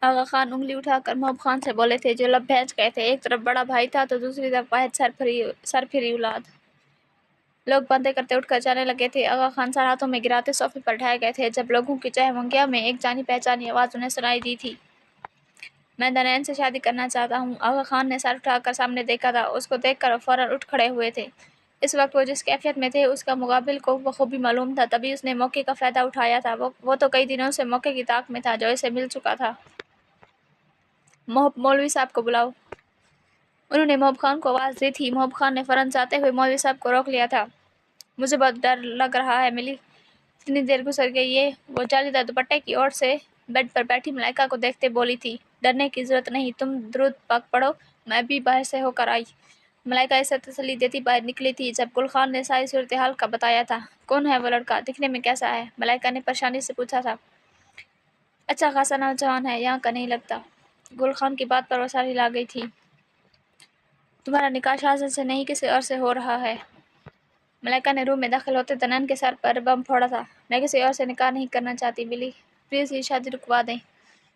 आगा खान उंगली उठाकर मोहब खान से बोले थे, जो लब भैंस गए थे। एक तरफ बड़ा भाई था तो दूसरी तरफ वाहिद सरफिरी औलाद। लोग बातें करते उठकर जाने लगे थे। आगा खान सर हाथों में गिराते सोफे पर ढाए गए थे जब लोगों की चहमंगिया में एक जानी पहचानी आवाज़ उन्हें सुनाई दी थी, मैं दनैन से शादी करना चाहता हूँ। आगा खान ने सर उठाकर सामने देखा था। उसको देखकर वो फौरन उठ खड़े हुए थे। इस वक्त वो जिस कैफियत में थे उसका मुकाबिल को बखूबी मालूम था। तभी उसने मौके का फ़ायदा उठाया था। वो तो कई दिनों से मौके की ताक में था जो इसे मिल चुका था। मौलवी साहब को बुलाओ। उन्होंने मोहब खान को आवाज़ दी थी। मोहब खान ने फ़ौरन जाते हुए मौलवी साहब को रोक लिया था। मुझे बहुत डर लग रहा है मिली। इतनी देर गुजर गई है। वो जालीदार दुपट्टे की ओर से बेड पर बैठी मलाइका को देखते बोली थी, डरने की जरूरत नहीं, तुम दुरूद पाक पढ़ो, मैं भी बाहर से होकर आई। मलाइका इसे तसल्ली देती बाहर निकली थी जब गुल खान ने सारी सूरत हाल का बताया था। कौन है वो लड़का, दिखने में कैसा है? मलाइका ने परेशानी से पूछा था। अच्छा खासा नौजवान है, यहाँ का नहीं लगता। गुल खान की बात पर वो सारी ला गई थी। तुम्हारा निकाह शाहजहां से नहीं किसी और से हो रहा है? मलाइका ने रूम में दाखिल होते दनन के सर पर बम फोड़ा था। मैं किसी और से निकाह नहीं करना चाहती बिली, प्लीज़ ये शादी रुकवा दें।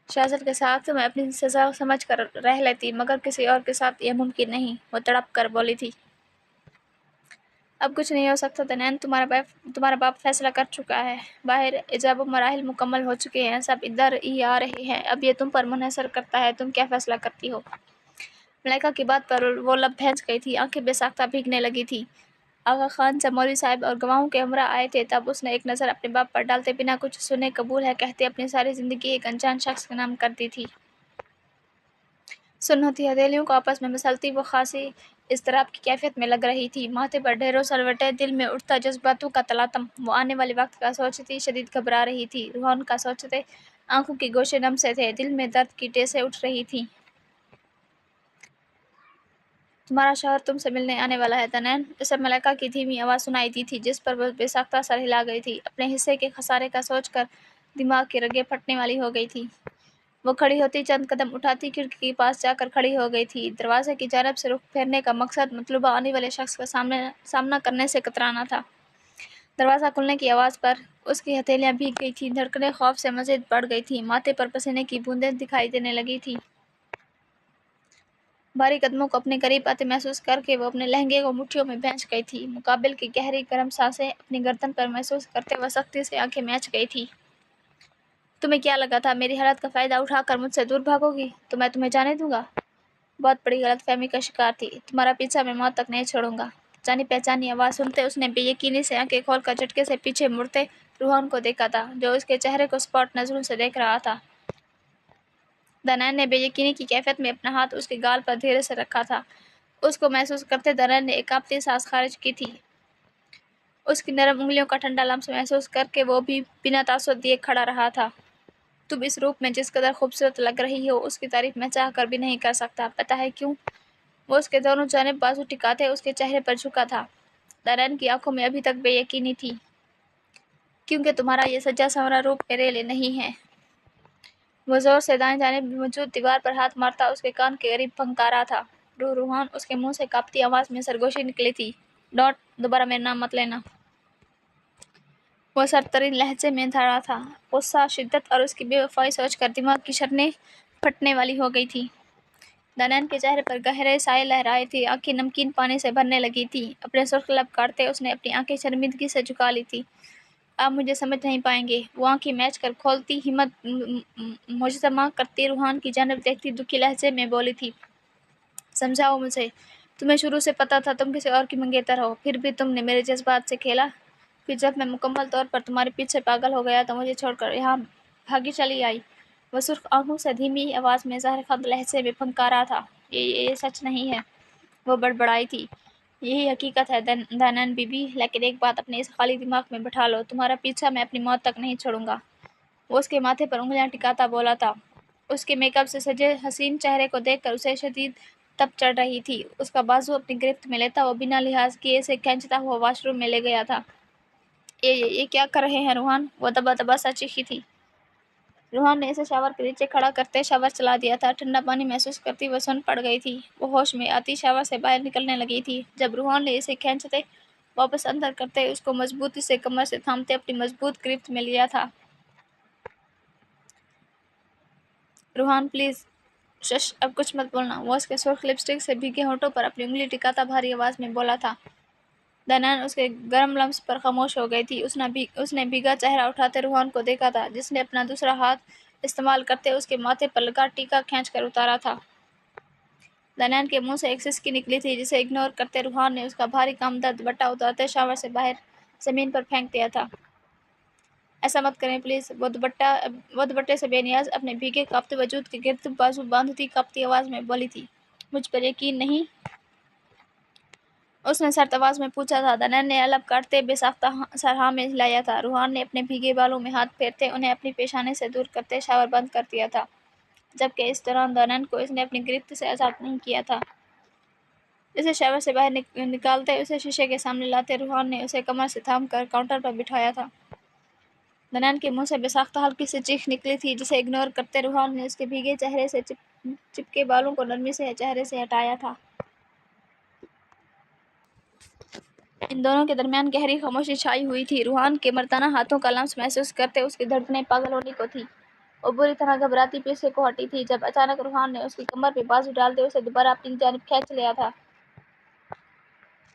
शाहजहां के साथ मैं अपनी सजा समझ कर रह लेती, मगर किसी और के साथ यह मुमकिन नहीं, वो तड़प कर बोली थी। अब कुछ नहीं हो सकता दनैन, तुम्हारा बाप फैसला कर चुका है। बाहर इजाब मराहिल मुकम्मल हो चुके हैं, सब इधर ही आ रहे हैं। अब ये तुम पर मुनहसर करता है, तुम क्या फैसला करती हो? मलाइका की बात पर वो लब भैंस गई थी, आंखें बेसाख्ता भीगने लगी थी। आगा खान जब मौलवी साहब और गवाहों के हमरा आए थे तब उसने एक नज़र अपने बाप पर डालते बिना कुछ सुने कबूल है कहते अपनी सारी ज़िंदगी एक अनजान शख्स के नाम कर दी थी। सुन्नती हथेलियों को आपस में मसलती वो खासी इज़्तिराब की कैफियत में लग रही थी। माथे पर ढेरों सलवटें, दिल में उठता जज्बातों का तलातम। वो आने वाले वक्त का सोचती शदीद घबरा रही थी। रूहान का सोचते आंखों की गोशे नम से थे, दिल में दर्द की टेसें उठ रही थीं। तुम्हारा शौहर तुमसे मिलने आने वाला है दनैन, इसे मलाइका की धीमी आवाज़ सुनाई दी थी जिस पर वो बेसाख्ता सर हिला गई थी। अपने हिस्से के खसारे का सोचकर दिमाग की रगें फटने वाली हो गई थी। वो खड़ी होती चंद कदम उठाती खिड़की के पास जाकर खड़ी हो गई थी। दरवाजे की जानिब से रुख फेरने का मकसद मतलूबा आने वाले शख्स का सामना करने से कतराना था। दरवाज़ा खुलने की आवाज़ पर उसकी हथेलियाँ भीग गई थीं, धड़कनें खौफ से मज़ीद बढ़ गई थीं, माथे पर पसीने की बूंदें दिखाई देने लगी थीं। भारी कदमों को अपने करीब आते महसूस करके वो अपने लहंगे को मुट्ठियों में भींच गई थी। मुकाबिल की गहरी गर्म सांसें अपनी गर्दन पर महसूस करते वह सख्ती से आंखें मीच गई थी। तुम्हें क्या लगा था मेरी हालत का फ़ायदा उठाकर मुझसे दूर भागोगी तो मैं तुम्हें जाने दूंगा? बहुत बड़ी गलतफहमी का शिकार थी। तुम्हारा पीछा मैं मौत तक नहीं छोड़ूंगा। जानी पहचानी आवाज़ सुनते उसने बेयकीनी से आंखें खोलकर झटके से पीछे मुड़ते रूहान को देखा था, जो उसके चेहरे को स्पॉट नजरों से देख रहा था। दनैन ने बेयकीनी की कैफियत में अपना हाथ उसके गाल पर धीरे से रखा था। उसको महसूस करते दनैन ने एक कांपती सांस खारिज की थी। उसकी नरम उंगलियों का ठंडा लम्स महसूस करके वो भी बिना तासुर दिए खड़ा रहा था। तुम इस रूप में जिस कदर खूबसूरत लग रही हो उसकी तारीफ मैं चाह कर भी नहीं कर सकता। पता है क्यों? वो उसके दोनों जानिब बाजू टिकाते उसके चेहरे पर झुका था। दनैन की आंखों में अभी तक बेयकीनी थी। क्योंकि तुम्हारा ये सजा संवरा रूप मेरे लिए नहीं है। वो जोर से दाएं जानिब मौजूद दीवार पर हाथ मारता उसके कान के करीब फंकारा था। रूहान उसके मुंह से कांपती आवाज में सरगोशी निकली थी। डॉट, दोबारा मेरा नाम मत लेना। वो सरतरीन लहजे में धड़ा था। गुस्सा, शिद्दत और उसकी बेवफाई सोचकर दिमाग की शरनें फटने वाली हो गई थी। दनैन के चेहरे पर गहरे साए लहराए थे, आंखें नमकीन पानी से भरने लगी थी। अपने सुर्ख लब काटते उसने अपनी आंखें शर्मिंदगी से झुका ली थी। आप मुझे समझ नहीं पाएंगे, वो आंखें मैच कर खोलती, हिम्मत मुजतमा करती रूहान की जानिब देखती दुखी लहजे में बोली थी, समझाओ मुझे। तुम्हें शुरू से पता था तुम किसी और की मंगेतर हो, फिर भी तुमने मेरे जज्बात से खेला। फिर जब मैं मुकम्मल तौर पर तुम्हारे पीछे पागल हो गया तो मुझे छोड़कर यहाँ भागी चली आई। वह सुर्ख आंखों से धीमी आवाज़ में ज़हरखंद लहजे में फंकारा था। ये सच नहीं है, वो बड़बड़ाई थी। यही हकीकत है दनन बीबी, लेकिन एक बात अपने इस खाली दिमाग में बिठा लो, तुम्हारा पीछा मैं अपनी मौत तक नहीं छोड़ूंगा। वो उसके माथे पर उंगलियां टिकाता बोला था। उसके मेकअप से सजे हसीन चेहरे को देखकर उसे शदीद तप चढ़ रही थी। उसका बाजू अपनी गिरफ्त में लेता वो बिना लिहाज किए से खींचता हुआ वॉशरूम में ले गया था। ये क्या कर रहे हैं रूहान? वो दबा दबा सा चीखी थी। रूहान ने इसे शावर के नीचे खड़ा करते शावर चला दिया था। ठंडा पानी महसूस करती वह सुन पड़ गई थी। वो होश में आती शावर से बाहर निकलने लगी थी जब रूहान ने इसे खींचते वापस अंदर करते उसको मजबूती से कमर से थामते अपनी मजबूत गिरफ्त में लिया था। روحان پلیز شش، اب کچھ مت بولنا، وہ اس کے سرخ لپسٹک سے بھیگے ہونٹوں پر اپنی انگلی ٹکاتا بھاری آواز میں بولا تھا۔ دنان اس کے گرم لمس پر خاموش ہو گئی تھی۔ اس نے بھیگا چہرہ اٹھاتے روحان کو دیکھا تھا، جس نے اپنا دوسرا ہاتھ استعمال کرتے اس کے ماتھے پر لگا ٹیکا کھینچ کر اتارا تھا۔ دنان کے منہ سے ایک سسکی نکلی تھی، جسے اگنور کرتے روحان نے اس کا بھاری کامدہ دوپٹہ اتارتے شاور سے باہر زمین پر پھینک دیا تھا۔ ایسا مت کریں پلیز، وہ دوپٹے سے بے نیاز اپنے بھیگے کانپتے وجود کے گرد بازو باندھتی کانپتی آواز میں بولی تھی۔ مجھ پر یقین نہیں؟ اس نے سرد آواز میں پوچھا تھا۔ دنان نے الب کاٹتے بے ساختہ سر ہاں میں ہلایا تھا۔ روحان نے اپنے بھیگے بالوں میں ہاتھ پھیرتے انہیں اپنی پیشانی سے دور کرتے شاور بند کر دیا تھا، جبکہ اس دوران دنان کو اس نے اپنی گرفت سے آزاد نہیں کیا تھا۔ اسے شاور سے باہر نکالتے اسے شیشے کے سامنے لاتے روحان نے اسے کمر سے تھام کر کاؤنٹر پر بٹھایا تھا۔ دنان کے منہ سے بے ساختہ ہلکی سی چیخ نکلی تھی، جسے اگنور کرتے روحان نے اس کے بھیگے چہرے سے چپکے بالوں کو نرمی سے چہرے سے ہٹایا تھا۔ ان دونوں کے درمیان گہری خاموشی چھائی ہوئی تھی۔ روحان کے مردانہ ہاتھوں کا لمس محسوس کرتے اس کی دھڑکنیں پاگل ہونے کو تھی۔ وہ بری طرح گھبراتی پیچھے کو ہٹی تھی، جب اچانک روحان نے اس کی کمر پہ بازو ڈالتے اسے دوبارہ اپنی جانب کھینچ لیا تھا۔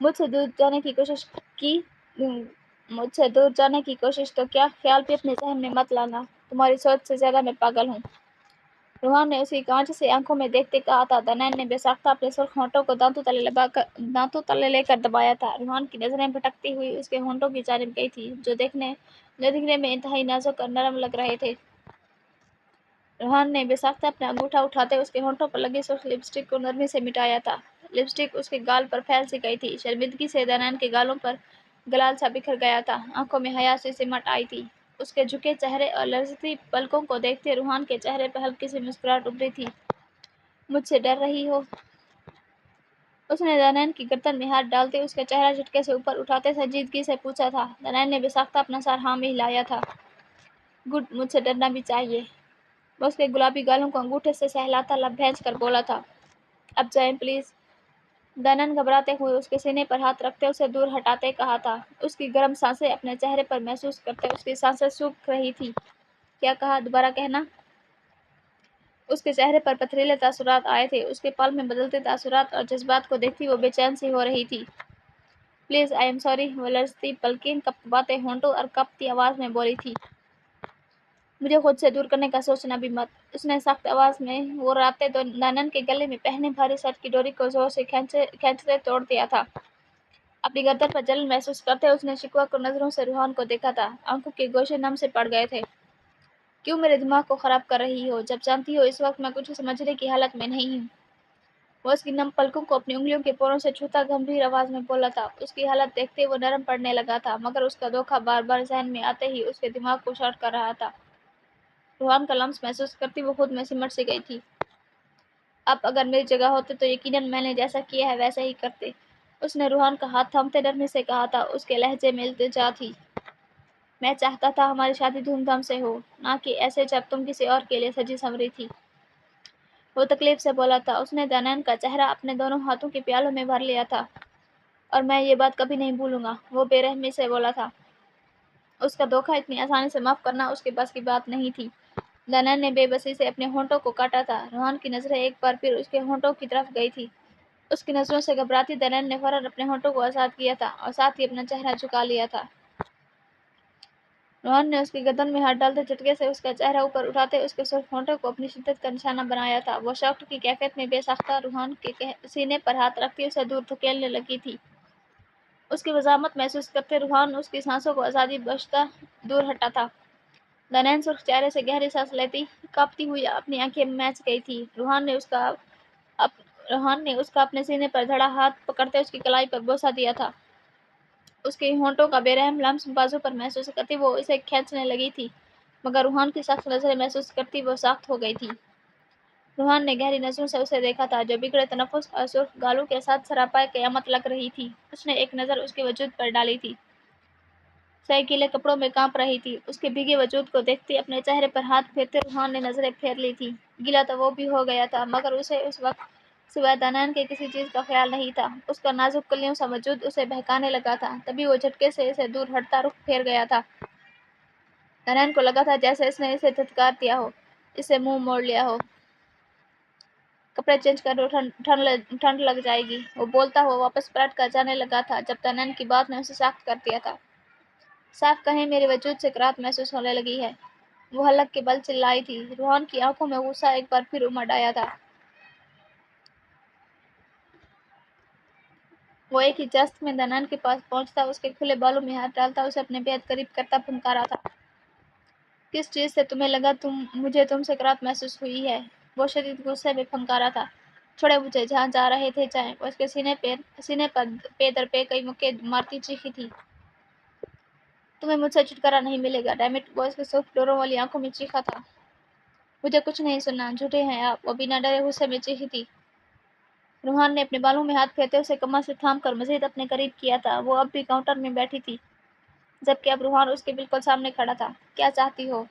مجھ سے دور جانے کی کوشش تو کیا، خیال بھی اپنے ذہن میں مت لانا، تمہاری سوچ سے زیادہ میں پاگل ہوں، روحان نے اسی کانچ سے آنکھوں میں دیکھتے کہا تھا۔ دنان نے بے ساختہ اپنے سرخ ہونٹوں کو دانتوں تلے لے کر دبایا تھا۔ روحان کی نظریں بھٹکتی ہوئی اس کے ہونٹوں کی جانب گئی تھی، جو دکھنے میں انتہائی نازک اور نرم لگ رہے تھے۔ روحان نے بے ساختہ اپنا انگوٹھا اٹھاتے اس کے ہونٹوں پر لگی سرخ لپسٹک کو نرمی سے مٹایا تھا۔ لپسٹک اس کے گال پر پھیل سی گئی تھی۔ شرمندگی سے دنان کے گالوں پر گلال سا بکھر گیا تھا، آنکھوں میں حیا سی سمٹ آئی تھی۔ اس کے جھکے چہرے اور لرزتی پلکوں کو دیکھتے روحان کے چہرے پر ہلکی سی مسکراہٹ ابھری تھی۔ مجھ سے ڈر رہی ہو؟ اس نے دنان کی گردن میں ہاتھ ڈالتے اس کا چہرہ جھٹکے سے اوپر اٹھاتے سنجیدگی سے پوچھا تھا۔ دنان نے بے ساختہ اپنا سر ہاں میں ہلایا تھا۔ گڈ، مجھ سے ڈرنا بھی چاہیے، وہ اس کے گلابی گالوں کو انگوٹھے سے سہلاتا لب بھینچ کر بولا تھا۔ اب جائیں پلیز، دنان گھبراتے ہوئے اس کے سینے پر ہاتھ رکھتے اسے دور ہٹاتے کہا تھا، اس کی گرم سانسیں اپنے چہرے پر محسوس کرتے اس کی سانسیں سوکھ رہی تھی۔ کیا کہا، دوبارہ کہنا؟ اس کے چہرے پر پتھریلے تاثرات آئے تھے، اس کے پل میں بدلتے تاثرات اور جذبات کو دیکھتی وہ بے چین سی ہو رہی تھی۔ پلیز، آئی ایم سوری، وہ لرزتی پلکیں کپکپاتے ہونٹوں اور کانپتی آواز میں بولی تھی۔ مجھے خود سے دور کرنے کا سوچنا بھی مت، اس نے سخت آواز میں غراتے دنان کے گلے میں پہنے بھاری شرٹ کی ڈوری کو زور سے کھینچتے توڑ دیا تھا۔ اپنی گردن پر جلن محسوس کرتے اس نے شکوہ کن نظروں سے روحان کو دیکھا تھا، آنکھوں کے گوشے نم سے پڑ گئے تھے۔ کیوں میرے دماغ کو خراب کر رہی ہو، جب جانتی ہو اس وقت میں کچھ سمجھنے کی حالت میں نہیں ہوں؟ وہ اس کی نم پلکوں کو اپنی انگلیوں کے پوروں سے چھوتا گمبھیر آواز میں بولا تھا۔ اس کی حالت دیکھتے وہ نرم پڑنے لگا تھا، مگر اس کا دھوکہ بار بار ذہن میں آتے ہی اس کے دماغ کو شاٹ کر رہا تھا۔ روحان کا لمس محسوس کرتی وہ خود میں سمٹ سی گئی تھی۔ اب اگر میری جگہ ہوتے تو یقیناً میں نے جیسا کیا ہے ویسا ہی کرتے، اس نے روحان کا ہاتھ تھامتے نرمی سے کہا تھا، اس کے لہجے میں التجا تھی۔ میں چاہتا تھا ہماری شادی دھوم دھام سے ہو، نہ کہ ایسے جب تم کسی اور کے لیے سجی سنوری تھی، وہ تکلیف سے بولا تھا۔ اس نے دنان کا چہرہ اپنے دونوں ہاتھوں کے پیالوں میں بھر لیا تھا۔ اور میں یہ بات کبھی نہیں بھولوں گا، وہ بے رحمی سے بولا تھا۔ اس کا دھوکہ اتنی آسانی سے معاف کرنا اس کے بس کی بات نہیں تھی۔ دنان نے بے بسی سے اپنے ہونٹوں کو کاٹا تھا۔ روحان کی نظریں ایک بار پھر اس کے ہونٹوں کی طرف گئی تھی۔ اس کی نظروں سے گھبراتی دنان نے فوراً اپنے ہونٹوں کو آزاد کیا تھا اور ساتھ ہی اپنا چہرہ جھکا لیا تھا۔ روحان نے اس کی گردن میں ہاتھ ڈالتے جھٹکے سے اس کا چہرہ اوپر اٹھاتے اس کے سرخ ہونٹوں کو اپنی شدت کا نشانہ بنایا تھا۔ وہ شاکڈ کی کیفیت میں بے ساختہ روحان کے سینے پر ہاتھ رکھتی اسے دور دھکیلنے لگی تھی۔ اس کی وضاحت محسوس کرتے روحان اس کی سانسوں کو آزادی بخشتا دور ہٹا تھا۔ دنان سرخ چہرے سے گہری سانس لیتی کانپتی ہوئی اپنی آنکھیں میچ گئی تھی۔ روحان نے اس کا اپنے سینے پر دھڑا ہاتھ پکڑتے اس کی کلائی پر بوسہ دیا تھا۔ اس کے ہونٹوں کا بے رحم لمس بازو پر محسوس کرتی وہ اسے کھینچنے لگی تھی، مگر روحان کی سخت نظریں محسوس کرتی وہ ساخت ہو گئی تھی۔ روحان نے گہری نظروں سے اسے دیکھا تھا، جو بگڑے تنفس اور سرخ گالوں کے ساتھ سراپا قیامت لگ رہی تھی۔ اس نے ایک نظر اس کے وجود پر ڈالی تھی، سیاہ گیلے کپڑوں میں کانپ رہی تھی۔ اس کے بھیگے وجود کو دیکھتے اپنے چہرے پر ہاتھ پھیرتے روحان نے نظریں پھیر لی تھی۔ گیلا تو وہ بھی ہو گیا تھا، مگر اسے اس وقت سوائے دنان کے کسی چیز کا خیال نہیں تھا۔ اس کا نازک کلیوں سا وجود اسے بہکانے لگا تھا، تبھی وہ جھٹکے سے اسے دور ہٹتا رخ پھیر گیا تھا۔ دنان کو لگا تھا جیسے اس نے اسے دھتکار دیا ہو۔ इससे मुंह मोड़ लिया हो। कपड़े चेंज कर लो, ठंड लग जाएगी। वो बोलता हुआ वापस पलट कर जाने लगा था जब तनन की बात ने उसे सख्त कर दिया था। साफ कहें मेरे वजूद से कराहत महसूस होने लगी है। वो हलक के बल चिल्लाई थी। रूहान की आंखों में गुस्सा एक बार फिर उमड़ आया था। वो एक ही जस्त में दनन के पास पहुंचता, उसके खुले बालों में हाथ डालता, उसे अपने बेहद करीब करता फुनकारा था। किस चीज से तुम्हें लगा मुझे तुमसे कराहत महसूस हुई है? वो शदीद गुस्से में फंकारा था। छोड़े मुझे, जहाँ जा रहे थे जाएं। वो उसके सीने पर पे दर पे कई मुक्के मारती चीखी थी। तुम्हें मुझसे छुटकारा नहीं मिलेगा, डैम इट। वो उसके सूख डोरों वाली आंखों में चीखा था। मुझे कुछ नहीं सुनना, झूठे हैं आप। वो बिना डरे गुस्से में चीखी थी। रूहान ने अपने बालों में हाथ फेरते उसे कमर से थाम कर मजीद अपने करीब किया था। वो अब भी काउंटर में बैठी थी, जबकि अब रूहान उसके बिल्कुल सामने खड़ा था। क्या चाहती हो?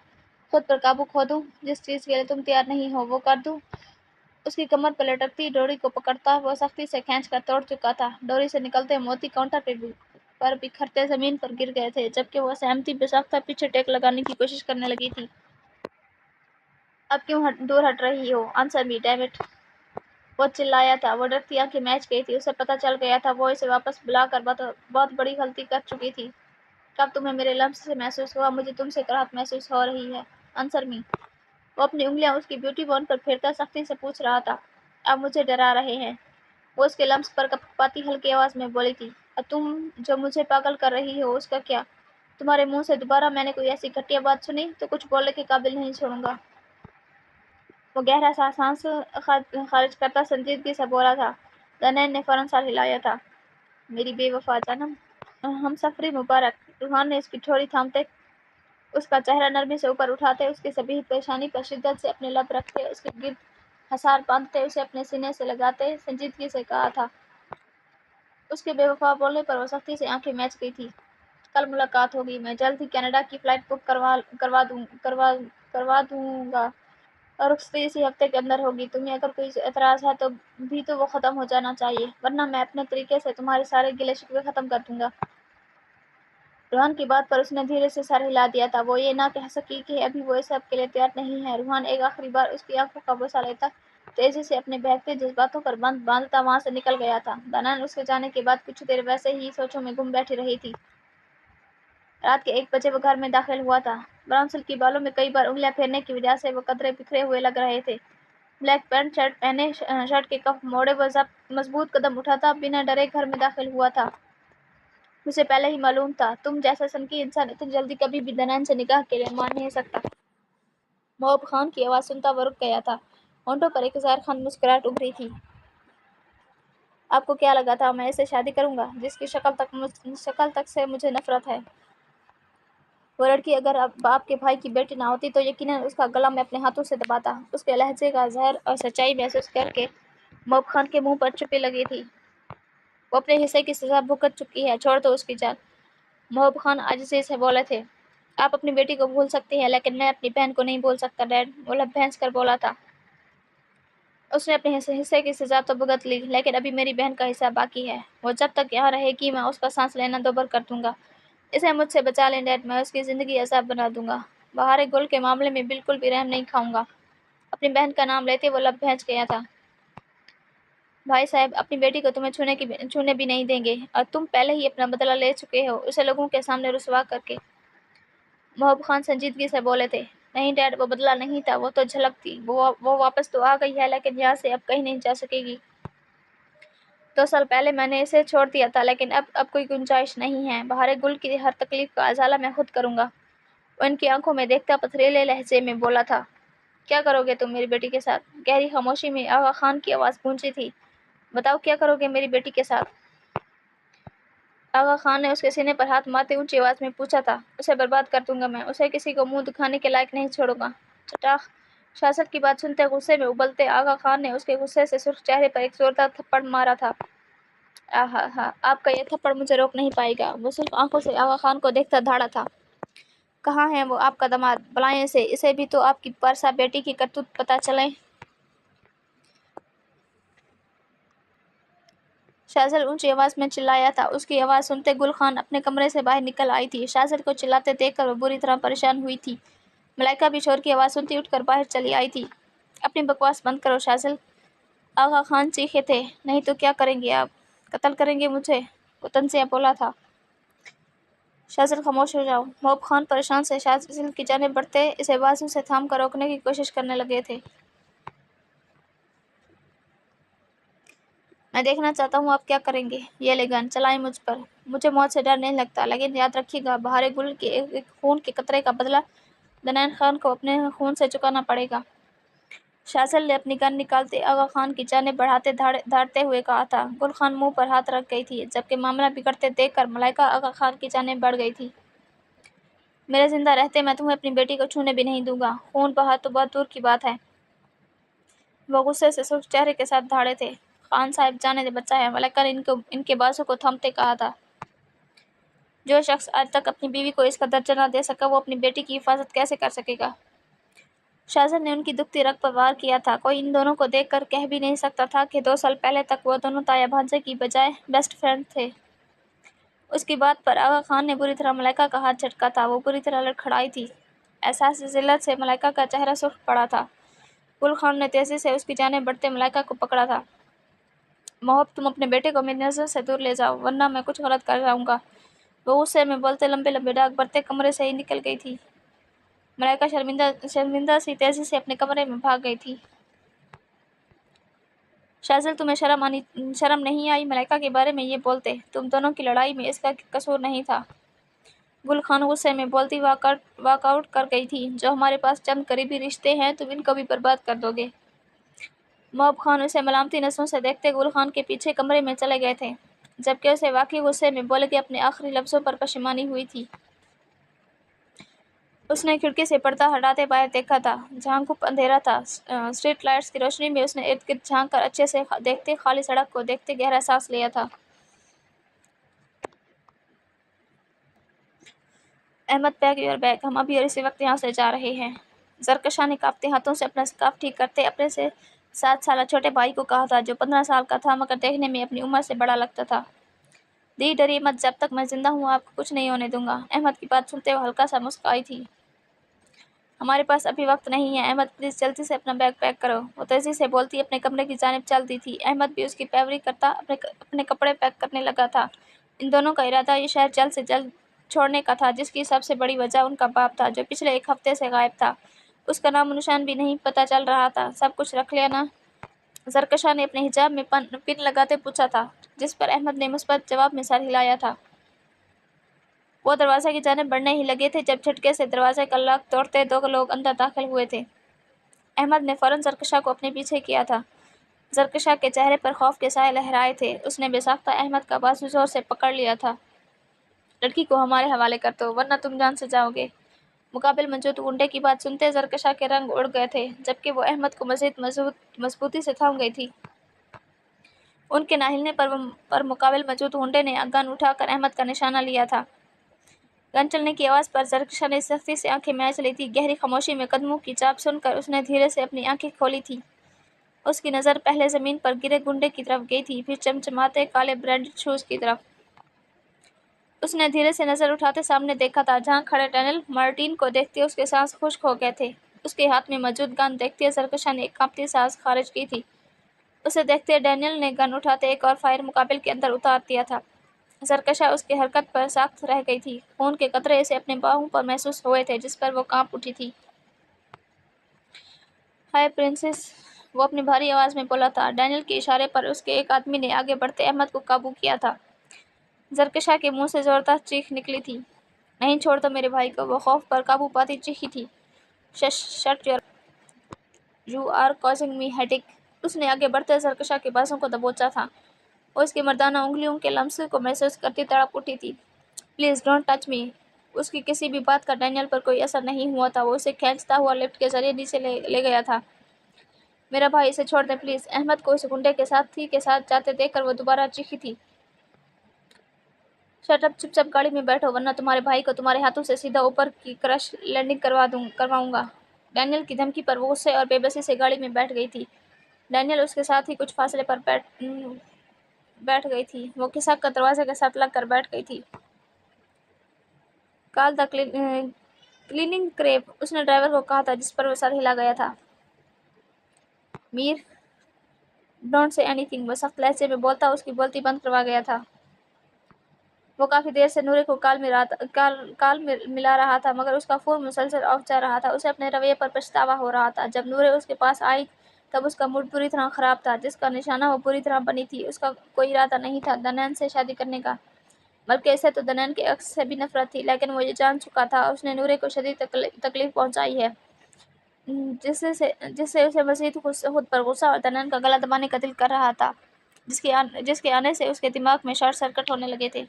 खुद पर काबू खो दूं? जिस चीज के लिए तुम तैयार नहीं हो वो कर दूं? उसकी कमर पर लटकती डोरी को पकड़ता वो सख्ती से खींचकर तोड़ चुका था। डोरी से निकलते मोती काउंटर पर बिखरते जमीन पर गिर गए थे, जबकि वो सहमति बेसाख्ता पीछे टेक लगाने की कोशिश करने लगी थी। अब क्यों दूर हट रही हो? Answer me, damn it. वो चिल्लाया था। वो डरती आंखें मैच गई थी। उसे पता चल गया था वो इसे वापस बुलाकर बहुत बड़ी गलती कर चुकी थी। कब तुम्हें मेरे लम्स से महसूस हुआ मुझे तुमसे कराहत महसूस हो रही है? Answer me. वो अपनी उंगलियां उसकी ब्यूटी बॉन पर फेरता सख्ती से पूछ रहा था। अब मुझे डरा रहे हैं? वो उसके लम्स पर कपकपाती हल्की आवाज में बोली थी। अब तुम जो मुझे पागल कर रही हो उसका क्या? तुम्हारे मुंह से दोबारा मैंने कोई ऐसी घटिया बात सुनी तो कुछ बोलने के काबिल नहीं छोड़ूंगा। वो गहरा सा सांस खारिज करता संजीदगी से बोला था। दनैन ने फौरन सर हिलाया था। मेरी बेवफा जानम, हम सफरी मुबारक। रूहान ने उसकी ठोड़ी थामते, उसका चेहरा नरमी से ऊपर उठाते, उसकी सभी पेशानी पर शिद्दत से अपने लब रखते, उसके गिर्द हसार बांधते, उसे अपने सीने से लगाते संजीदगी से कहा था। उसके बेवफा बोलने पर वो सख्ती से आंखें मैच गई थी। कल मुलाकात होगी। मैं जल्द ही कनाडा की फ्लाइट बुक करवा दूंगा और रुखसती इसी हफ्ते के अंदर होगी। तुम्हें अगर कोई एतराज है तो वो खत्म हो जाना चाहिए, वरना मैं अपने तरीके से तुम्हारे सारे गिले शिकवे खत्म कर दूंगा। रूहान की बात पर उसने धीरे से सर हिला दिया था। वो ये ना कह सकी कि अभी वो इस सब के लिए तैयार नहीं है। रूहान एक आखिरी बार उसकी आंखों का बोसा लेता, तेजी से अपने बहकते जज्बातों पर बांधता वहां से निकल गया था। दनन उसके जाने के बाद कुछ देर वैसे ही सोचों में गुम बैठी रही थी। रात के 1 बजे वो घर में दाखिल हुआ था। ब्राउन सिल्क की बालों में कई बार उंगलियां फेरने की वजह से वो कतरे बिखरे हुए लग रहे थे। ब्लैक पैंट शर्ट पहने, शर्ट के कफ मोड़े, वो मजबूत कदम उठाता बिना डरे घर में दाखिल हुआ था। मुझे पहले ही मालूम था, तुम जैसा सनकी इंसान इतनी जल्दी कभी भी दनैन से निकाह के लिए मान नहीं सकता। मोहब खान की आवाज सुनता वो रुक गया था। होंठों पर एक ज़ाहिर खान मुस्कुराहट उभरी थी। आपको क्या लगा था मैं इससे शादी करूंगा, जिसकी शक्ल तक से मुझे नफरत है? वो लड़की अगर अब आपके भाई की बेटी ना होती तो यकीनन उसका गला मैं अपने हाथों से दबाता। उसके लहजे का जहर और सच्चाई महसूस करके मोहब खान के मुंह पर चुप्पी लगी थी। वो अपने हिस्से की सजा भुगत चुकी है, छोड़ दो उसकी जान। मोहब खान आजिज़ी से बोले थे। आप अपनी बेटी को भूल सकती हैं, लेकिन मैं अपनी बहन को नहीं भूल सकता डैड, वो लब भैंस कर बोला था। उसने अपने हिस्से की सजा तो भुगत ली, लेकिन अभी मेरी बहन का हिस्सा बाकी है। वो जब तक यहाँ रहेगी मैं उसका सांस लेना दोबर कर दूंगा। इसे मुझसे बचा लें डैड, मैं उसकी ज़िंदगी अज़ाब बना दूंगा। बहार गुल के मामले में बिल्कुल भी रहम नहीं खाऊंगा। अपनी बहन का नाम लेते वो लब भैंस गया था। भाई साहब अपनी बेटी को तुम्हें छूने भी नहीं देंगे, और तुम पहले ही अपना बदला ले चुके हो, उसे लोगों के सामने रुसवा करके। मोहब खान संजीदगी से बोले थे। नहीं डैड, वो बदला नहीं था, वो तो झलक थी। वो वापस तो आ गई है, लेकिन यहाँ से अब कहीं नहीं जा सकेगी। 2 साल पहले मैंने इसे छोड़ दिया था, लेकिन अब कोई गुंजाइश नहीं है। बहार गुल की हर तकलीफ का अजाला मैं खुद करूंगा। वो इनकी आंखों में देखता पथरीले लहजे में बोला था। क्या करोगे तुम मेरी बेटी के साथ? गहरी खामोशी में आगा खान की आवाज़ गूंजी थी। बताओ क्या करोगे मेरी बेटी के साथ? आगा खान ने उसके सीने पर हाथ मारते ऊंची आवाज में पूछा था। उसे बर्बाद कर दूंगा मैं, उसे किसी को मुंह दिखाने के लायक नहीं छोड़ूंगा। चटाख। शासक की बात सुनते गुस्से में उबलते आगा खान ने उसके गुस्से से सुर्ख चेहरे पर एक जोरदार थप्पड़ मारा था। आहा हा, आपका यह थप्पड़ मुझे रोक नहीं पाएगा। वो सिर्फ आंखों से आगा खान को देखता धाड़ा था। कहाँ है वो आपका दामाद? बुलाएं इसे भी तो आपकी परसा बेटी की करतूत पता चले। शाहजल ऊंची आवाज में चिल्लाया था। उसकी आवाज सुनते गुल खान अपने कमरे से बाहर निकल आई थी। शाहजल को चिल्लाते देखकर वो बुरी तरह परेशान हुई थी। मलाइका भी शोर की आवाज़ सुनती उठकर बाहर चली आई थी। अपनी बकवास बंद करो शाज़िल, आगा खान चीखे थे। नहीं तो क्या करेंगे आप? कत्ल करेंगे मुझे, वो तंजिया बोला था। शाज़िल खामोश हो जाओ। मोहब खान परेशान से शाज़िल की जानिब बढ़ते इसे बाजू से थाम कर रोकने की कोशिश करने लगे थे। मैं देखना चाहता हूँ आप क्या करेंगे। ये ले गन, चलाएं मुझ पर। मुझे मौत से डर नहीं लगता, लेकिन याद रखिएगा बहारे गुल के एक खून के कतरे का बदला दनान खान को अपने खून से चुकाना पड़ेगा। शाज़िल ने अपनी गन निकालते आगा खान की जानिब बढ़ाते धाड़ते हुए कहा था। गुल खान मुंह पर हाथ रख गई थी, जबकि मामला बिगड़ते देखकर मलाइका आगा खान की जानिब बढ़ गई थी। मेरे जिंदा रहते मैं तुम्हें अपनी बेटी को छूने भी नहीं दूंगा। खून बहा तो बहुत दूर की बात है। वो गुस्से से सुर्ख चेहरे के साथ धाड़े थे। खान साहब जाने दे, बच्चा है। मलाइका ने इनके बाजू को थामते कहा था। जो शख्स आज तक अपनी बीवी को इसका दर्जा न दे सका, वो अपनी बेटी की हिफाजत कैसे कर सकेगा? शाज़िल ने उनकी दुखती रग पर वार किया था। कोई इन दोनों को देखकर कह भी नहीं सकता था कि 2 साल पहले तक वो दोनों ताया भांजे की बजाय बेस्ट फ्रेंड थे। उसकी बात पर आगा खान ने बुरी तरह मलाइका का हाथ झटका था। वो बुरी तरह लड़खड़ाई थी। एहसास जिल्लत से मलाइका का चेहरा सुर्ख पड़ा था। गुल खान ने तेजी से उसकी जानिब बढ़ते मलाइका को पकड़ा था। मोहब, तुम अपने बेटे को मेरी नज़र से दूर ले जाओ, वरना मैं कुछ गलत कर जाऊंगा। वो गुस्से में बोलते लंबे लंबे डाक बढ़ते कमरे से ही निकल गई थी। मलाइका शर्मिंदा सी तेजी से अपने कमरे में भाग गई थी। शाज़िल, तुम्हें शर्म नहीं आई मलाइका के बारे में ये बोलते? तुम दोनों की लड़ाई में इसका कसूर नहीं था। गुल खान गुस्से में बोलती वॉकआउट कर गई थी। जो हमारे पास चंद करीबी रिश्ते हैं, तुम इनको भी बर्बाद कर दोगे। मोहब खान उसे मलामती नजरों से देखते गुल खान के पीछे कमरे में चले गए थे, जबकि उसे वाकई गुस्से में बोले के अपने आखिरी लफ्जों पर पशेमानी हुई थी। उसने खिड़की से पर्दा हटाते बाहर देखा था, जहां खूब अंधेरा था। स्ट्रीट लाइट्स की रोशनी में उसने इर्द गिर्द झांक कर अच्छे से देखते खाली सड़क को देखते गहरा सांस लिया था। अहमद, पैक योर बैग, हम अभी और इसी वक्त यहाँ से जा रहे हैं। जरकशा ने कांपते हाथों से अपना स्कार्फ ठीक करते अपने से 7 साल छोटे भाई को कहा था, जो 15 साल का था मगर देखने में अपनी उम्र से बड़ा लगता था। दी, डरिए मत, जब तक मैं जिंदा हूँ आपको कुछ नहीं होने दूंगा। अहमद की बात सुनते हुए हल्का सा मुस्कुराई थी। हमारे पास अभी वक्त नहीं है। अहमद, प्लीज जल्दी से अपना बैग पैक करो। वो तेजी से बोलती अपने कमरे की जानिब चलती थी। अहमद भी उसकी पैरवी करता अपने कपड़े पैक करने लगा था। इन दोनों का इरादा ये शहर जल्द से जल्द छोड़ने का था, जिसकी सबसे बड़ी वजह उनका बाप था, जो पिछले 1 हफ्ते से गायब था। उसका नामो निशान भी नहीं पता चल रहा था। सब कुछ रख लिया ना? जरकशा ने अपने हिजाब में पिन लगाते पूछा था, जिस पर अहमद ने मुस्बत जवाब में सर हिलाया था। वो दरवाजे की जानिब बढ़ने ही लगे थे जब झटके से दरवाजे का लॉक तोड़ते 2 लोग अंदर दाखिल हुए थे। अहमद ने फौरन जरकशा को अपने पीछे किया था। जरकशा के चेहरे पर खौफ के साए लहराए थे। उसने बेसाख्ता अहमद का बाजू जोर से पकड़ लिया था। लड़की को हमारे हवाले कर दो, वरना तुम जान से जाओगे। मुकाबिल मौजूद गुंडे की बात सुनते जरकशा के रंग उड़ गए थे, जबकि वो अहमद को मजीद मजबूती से थाम गई थी। उनके ना हिलने पर मुकाबिल मौजूद गुंडे ने गन उठाकर अहमद का निशाना लिया था। गन चलने की आवाज़ पर जरकशा ने सख्ती से आंखें मियाज ली थी। गहरी खामोशी में कदमों की चाप सुनकर उसने धीरे से अपनी आंखें खोली थी। उसकी नज़र पहले ज़मीन पर गिरे गुंडे की तरफ गई थी, फिर चमचमाते काले ब्रांडेड शूज़ की तरफ। उसने धीरे से नज़र उठाते सामने देखा था, जहां खड़े डैनियल मार्टिन को देखते उसके सांस खुश्क हो गए थे। उसके हाथ में मौजूद गन देखते जरकशा ने एक कांपती सांस खारिज की थी। उसे देखते डैनियल ने गन उठाते एक और फायर मुकाबिल के अंदर उतार दिया था। जरकशा उसकी हरकत पर साख्त रह गई थी। खून के कतरे इसे अपने बाहों पर महसूस हुए थे, जिस पर वो कांप उठी थी। हाय प्रिंसेस, वो अपनी भारी आवाज में बोला था। डैनियल के इशारे पर उसके एक आदमी ने आगे बढ़ते अहमद को काबू किया था। जरकशा के मुंह से जोरदार चीख निकली थी। नहीं, छोड़ दो मेरे भाई को, वो खौफ पर काबू पाती चीखी थी। Shut your, you are causing me headache. उसने आगे बढ़ते जरकशा के बाजों को दबोचा था। वो उसकी मर्दाना उंगलियों के लम्स को महसूस करती तड़प उठी थी। Please don't touch me. उसकी किसी भी बात का डैनियल पर कोई असर नहीं हुआ था। वो उसे खींचता हुआ लिफ्ट के जरिए नीचे ले गया था। मेरा भाई, इसे छोड़ दे प्लीज। अहमद को उस गुंडे के साथ जाते देखकर वो दोबारा चीखी थी। शट अप, चुपचाप गाड़ी में बैठो, वरना तुम्हारे भाई को तुम्हारे हाथों से सीधा ऊपर की क्रश लैंडिंग करवाऊंगा। डैनियल की धमकी पर वो गुस्से और बेबसी से गाड़ी में बैठ गई थी। डैनियल उसके साथ ही कुछ फासले पर बैठ गई थी। वो खिसक कर दरवाजे के साथ लग कर बैठ गई थी। क्लीनिंग क्रेप, उसने ड्राइवर को कहा था जिस पर वो सर हिला गया था। मीर, डोंट से एनीथिंग, वो सख्त लहजे में बोलता उसकी बोलती बंद करवा गया था। वो काफी देर से नूरे को काल मिला रहा था, मगर उसका फोन मुसलसल ऑफ जा रहा था। उसे अपने रवैये पर पछतावा हो रहा था। जब नूरे उसके पास आई तब उसका मूड पूरी तरह खराब था। जिसका निशाना वो पूरी तरह बनी थी। उसका कोई इरादा नहीं था दनैन से शादी करने का, बल्कि इसे तो दनैन के अक्स से भी नफरत थी। लेकिन वो ये जान चुका था उसने नूरे को शदीद तकलीफ पहुंचाई है, जिससे उसे मजीद खुद पर गुस्सा और दनैन का गला दबाने का दिल कर रहा था, जिसके आने से उसके दिमाग में शॉर्ट सर्किट होने लगे थे।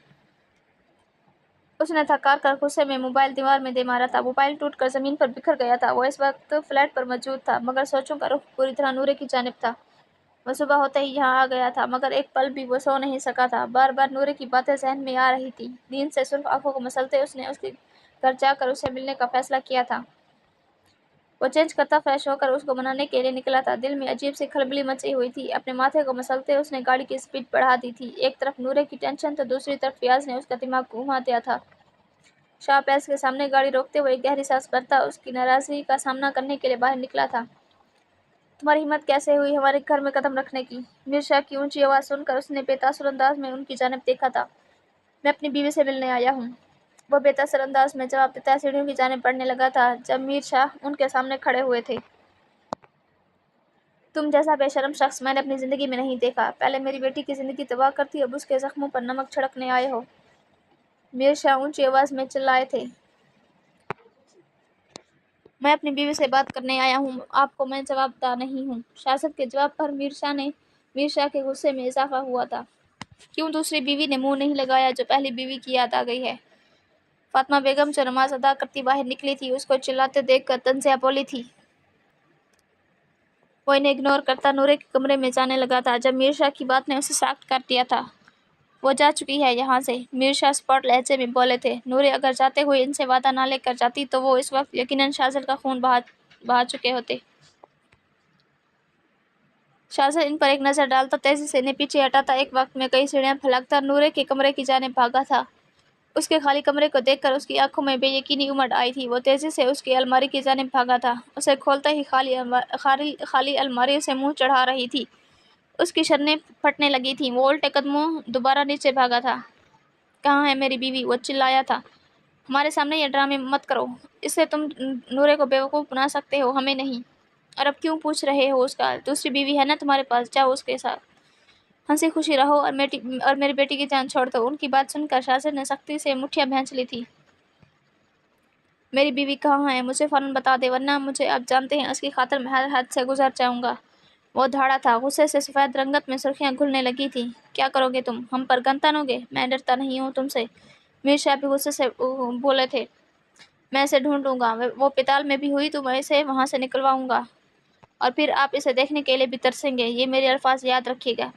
उसने थक कर गुस्से में मोबाइल दीवार में दे मारा था। मोबाइल टूटकर जमीन पर बिखर गया था। वो इस वक्त फ्लैट पर मौजूद था, मगर सोचों का रुख पूरी तरह नूरे की जानिब था। वो सुबह होते ही यहाँ आ गया था, मगर एक पल भी वो सो नहीं सका था। बार बार नूरे की बातें जहन में आ रही थी। नींद से सिर्फ आंखों को मसलते उसने उसके घर जाकर उसे मिलने का फैसला किया था। वो चेंज करता फ्रेश होकर उसको मनाने के लिए निकला था। दिल में अजीब सी खलबली मची हुई थी। अपने माथे को मसलते उसने गाड़ी की स्पीड बढ़ा दी थी। एक तरफ नूरे की टेंशन तो दूसरी तरफ फियाज ने उसका दिमाग घुमा दिया था। शाहपैस के सामने गाड़ी रोकते हुए गहरी सांस भरता उसकी नाराजगी का सामना करने के लिए बाहर निकला था। तुम्हारी हिम्मत कैसे हुई हमारे घर में कदम रखने की? मिर्शा की ऊंची आवाज सुनकर उसने बेतासुर अंदाज में उनकी जानिब देखा था। मैं अपनी बीवी से मिलने आया हूँ, वो बेतासुर अंदाज में जवाब देता सीढ़ियों की जानिब बढ़ने लगा था जब मीर शाह उनके सामने खड़े हुए थे। तुम जैसा बेशर्म शख्स मैंने अपनी जिंदगी में नहीं देखा। पहले मेरी बेटी की जिंदगी तबाह करती, अब उसके जख्मों पर नमक छिड़कने आए हो। मीर शाह ऊंची आवाज में चिल्लाए थे। मैं अपनी बीवी से बात करने आया हूँ, आपको मैं जवाबदार नहीं हूँ। शासक के जवाब पर मीर शाह के गुस्से में इजाफा हुआ था। क्यों दूसरी बीवी ने मुंह नहीं लगाया जो पहली बीवी की याद आ गई है? फातिमा बेगम जो नमाज अदा करती बाहर निकली थी, उसको चिल्लाते देखकर तंजिया बोली थी। वो इन्हें इग्नोर करता नूरे के कमरे में जाने लगा था जब मीर शाह की बात ने उसे सख्त कर दिया था। वो जा चुकी है यहाँ से, मीर शाह स्पॉट लहजे में बोले थे। नूरे अगर जाते हुए इनसे वादा ना लेकर जाती तो वो इस वक्त यकीनन शाज़िल का खून बहा चुके होते। शाज़िल इन पर एक नज़र डालता तेजी से इन्हें पीछे हटाता एक वक्त में कई सीढ़ियां फलकता नूरे के कमरे की जानिब भागा था। उसके खाली कमरे को देखकर उसकी आंखों में बेयकीनी उमड़ आई थी। वो तेजी से उसकी अलमारी की जानिब भागा था। उसे खोलते ही खाली अलमारी से मुंह चढ़ा रही थी। उसकी शर्नें फटने लगी थीं। वो उल्टे कदमों दोबारा नीचे भागा था। कहाँ है मेरी बीवी? वो चिल्लाया था। हमारे सामने ये ड्रामे मत करो। इससे तुम नूरे को बेवकूफ़ बना सकते हो, हमें नहीं। और अब क्यों पूछ रहे हो उसका? दूसरी बीवी है ना तुम्हारे पास, जाओ उसके साथ हंसी खुशी रहो और मेरी बेटी की जान छोड़ दो। उनकी बात सुनकर शाज़िल ने सख्ती से मुठ्ठियां भींच ली थी। मेरी बीवी कहाँ है? मुझे फौरन बता दे, वरना मुझे आप जानते हैं उसकी खातिर मैं हर हद से गुजर जाऊंगा। वो धाड़ा था। गुस्से से सफ़ेद रंगत में सुर्खियां घुलने लगी थी। क्या करोगे तुम? हम पर गन तानोगे? मैं डरता नहीं हूँ तुमसे। मीर शाह भी गुस्से से बोले थे। मैं इसे ढूंढूंगा, वो पिताल में भी हुई तो मैं इसे वहां से निकलवाऊंगा और फिर आप इसे देखने के लिए भी तरसेंगे। ये मेरे अल्फाज याद रखिएगा।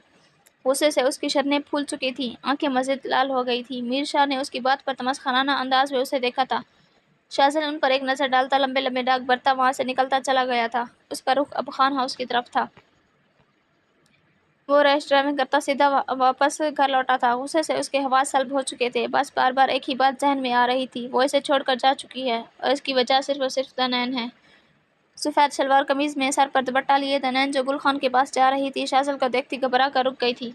गुस्से से उसकी शर्नें फूल चुकी थीं, आंखें मज़ीद लाल हो गई थीं। मीर शाह ने उसकी बात पर तमसखाना अंदाज में उसे देखा था। शाज़िल उन पर एक नज़र डालता लंबे लंबे डाक भरता वहां से निकलता चला गया था। उसका रुख अब खान हाउस की तरफ था। वो रैश ड्राइविंग करता सीधा वापस घर लौटा था। गुस्से से उसके हवास सल्ब हो चुके थे। बस बार बार एक ही बात जहन में आ रही थी, वो इसे छोड़कर जा चुकी है और इसकी वजह सिर्फ और सिर्फ दनैन है। सफ़ेद शलवार कमीज में सर पर दुपट्टा लिए दनैन जो गुल खान के पास जा रही थी, शाज़िल को देखती घबरा कर रुक गई थी।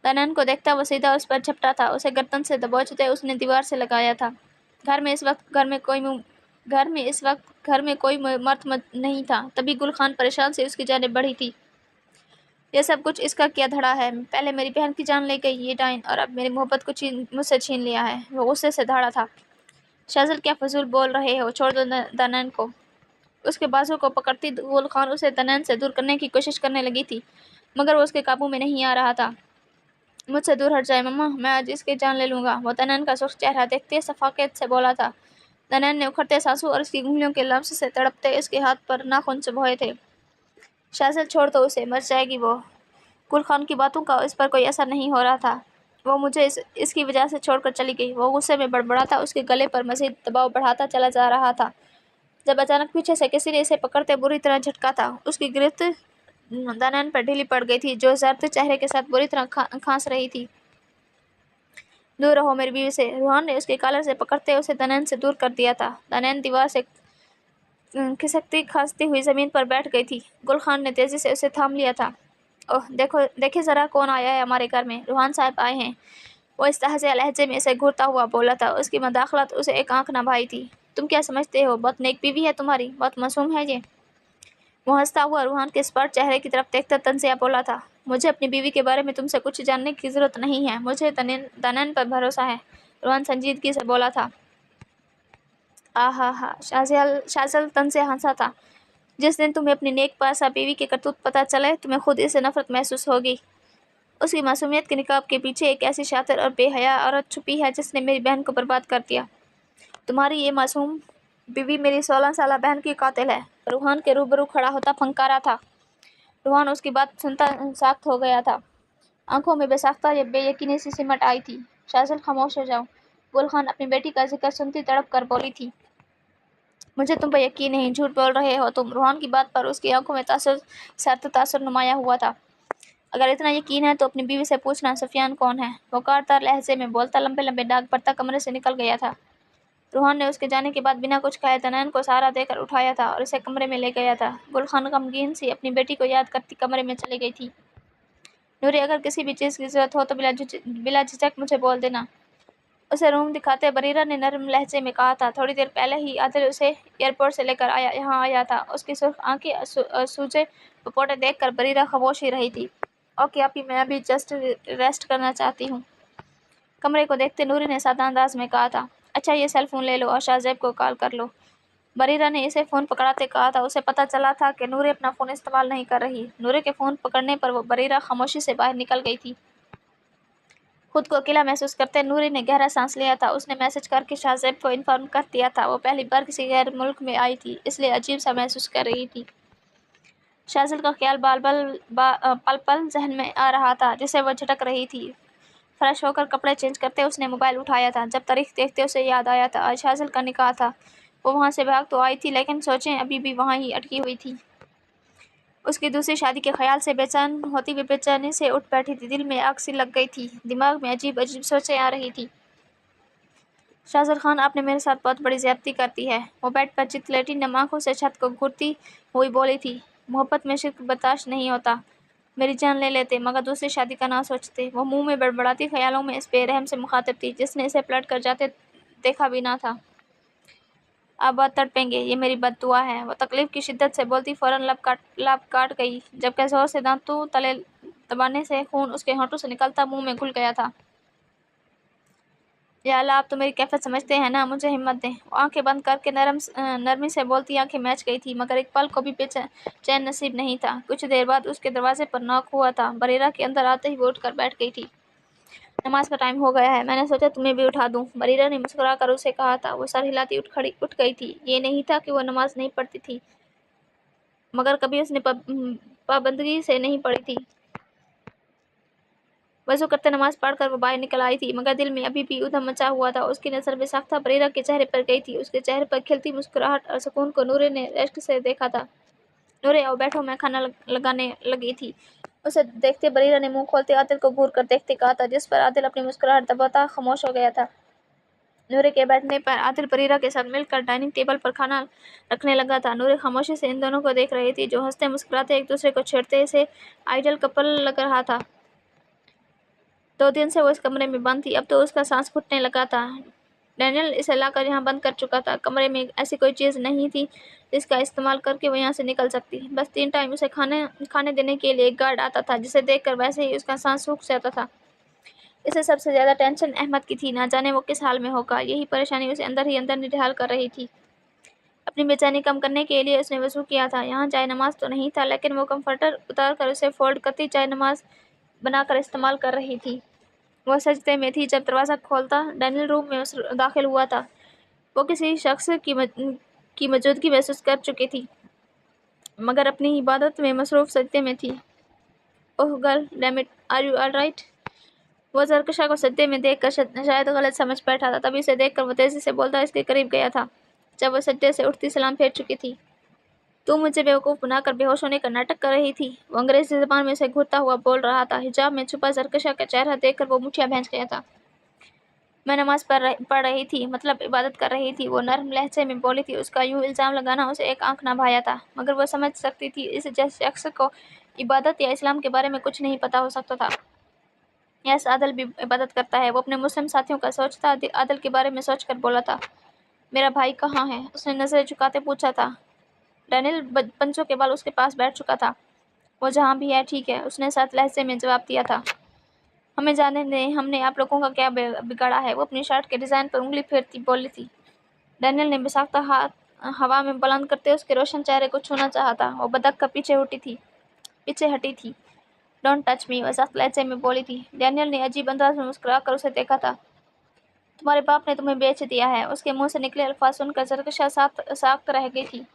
दनैन को देखता वो सीधा उस पर झपटा था। उसे गर्दन से दबोचते उसने दीवार से लगाया था। घर में इस वक्त कोई मर्द नहीं था। तभी गुल खान परेशान से उसकी जानिब बढ़ी थी। यह सब कुछ इसका क्या धड़ा है? पहले मेरी बहन की जान ले गई ये डाइन, और अब मेरी मोहब्बत को मुझसे छीन लिया है। वो गुस्से से धाड़ा था। शाज़िल क्या फजूल बोल रहे हो? छोड़ दो दनैन को। उसके बाजू को पकड़ती गुल खान उसे दनैन से दूर करने की कोशिश करने लगी थी, मगर वो उसके काबू में नहीं आ रहा था। मुझसे दूर हट जाए मम्मा, मैं आज इसकी जान ले लूँगा। वो दनैन का सुर्ख चेहरा देखते सफाकत से बोला था। दनैन ने उखड़ते सांसू और उसकी उंगलियों के लम्स से तड़पते उसके हाथ पर नाखून चुभोए थे। शाज़िल छोड़ दो उसे, मर जाएगी वो। गुल खान की बातों का इस पर कोई असर नहीं हो रहा था। वो मुझे इसकी वजह से छोड़कर चली गई। वो गुस्से में बड़बड़ाता उसके गले पर मज़ीद दबाव बढ़ाता चला जा रहा था जब अचानक पीछे से किसी ने इसे पकड़ते बुरी तरह झटका था। उसकी गिरफ्त दनैन पर ढीली पड़ गई थी, जो जर्द चेहरे के साथ बुरी तरह खांस रही थी। दूर रहो मेरी बीवी से। रूहान ने उसके कॉलर से पकड़ते उसे तनैन से दूर कर दिया था। तनैन दीवार से खिसकती खांसती हुई जमीन पर बैठ गई थी। गुल खान ने तेजी से उसे थाम लिया था। ओह देखो, देखिए जरा कौन आया है हमारे घर में। रूहान साहब आए हैं, वो इस तहज़िया लहजे में इसे घूरता हुआ बोला था। उसकी मदाखलत उसे एक आंख न भाई थी। तुम क्या समझते हो, बहुत नेक बीवी है तुम्हारी, बहुत मासूम है ये। वो हंसता हुआ रूहान के स्पष्ट चेहरे की तरफ देखता तंजिया बोला था। मुझे अपनी बीवी के बारे में तुमसे कुछ जानने की जरूरत नहीं है, मुझे तनैन पर भरोसा है, रूहान संजीदगी से बोला था। आहा, शाहजल तन से हंसा था। जिस दिन तुम्हें अपनी नेक पासा बीवी के करतूत पता चले, तुम्हें खुद इससे नफरत महसूस होगी। उसकी मासूमियत के निकाब के पीछे एक ऐसी शातिर और बेहया औरत छुपी है जिसने मेरी बहन को बर्बाद कर दिया। तुम्हारी ये मासूम बीवी मेरी 16 साला बहन की कातिल है। रूहान के रूबरू खड़ा होता फंकारा था। रूहान उसकी बात सुनता साख्त हो गया था। आंखों में बेसाख्ता ये बेयकीनी सी सिमट आई थी। शाहजल खामोश हो जाओ, गुल खान अपनी बेटी का जिक्र सुनती तड़प कर बोली थी। मुझे तुम पर यकीन नहीं, झूठ बोल रहे हो तुम। रूहान की बात पर उसकी आंखों में तासुर नुमाया हुआ था। अगर इतना यकीन है तो अपनी बीवी से पूछना सफियान कौन है। वो कारदार लहजे में बोलता लंबे लंबे डाक पड़ता कमरे से निकल गया था। रूहान ने उसके जाने के बाद बिना कुछ कहे तनैन को सहारा देकर उठाया था और इसे कमरे में ले गया था। गुल खान गमगीन सी अपनी बेटी को याद करती कमरे में चली गई थी। नूरी, अगर किसी भी चीज़ की जरूरत हो तो बिला झिझक मुझे बोल देना, उसे रूम दिखाते बरीरा ने नरम लहजे में कहा था। थोड़ी देर पहले ही आदिल उसे एयरपोर्ट से लेकर यहाँ आया था। उसकी सुर्ख आंखें सूजे पपोटे देखकर बरीरा खामोश ही रही थी। ओके आपी, मैं अभी जस्ट रेस्ट करना चाहती हूँ, कमरे को देखते नूरी ने सादा अंदाज में कहा था। अच्छा, ये सेल फोन ले लो और शाहजेब को कॉल कर लो। बरीरा ने इसे फ़ोन पकड़ाते कहा था। उसे पता चला था कि नूरी अपना फ़ोन इस्तेमाल नहीं कर रही। नूरी के फ़ोन पकड़ने पर वो बरीरा खामोशी से बाहर निकल गई थी। खुद को अकेला महसूस करते नूरी ने गहरा सांस लिया था। उसने मैसेज करके शाहजेब को इन्फॉर्म कर दिया था। वो पहली बार किसी गैर मुल्क में आई थी, इसलिए अजीब सा महसूस कर रही थी। शाहजल का ख्याल पल पल जहन में आ रहा था, जिसे वह झटक रही थी। फ्रेश होकर कपड़े चेंज करते उसने मोबाइल उठाया था। जब तारीख देखते उसे याद आया था आज शाहजल का निकाह था। वो वहाँ से भाग तो आई थी, लेकिन सोचें अभी भी वहाँ ही अटकी हुई थी। उसकी दूसरी शादी के ख्याल से बेचैन होती हुई बेचैनी से उठ बैठी थी। दिल में आग सी लग गई थी, दिमाग में अजीब अजीब सोचें आ रही थी। शाहजल खान, आपने मेरे साथ बहुत बड़ी ज्यादती करती है। वो बेड पर चित लेटी नम आंखों से छत को घूरती हुई बोली थी। मोहब्बत में शिर्क बर्दाश्त नहीं होता, मेरी जान ले लेते मगर दूसरी शादी का ना सोचते। वो मुंह में बड़बड़ाती ख्यालों में इस बेरहम से मुखातिब थी जिसने इसे पलट कर जाते देखा भी ना था। आप बहुत तड़पेंगे, ये मेरी बद्दुआ है। वो तकलीफ की शिद्दत से बोलती फौरन लब काट गई, जबकि जोर से दांतों तले दबाने से खून उसके होंठों से निकलता मुंह में घुल गया था। या अल्लाह, आप तो मेरी कैफियत समझते हैं ना, मुझे हिम्मत दें। वो आंखें बंद करके नरमी से बोलती आंखें मैच गई थी, मगर एक पल को भी चैन नसीब नहीं था। कुछ देर बाद उसके दरवाजे पर नॉक हुआ था। बरीरा के अंदर आते ही वो उठकर बैठ गई थी। नमाज का टाइम हो गया है, मैंने सोचा तुम्हें भी उठा दूं, बरीरा ने मुस्कुराकर उसे कहा था। वो सर हिलाती उठ गई थी। ये नहीं था कि वो नमाज नहीं पढ़ती थी, मगर कभी उसने पाबंदगी से नहीं पढ़ी थी। वज़ू करते नमाज पढ़कर वो बाहर निकल आई थी, मगर दिल में अभी भी उधम मचा हुआ था। उसकी नज़र बेसाख्ता बरीरा के चेहरे पर गई थी। उसके चेहरे पर खिलती मुस्कुराहट और सुकून को नूरे ने रेस्ट से देखा था। नूरे, आओ बैठो, मैं खाना लगाने लगी थी। उसे देखते बरीरा ने मुंह खोलते आदिल को घूर कर देखते कहा था, जिस पर आदिल अपनी मुस्कुराहट दबाता खामोश हो गया था। नूरे के बैठने पर आदिल बरीरा के साथ मिलकर डाइनिंग टेबल पर खाना रखने लगा था। नूरे खामोशी से इन दोनों को देख रही थी, जो हंसते मुस्कुराते एक दूसरे को छेड़ते से आइडल कपल लग रहा था। 2 दिन से वो इस कमरे में बंद थी, अब तो उसका सांस फूटने लगा था। डैनियल इसे लाकर यहाँ बंद कर चुका था। कमरे में ऐसी कोई चीज़ नहीं थी जिसका इस्तेमाल करके वो यहाँ से निकल सकती। बस 3 टाइम उसे खाने देने के लिए एक गार्ड आता था, जिसे देखकर वैसे ही उसका सांस सूख जाता था। इसे सबसे ज़्यादा टेंशन अहमद की थी। ना जाने वो किस हाल में होगा। यही परेशानी उसे अंदर ही अंदर निढाल कर रही थी। अपनी बेचैनी कम करने के लिए उसने वज़ू किया था। यहाँ जाए नमाज तो नहीं था, लेकिन वो कम्फर्टर उतार कर उसे फोल्ड करती जाए नमाज बनाकर इस्तेमाल कर रही थी। वह सजदे में थी जब दरवाज़ा खोलता डैनियल रूम में दाखिल हुआ था। वो किसी शख्स की मौजूदगी महसूस कर चुकी थी, मगर अपनी इबादत में मसरूफ़ सजदे में थी। Oh girl, damn it, are you alright? वो जरकशा को सजदे में देखकर शायद गलत समझ बैठा था, तभी उसे देखकर वो तेज़ी से बोलता इसके करीब गया था। जब वो सजदे से उठती सलाम फेर चुकी थी। तू मुझे बेवकूफ़ बनाकर बेहोश होने का नाटक कर रही थी, वो अंग्रेज़ी ज़बान में उसे घूरता हुआ बोल रहा था। हिजाब में छुपा जरकशा का चेहरा देखकर वो मुठियाँ भींच गया था। मैं नमाज पढ़ रही थी, मतलब इबादत कर रही थी, वो नर्म लहजे में बोली थी। उसका यूं इल्ज़ाम लगाना उसे एक आंख ना भाया था, मगर वो समझ सकती थी इस शख्स को इबादत या इस्लाम के बारे में कुछ नहीं पता हो सकता था। यस, आदिल भी इबादत करता है। वो अपने मुस्लिम साथियों का सोचता आदिल के बारे में सोचकर बोला था, मेरा भाई कहाँ है? उसने नज़रें झुकाते पूछा था। डैनियल पंचों के बाल उसके पास बैठ चुका था। वो जहाँ भी है ठीक है, उसने साथ लहजे में जवाब दिया था। हमें जाने दें, हमने आप लोगों का क्या बिगाड़ा है? वो अपनी शर्ट के डिज़ाइन पर उंगली फेरती बोली थी। डैनियल ने बेसाख्ता हाथ हवा में बुलंद करते उसके रोशन चेहरे को छूना चाहा था। वो बदक का पीछे हटी थी। डोंट टच मी, वो सख्त लहजे में बोली थी। डैनियल ने अजीब अंदाज में मुस्कुराकर उसे देखा था। तुम्हारे बाप ने तुम्हें बेच दिया है। उसके मुंह से निकले अल्फाज सुनकर जरकशा साख्त रह गई थी।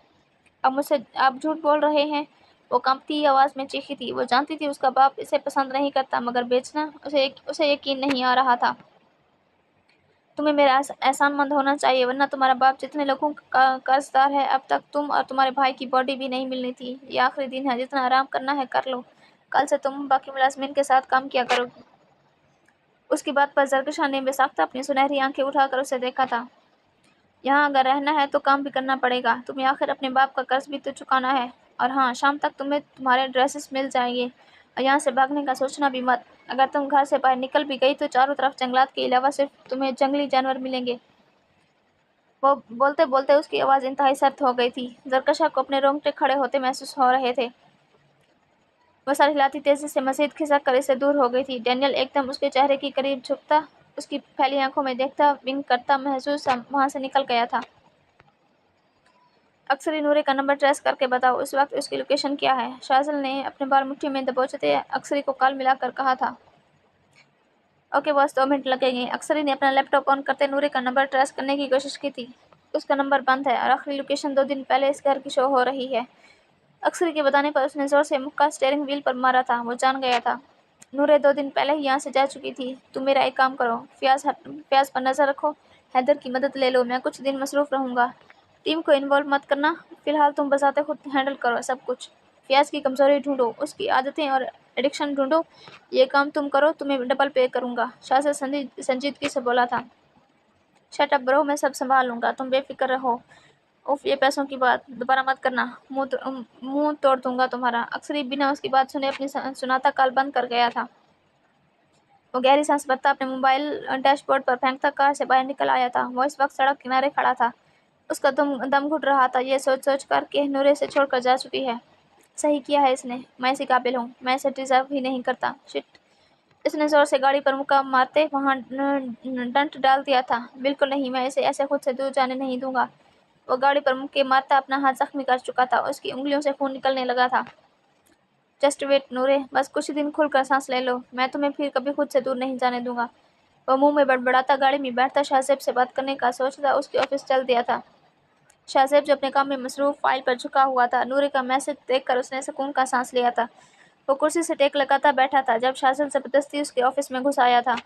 अब मुझसे आप झूठ बोल रहे हैं? वो कांपती आवाज में चीखी थी। वो जानती थी उसका बाप इसे पसंद नहीं करता, मगर बेचना उसे यकीन नहीं आ रहा था। तुम्हें मेरा एहसानमंद होना चाहिए, वरना तुम्हारा बाप जितने लोगों का कर्जदार है, अब तक तुम और तुम्हारे भाई की बॉडी भी नहीं मिलनी थी। ये आखिरी दिन है, जितना आराम करना है कर लो। कल से तुम बाकी मुलाजमीन के साथ काम किया करोगी। उसकी बात पर जरकशा ने बेसाख्ता अपनी सुनहरी आंखें उठाकर उसे देखा था। यहाँ अगर रहना है तो काम भी करना पड़ेगा। तुम्हें आखिर अपने बाप का कर्ज भी तो चुकाना है। और हाँ, शाम तक तुम्हें तुम्हारे ड्रेसेस मिल जाएंगे, और यहाँ से भागने का सोचना भी मत। अगर तुम घर से बाहर निकल भी गई तो चारों तरफ जंगलात के अलावा सिर्फ तुम्हें जंगली जानवर मिलेंगे। वो बोलते बोलते उसकी आवाज़ इंतहाई सख्त हो गई थी। जरकशा को अपने रोंगटे खड़े होते महसूस हो रहे थे। वो सर हिलाती तेजी से मजीद खिसक कर इससे दूर हो गई थी। डैनियल एकदम उसके चेहरे के करीब झुकता, उसकी फैली आंखों में देखता, विंक करता महसूस वहां से निकल गया था। अक्सरी, नूरे का नंबर ट्रेस करके बताओ, इस वक्त उसकी लोकेशन क्या है? शाज़िल ने अपने बाल मुट्ठी में दबोचते अक्सरी को काल मिलाकर कहा था। ओके बॉस, 2 मिनट लगेंगे। अक्सरी ने अपना लैपटॉप ऑन करते नूरे का नंबर ट्रेस करने की कोशिश की थी। उसका नंबर बंद है और आखिरी लोकेशन 2 दिन पहले इस घर की शो हो रही है। अक्सरी के बताने पर उसने जोर से मुक्का स्टीयरिंग व्हील पर मारा था। वो जान गया था नूरे 2 दिन पहले ही यहाँ से जा चुकी थी। तुम मेरा एक काम करो, फ्याज पर नजर रखो, हैदर की मदद ले लो। मैं कुछ दिन मसरूफ रहूंगा। टीम को इन्वॉल्व मत करना। फिलहाल तुम बजाते खुद हैंडल करो सब कुछ। फ्याज की कमजोरी ढूंढो, उसकी आदतें और एडिक्शन ढूंढो। ये काम तुम करो, तुम्हें डबल पे करूंगा। शाह संजीदगी से बोला था। शट अप ब्रो, मैं सब संभाल लूंगा, तुम बेफिक्र रहो। उफ, ये पैसों की बात दोबारा मत करना, मुंह तोड़ दूंगा तुम्हारा। अक्सरी बिना उसकी बात सुने अपनी सुनाता कॉल बंद कर गया था। वो गहरी सांस भरता अपने मोबाइल डैशबोर्ड पर फेंकता कार से बाहर निकल आया था। वो इस वक्त सड़क किनारे खड़ा था। उसका दम घुट रहा था। ये सोच कर के नूरे से छोड़कर जा चुकी है। सही किया है इसने। मैं इसी काबिल हूँ। मैं इसे डिजर्व ही नहीं करता। शिट। इसने जोर से गाड़ी पर मुक्का मारते वहां डंट डाल दिया था। बिल्कुल नहीं, मैं इसे ऐसे खुद से दूर जाने नहीं दूंगा। वो गाड़ी पर मुक्के मारता अपना हाथ जख्मी कर चुका था। उसकी उंगलियों से खून निकलने लगा था। जस्ट वेट नूरे, बस कुछ दिन खुलकर सांस ले लो। मैं तुम्हें फिर कभी खुद से दूर नहीं जाने दूंगा। वो मुंह में बड़बड़ाता गाड़ी में बैठता शाहजेब से बात करने का सोचता उसके ऑफिस चल दिया था। शाहजेब जो अपने काम में मसरूफ फाइल पर झुका हुआ था, नूरे का मैसेज देखकर उसने सुकून का सांस लिया था। वो कुर्सी से टेक लगाता बैठा था जब शाहजेब जबरदस्ती उसके ऑफिस में घुस आया था।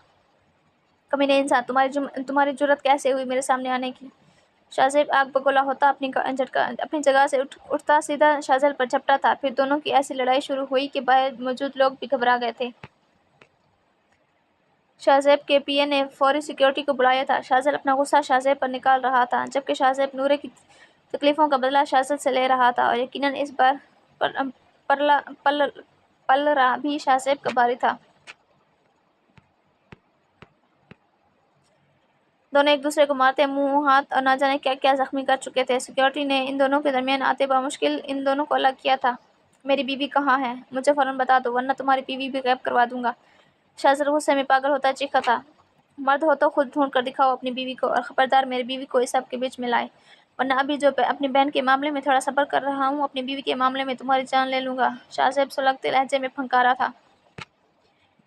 कमीने इंसान, तुम्हारी जुर्रत कैसे हुई मेरे सामने आने की? शाहजेब आग बगोला होता अपनी जगह से उठता सीधा शाहजेब पर झपटा था। फिर दोनों की ऐसी लड़ाई शुरू हुई कि बाहर मौजूद लोग भी घबरा गए थे। शाहजेब के पीए ने फौरी सिक्योरिटी को बुलाया था। शाहजेब अपना गुस्सा शाहजेब पर निकाल रहा था, जबकि शाहजेब नूरे की तकलीफों का बदला शाहजेब से ले रहा था, और यकीनन इस बार पलरा भी शाहजेब का बारी था। दोनों एक दूसरे को मारते मुंह हाथ और ना जाने क्या क्या जख्मी कर चुके थे। सिक्योरिटी ने इन दोनों के दरमियान आते बामुश्किल इन दोनों को अलग किया था। मेरी बीवी कहाँ है? मुझे फौरन बता दो, वरना तुम्हारी बीवी भी गायब करवा दूंगा। शाहजेब गुस्से में पागल होता चीखा था। मर्द हो तो खुद ढूंढ कर दिखाओ अपनी बीवी को, और खबरदार मेरी बीवी को इस सब के बीच में लाए, वरना अभी जो अपनी बहन के मामले में थोड़ा सब्र कर रहा हूँ, अपनी बीवी के मामले में तुम्हारी जान ले लूंगा। शाहजेब सुलगते लहजे में फंकारा था।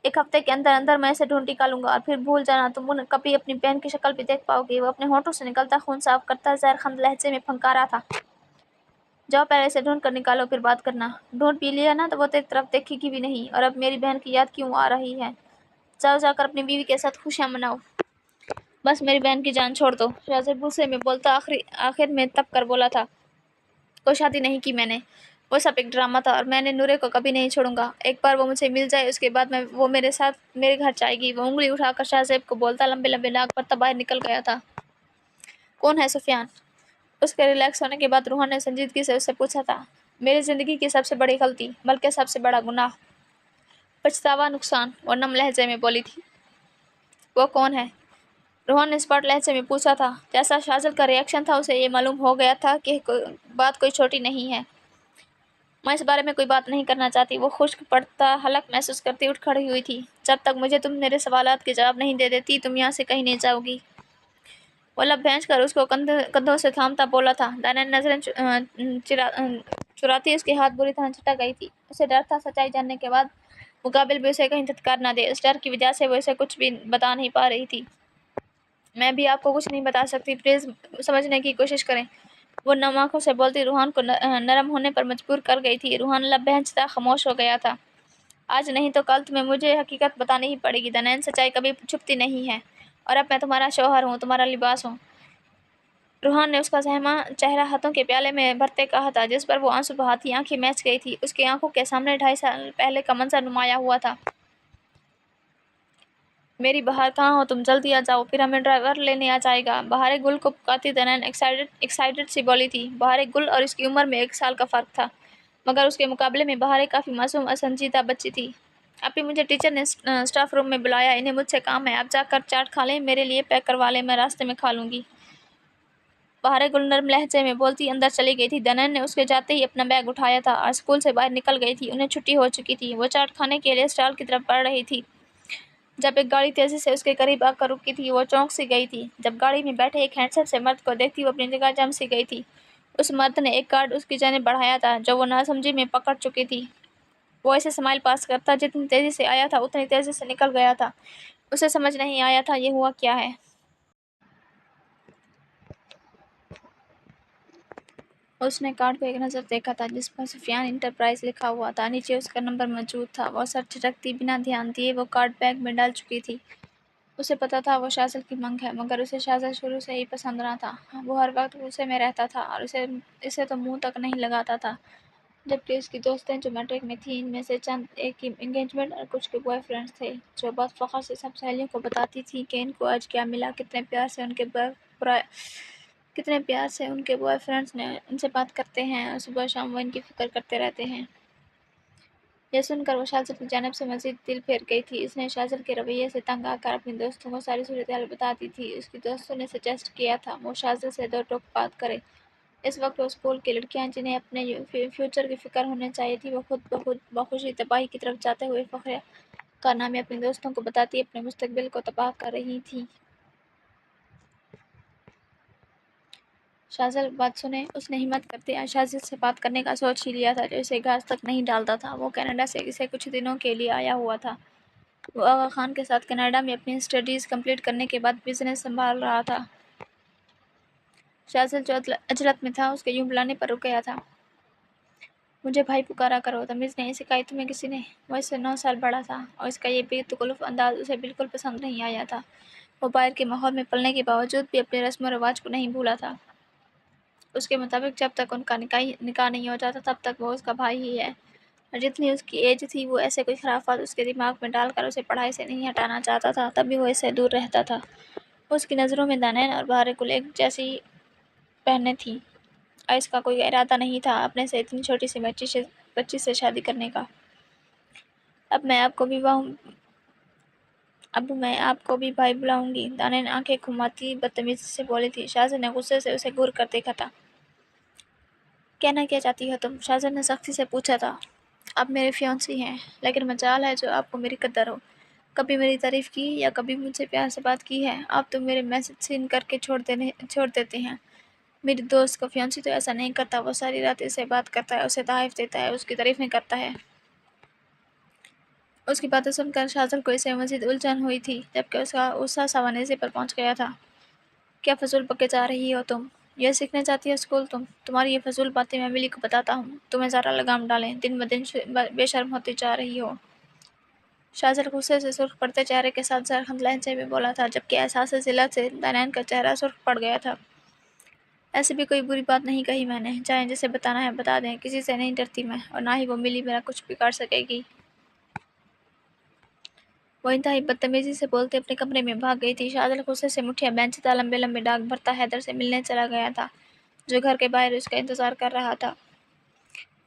1 हफ्ते के अंदर अंदर मैं इसे ढूंढ निकालूंगा, और फिर भूल जाना तुम कभी अपनी बहन की शक्ल भी देख पाओगे। वो अपने होठों से निकलता खून साफ करता जहरखंद लहजे में फंकारा था। जाओ, पहले इसे ढूंढ कर निकालो, फिर बात करना। ढूंढ पी लिया ना तो वो तेरी तरफ देखेगी भी नहीं। और अब मेरी बहन की याद क्यों आ रही है? जाओ, जाकर अपनी बीवी के साथ खुशियां मनाओ। बस मेरी बहन की जान छोड़ दो। शाहजेब गुस्से में बोलता आखिर में तब कर बोला था। कोई शादी नहीं की मैंने। वो सब एक ड्रामा था और मैंने नूरे को कभी नहीं छोड़ूंगा। एक बार वो मुझे मिल जाए उसके बाद वो मेरे साथ मेरे घर जाएगी। वो उंगली उठाकर शाहजेब को बोलता लंबे लंबे नाक पर बाहर निकल गया था। कौन है सुफियान? उसके रिलैक्स होने के बाद रूहान ने संजीदगी से उससे पूछा था। मेरी जिंदगी की सबसे बड़ी गलती, बल्कि सबसे बड़ा गुनाह, पछतावा, नुकसान, और नम लहजे में बोली थी। वो कौन है? रोहन ने स्पॉट लहजे में पूछा था। जैसा शाजल का रिएक्शन था उसे ये मालूम हो गया था कि बात कोई छोटी नहीं है। मैं इस बारे में कोई बात नहीं करना चाहती। वो खुश्क पड़ता हलक महसूस करती उठ खड़ी हुई थी। जब तक मुझे तुम मेरे सवालात के जवाब नहीं दे देती तुम यहाँ से कहीं नहीं जाओगी। वो लब भैंस कर उसको कंधों से थामता बोला था। दाना ने नजरें चुराती उसके हाथ बुरी तरह चटा गई थी। उसे डर था सच्चाई जानने के बाद मुकाबिल भी उसे कहीं धत्कार न दे। उस डर की वजह से वो इसे कुछ भी बता नहीं पा रही थी। मैं भी आपको कुछ नहीं बता सकती, प्लीज समझने की कोशिश करें। वो नम आंखों से बोलती रूहान को नरम होने पर मजबूर कर गई थी। रूहान लब भैंसता खामोश हो गया था। आज नहीं तो कल तुम्हें मुझे हकीकत बतानी ही पड़ेगी दनैन। सच्चाई कभी छुपती नहीं है और अब मैं तुम्हारा शौहर हूँ, तुम्हारा लिबास हूँ। रूहान ने उसका सहमा चेहरा हाथों के प्याले में भरते कहा था, जिस पर वो आंसू बहाती आंखें मैच गई थी। उसकी आंखों के सामने 2.5 साल पहले का मंजर नुमाया हुआ था। मेरी बहार कहाँ हो तुम? जल्दी आ जाओ, फिर हमें ड्राइवर लेने आ जाएगा। बहार गुल को पुकारती दनैन एक्साइटेड सी बोली थी। बहार गुल और इसकी उम्र में 1 साल का फर्क था, मगर उसके मुकाबले में बहार काफ़ी मासूम और संजीदा बच्ची थी। अभी मुझे टीचर ने स्टाफ रूम में बुलाया, इन्हें मुझसे काम है। आप जाकर चाट खा लें, मेरे लिए पैक करवा लें, मैं रास्ते में खा लूँगी। बहार गुल नरम लहजे में बोलती अंदर चली गई थी। दनैन ने उसके जाते ही अपना बैग उठाया था और स्कूल से बाहर निकल गई थी। उन्हें छुट्टी हो चुकी थी। वो चाट खाने के लिए स्टॉल की तरफ बढ़ रही थी। जब एक गाड़ी तेजी से उसके करीब आकर रुकी थी वो चौंक सी गई थी। जब गाड़ी में बैठे एक हैंडसम से मर्द को देखती वो अपनी जगह जम सी गई थी। उस मर्द ने एक कार्ड उसकी जानिब बढ़ाया था जो वो नासमझी में पकड़ चुकी थी। वो ऐसे स्माइल पास करता, जितनी तेजी से आया था उतनी तेजी से निकल गया था। उसे समझ नहीं आया था ये हुआ क्या है। उसने कार्ड को एक नज़र देखा था जिस पर सुफियान इंटरप्राइज लिखा हुआ था। नीचे उसका नंबर मौजूद था। वो सर झटकती बिना ध्यान दिए वो कार्ड बैग में डाल चुकी थी। उसे पता था वो शाज़ल की मंग है, मगर उसे शाज़ल शुरू से ही पसंद न था। वो हर वक्त गुस्से में रहता था और इसे तो मुंह तक नहीं लगाता था। जबकि उसकी दोस्तें जो मैट्रिक में थीं, इनमें से चंद एक की एंगेजमेंट और कुछ के बॉयफ्रेंड्स थे, जो बहुत फ़ख्र से सब सहेलियों को बताती थीं कि इनको आज क्या मिला, कितने प्यार से उनके बॉयफ्रेंड्स ने उनसे बात करते हैं और सुबह शाम वो इनकी फ़िक्र करते रहते हैं। यह सुनकर वो शाज़ल की जानिब से मज़ीद दिल फेर गई थी। उसने शाज़ल के रवैये से तंग आकर अपनी दोस्तों को सारी सूरत-हाल बता दी थी। उसकी दोस्तों ने सजेस्ट किया था वो शाज़ल से दो टोक बात करे। इस वक्त वो स्कूल की लड़कियां जिन्हें अपने फ्यूचर की फ़िक्र होनी चाहिए थी, वो खुद बखुशी तबाही की तरफ जाते हुए फ़ख्र कारनामे अपने दोस्तों को बताती अपने मुस्तकबिल को तबाह कर रही थीं। शाज़ल बात सुने। उसने हिम्मत करते शाज़ल से बात करने का सोच ही लिया था जो इसे घास तक नहीं डालता था। वो कनाडा से इसे कुछ दिनों के लिए आया हुआ था। वो आगा खान के साथ कनाडा में अपनी स्टडीज़ कंप्लीट करने के बाद बिजनेस संभाल रहा था। शाज़ल जो अजलत में था उसके यूं बुलाने पर रुक गया था। मुझे भाई पुकारा करो, तमीज़ नहीं सिखाई तुम्हें किसी ने? वो इससे 9 साल बड़ा था और इसका ये बेतकल्लुफ़ अंदाज़ उसे बिल्कुल पसंद नहीं आया था। वो बाहर के माहौल में पलने के बावजूद भी अपने रस्म व रिवाज को नहीं भूला था। उसके मुताबिक जब तक उनका निकाह नहीं हो जाता तब तक वो उसका भाई ही है। और जितनी उसकी एज थी वो ऐसे कोई खराफात उसके दिमाग में डालकर उसे पढ़ाई से नहीं हटाना चाहता था, तभी वो इससे दूर रहता था। उसकी नज़रों में दानैन और बहार गुल एक जैसी बहनें थीं और इसका कोई इरादा नहीं था अपने से इतनी छोटी सी बच्ची से शादी करने का। अब मैं आपको भी भाई बुलाऊंगी, दानैन आंखें घुमाती बदतमीजी से बोली थी। शाज़ल ने गुस्से से उसे घूर कर देखा था। कहना क्या चाहती हो तुम? शाज़ल ने सख्ती से पूछा था। आप मेरे फियांसी हैं, लेकिन मजाल है जो आपको मेरी कदर हो। कभी मेरी तारीफ़ की या कभी मुझसे प्यार से बात की है? आप तो मेरे मैसेज सीन करके छोड़ देते हैं। मेरी दोस्त का फियांसी तो ऐसा नहीं करता। वो सारी रात इससे बात करता है, उसे तहफ़ देता है, उसकी तारीफ़ें करता है। उसकी बातें सुनकर शाज़ल को इससे मज़ीद उलझन हुई थी, जबकि उसका गुस्सा सवानेज़े पर पहुँच गया था। क्या फ़िज़ूल बके जा रही हो तुम? यह सीखने जाती हो स्कूल तुम? तुम्हारी ये फ़िज़ूल बातें मैं मिली को बताता हूँ। तुम्हें ज़रा लगाम डालें, दिन ब दिन बेशर्म होती जा रही हो। शाज़ल गुस्से से सुर्ख पड़ते चेहरे के साथ ज़रख़त लहजे में बोला था, जबकि एहसास ज़िल्लत से दानैन का चेहरा सुर्ख पड़ गया था। ایسے بھی کوئی بری بات نہیں کہی میں نے، چاہیں جسے بتانا ہے بتا دیں، کسی سے نہیں ڈرتی میں، اور نہ ہی وہ ملی میرا کچھ بگاڑ سکے گی۔ وہ انتہائی بدتمیزی سے بولتے اپنے کمرے میں بھاگ گئی تھی۔ شاذل غصے سے مٹھیاں بھینچتا لمبے لمبے ڈاک بھرتا حیدر سے ملنے چلا گیا تھا، جو گھر کے باہر اس کا انتظار کر رہا تھا۔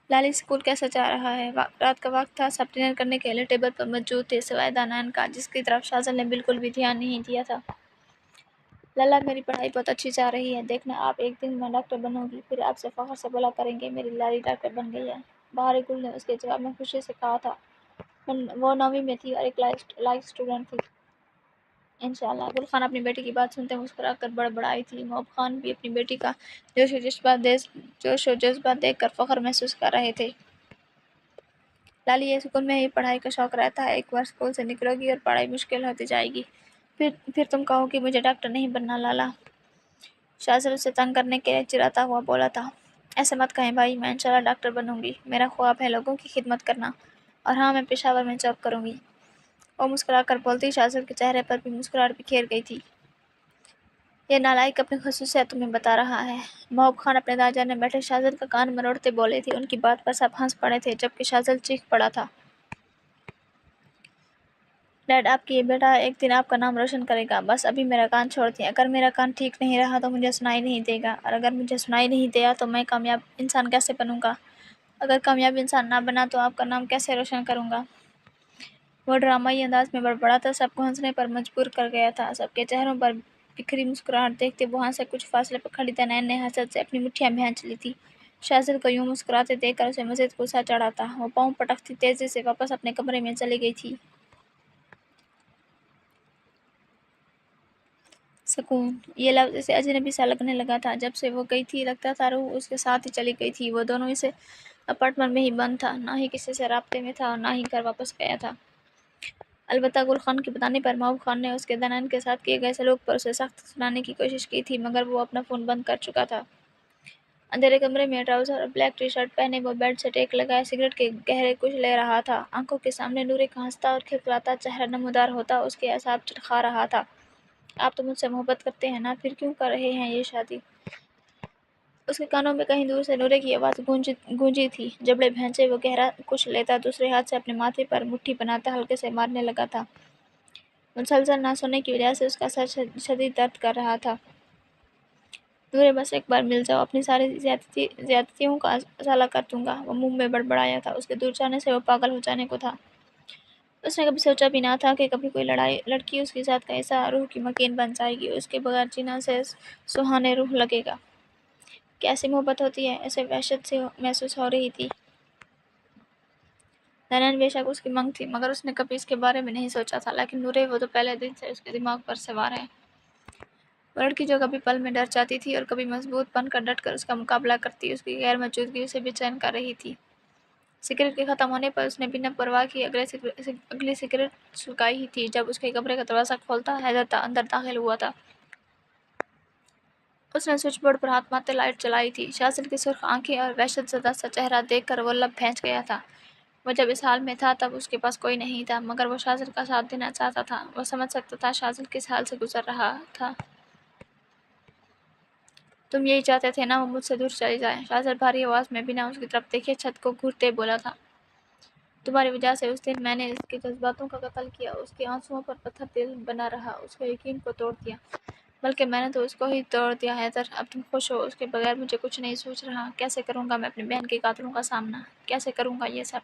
لالی اسکول کیسا جا رہا ہے؟ رات کا وقت تھا، سب ڈنر کرنے کے لیے ٹیبل پر موجود تھے سوائے دانان کا، جس کی طرف شاذل نے بالکل بھی دھیان نہیں دیا تھا۔ لالا، میری پڑھائی بہت اچھی جا رہی ہے، دیکھنا آپ ایک دن میں ڈاکٹر بنوں گی، پھر آپ سے فخر سے بولا کریں گے میری لالی ڈاکٹر بن گئی ہے۔ بہاری گل نے اس کے جواب میں خوشی سے کہا تھا۔ وہ 9ویں میں تھی اور ایک لائق اسٹوڈنٹ تھی۔ انشاءاللہ۔ گل خان اپنی بیٹی کی بات سنتے مسکرا کر بڑبڑائی تھی۔ محب خان بھی اپنی بیٹی کا جوش و جذبہ دیکھ کر فخر محسوس کر رہے تھے۔ لالی، یہ اسکول میں ہی پڑھائی کا شوق رہتا ہے، ایک بار اسکول سے نکلو گی اور پڑھائی مشکل ہوتی جائے گی، پھر تم کہو گی مجھے ڈاکٹر نہیں بننا لالا۔ شاذل اسے تنگ کرنے کے لیے چراتا ہوا بولا تھا۔ ایسے مت کہیں بھائی، میں انشاءاللہ ڈاکٹر بنوں گی، میرا خواب ہے لوگوں کی خدمت کرنا، اور ہاں، میں پشاور میں جاب کروں گی۔ وہ مسکرا کر بولتی، شاذل کے چہرے پر بھی مسکراہٹ بکھیر گئی تھی۔ یہ نالائق اپنی خصوصیات تمہیں بتا رہا ہے۔ محب خان اپنے دائیں بیٹھے شاذل کا کان مروڑتے بولے تھے۔ ان کی بات پر سب ہنس پڑے تھے، جبکہ شاذل چیخ پڑا تھا۔ ڈیڈ، آپ کی یہ بیٹا ایک دن آپ کا نام روشن کرے گا، بس ابھی میرا کان چھوڑ دیں، اگر میرا کان ٹھیک نہیں رہا تو مجھے سنائی نہیں دے گا، اور اگر مجھے سنائی نہیں دیا تو میں کامیاب انسان کیسے بنوں گا؟ اگر کامیاب انسان نہ بنا تو آپ کا نام کیسے روشن کروں گا؟ وہ ڈرامائی انداز میں بڑبڑا تھا، سب کو ہنسنے پر مجبور کر گیا تھا۔ سب کے چہروں پر بکھری مسکراہٹ دیکھتے وہاں سے کچھ فاصلے پر کھڑی دنائن نے حسرت سے اپنی مٹھیاں بھینچ لی تھی۔ شاذل کو یوں مسکراتے دیکھ کر اسے مزید غصہ چڑھا تھا۔ وہ پاؤں پٹکتی تیزی سے واپس اپنے کمرے میں چلی گئی تھی۔ سکون، یہ لفظ اسے اجنبی سا لگنے لگا تھا۔ جب سے وہ گئی تھی لگتا تھا روح اس کے ساتھ ہی چلی گئی تھی۔ وہ دونوں اسے اپارٹمنٹ میں ہی بند تھا، نہ ہی کسی سے رابطے میں تھا اور نہ ہی گھر واپس گیا تھا۔ البتہ گل خان کے بتانے پر محب خان نے اس کے دنان کے ساتھ کیے گئے سلوک پر اسے سخت سنانے کی کوشش کی تھی، مگر وہ اپنا فون بند کر چکا تھا۔ اندھیرے کمرے میں ٹراؤزر اور بلیک ٹی شرٹ پہنے وہ بیڈ سے ٹیک لگائے سگریٹ کے گہرے کچھ لے رہا تھا۔ آنکھوں کے سامنے نورے کا ہنستا اور کھلکھلاتا چہرہ نمودار ہوتا اس کے اعصاب چرخا رہا تھا۔ آپ تو مجھ سے محبت کرتے ہیں نا، پھر کیوں کر رہے ہیں یہ شادی؟ اس کے کانوں میں کہیں دور سے نورے کی آواز گونجی تھی۔ جبڑے بھینچے وہ گہرا کچھ لیتا، دوسرے ہاتھ سے اپنے ماتھے پر مٹھی بناتا ہلکے سے مارنے لگا تھا۔ مسلسل نہ سونے کی وجہ سے اس کا سر شدید درد کر رہا تھا۔ نورے، بس ایک بار مل جاؤ، اپنی ساری زیادتیوں کا ازالہ کر دوں گا، وہ منہ میں بڑبڑایا تھا۔ اس کے دور جانے سے وہ پاگل ہو جانے کو تھا۔ اس نے کبھی سوچا بھی نہ تھا کہ کبھی کوئی لڑکی اس کی ذات کا ایسا روح کی مکین بن جائے گی، اس کے بغیر جینا اسے سہانے روح لگے گا۔ کیسی محبت ہوتی ہے، اسے وحشت سے محسوس ہو رہی تھی۔ دنان بے شک اس کی منگ تھی، مگر اس نے کبھی اس کے بارے میں نہیں سوچا تھا۔ لیکن نورے، وہ تو پہلے دن سے اس کے دماغ پر سوار ہے۔ وہ لڑکی جو کبھی پل میں ڈر جاتی تھی اور کبھی مضبوط بن کر ڈٹ کر اس کا مقابلہ کرتی، اس کی غیر موجودگی اسے بے چین کر رہی تھی۔ سگریٹ کے ختم ہونے پر اس نے بنا پرواہ کیے اگلی سگریٹ سلگائی ہی تھی جب اس کے کمرے کا دروازہ کھولتا حیدر اندر داخل ہوا تھا۔ اس نے سوئچ بورڈ پر ہاتھ مارتے لائٹ چلائی تھی۔ شاذل کی سرخ آنکھیں اور وحشت زدہ سا چہرہ دیکھ کر وہ لب بھینچ گیا تھا۔ وہ جب اس حال میں تھا تب اس کے پاس کوئی نہیں تھا، مگر وہ شاذل کا ساتھ دینا چاہتا تھا۔ وہ سمجھ سکتا تھا شاذل کس حال سے گزر رہا تھا۔ تم یہی چاہتے تھے نا وہ مجھ سے دور چلی جائے؟ شاذل بھاری آواز میں بنا اس کی طرف دیکھے چھت کو گھورتے بولا تھا۔ تمہاری وجہ سے اس دن میں نے اس کے جذباتوں کا قتل کیا، اس کے آنسوؤں پر پتھر دل بنا رہا، اس کے یقین کو توڑ دیا، بلکہ میں نے تو اس کو ہی توڑ دیا۔ حیدر، اب تم خوش ہو، اس کے بغیر مجھے کچھ نہیں سوچ رہا۔ کیسے کروں گا میں اپنی بہن کے قاتلوں کا سامنا؟ کیسے کروں گا یہ سب؟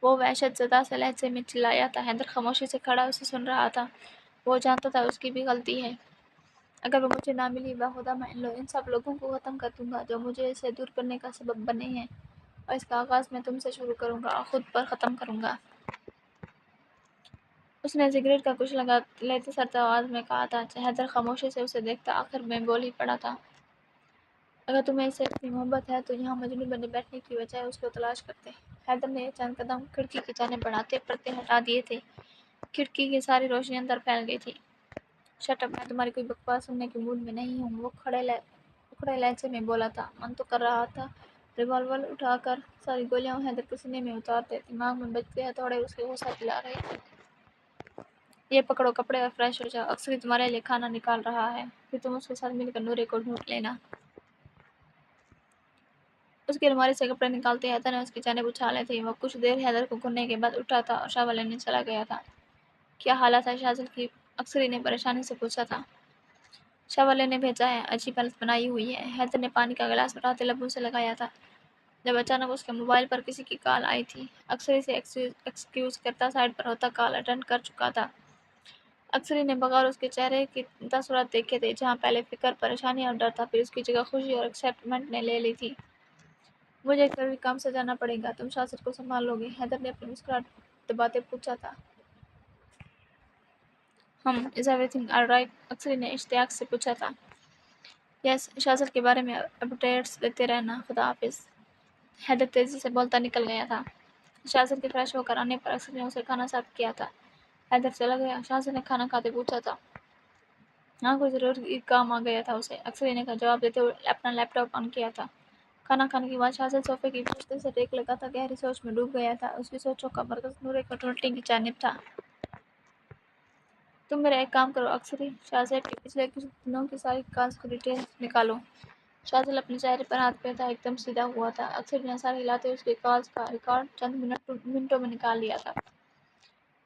وہ وحشت زدہ سے لہجے میں چلایا تھا۔ حیدر خاموشی سے کھڑا اسے سن رہا تھا۔ وہ جانتا تھا اس کی بھی غلطی ہے۔ اگر وہ مجھے نہ ملی، بخدا میں ان سب لوگوں کو ختم کر دوں گا جو مجھے اسے دور کرنے کا سبب بنے ہیں، اور اس کا آغاز میں تم سے شروع کروں گا اور خود پر ختم کروں گا۔ اس نے سگریٹ کا کچھ لگا لیتے سرد آواز میں کہا تھا۔ حیدر خاموشی سے اسے دیکھتا آخر میں بول ہی پڑا تھا۔ اگر تمہیں اس سے اتنی محبت ہے تو یہاں مجنوں بنے بیٹھنے کی بجائے اس کو تلاش کرتے۔ حیدر نے چند قدم کھڑکی کی جانب بڑھاتے پردے ہٹا دیے تھے۔ کھڑکی کی ساری روشنی اندر پھیل گئی تھی۔ شٹ اپ، میں تمہاری کوئی بکواس سننے کے موڈ میں نہیں ہوں، وہ کھڑے لہجے میں بولا تھا۔ من تو کر رہا تھا ریوالور اٹھا کر ساری گولیاں حیدر کے سینے میں اتار دے، دماغ میں بجتے ہتھوڑے اس کے غصہ دلا رہے تھے۔ یہ پکڑو کپڑے اور فریش ہو جاؤ، اکثر ہی تمہارے لیے کھانا نکال رہا ہے، پھر تم اس کے ساتھ مل کر نورے کو ڈھونڈ لینا۔ اس کی الماری سے کپڑے نکالتے حیدر نے اس کی جانب اچھالے تھے۔ وہ کچھ دیر حیدر کو گھورنے کے بعد اٹھا تھا اور شاور لینے چلا گیا تھا۔ کیا حالت ہے؟ شازل کی اکثری نے پریشانی سے پوچھا تھا۔ شاور لینے بھیجا ہے، عجیب حالت بنائی ہوئی ہے۔ حیدر نے پانی کا گلاس اٹھاتے لبوں سے لگایا تھا جب اچانک اس کے موبائل پر کسی کی کال آئی تھی۔ اکثری سے ایکسکیوز کرتا سائڈ پر ہوتا کال اٹینڈ کر چکا تھا۔ اکثری نے بغور اس کے چہرے کے تاثرات دیکھے تھے، جہاں پہلے فکر، پریشانی اور ڈر تھا، پھر اس کی جگہ خوشی اور ایکسائٹمنٹ نے لے لی تھی۔ مجھے ایک ضروری کام سے جانا پڑے گا، تم شازل کو سنبھال لو گے؟ حیدر نے اپنی مسکراہٹ دباتے پوچھا تھا۔ Is everything all right? اکثری نے اشتیاق سے پوچھا تھا۔ یس، شازل کے بارے میں اپڈیٹس دیتے رہنا، خدا حافظ۔ حیدر تیزی سے بولتا نکل گیا تھا۔ شازل کے فریش ہو کر آنے پر اکثری نے اسے کھانا سرو کیا تھا۔ حیدر چلا گیا۔ شازل نے کھانا کھاتے پوچھا تھا۔ ہاں، کوئی ضروری کام آ گیا تھا اسے، اکثری نے جواب دیتے ہوئے اپنا لیپ ٹاپ آن کیا تھا۔ کھانا کھانے کے بعد شازل صوفے کی پشت سے ٹیک لگا تھا، گہری سوچ میں ڈوب گیا تھا۔ اس کی سوچوں کا مرکز نورے کٹوٹی کی جانب تھا۔ تم میرا ایک کام کرو اکثری، شاہ صاحب کے پچھلے کچھ دنوں کی ساری کالز کی ڈیٹیلز نکالو۔ شازل اپنے چہرے پر ہاتھ پھیرتا ایک دم سیدھا ہوا تھا۔ اکثری نے سر ہلاتے اس کی کالز کا ریکارڈ چند منٹوں میں نکال لیا تھا۔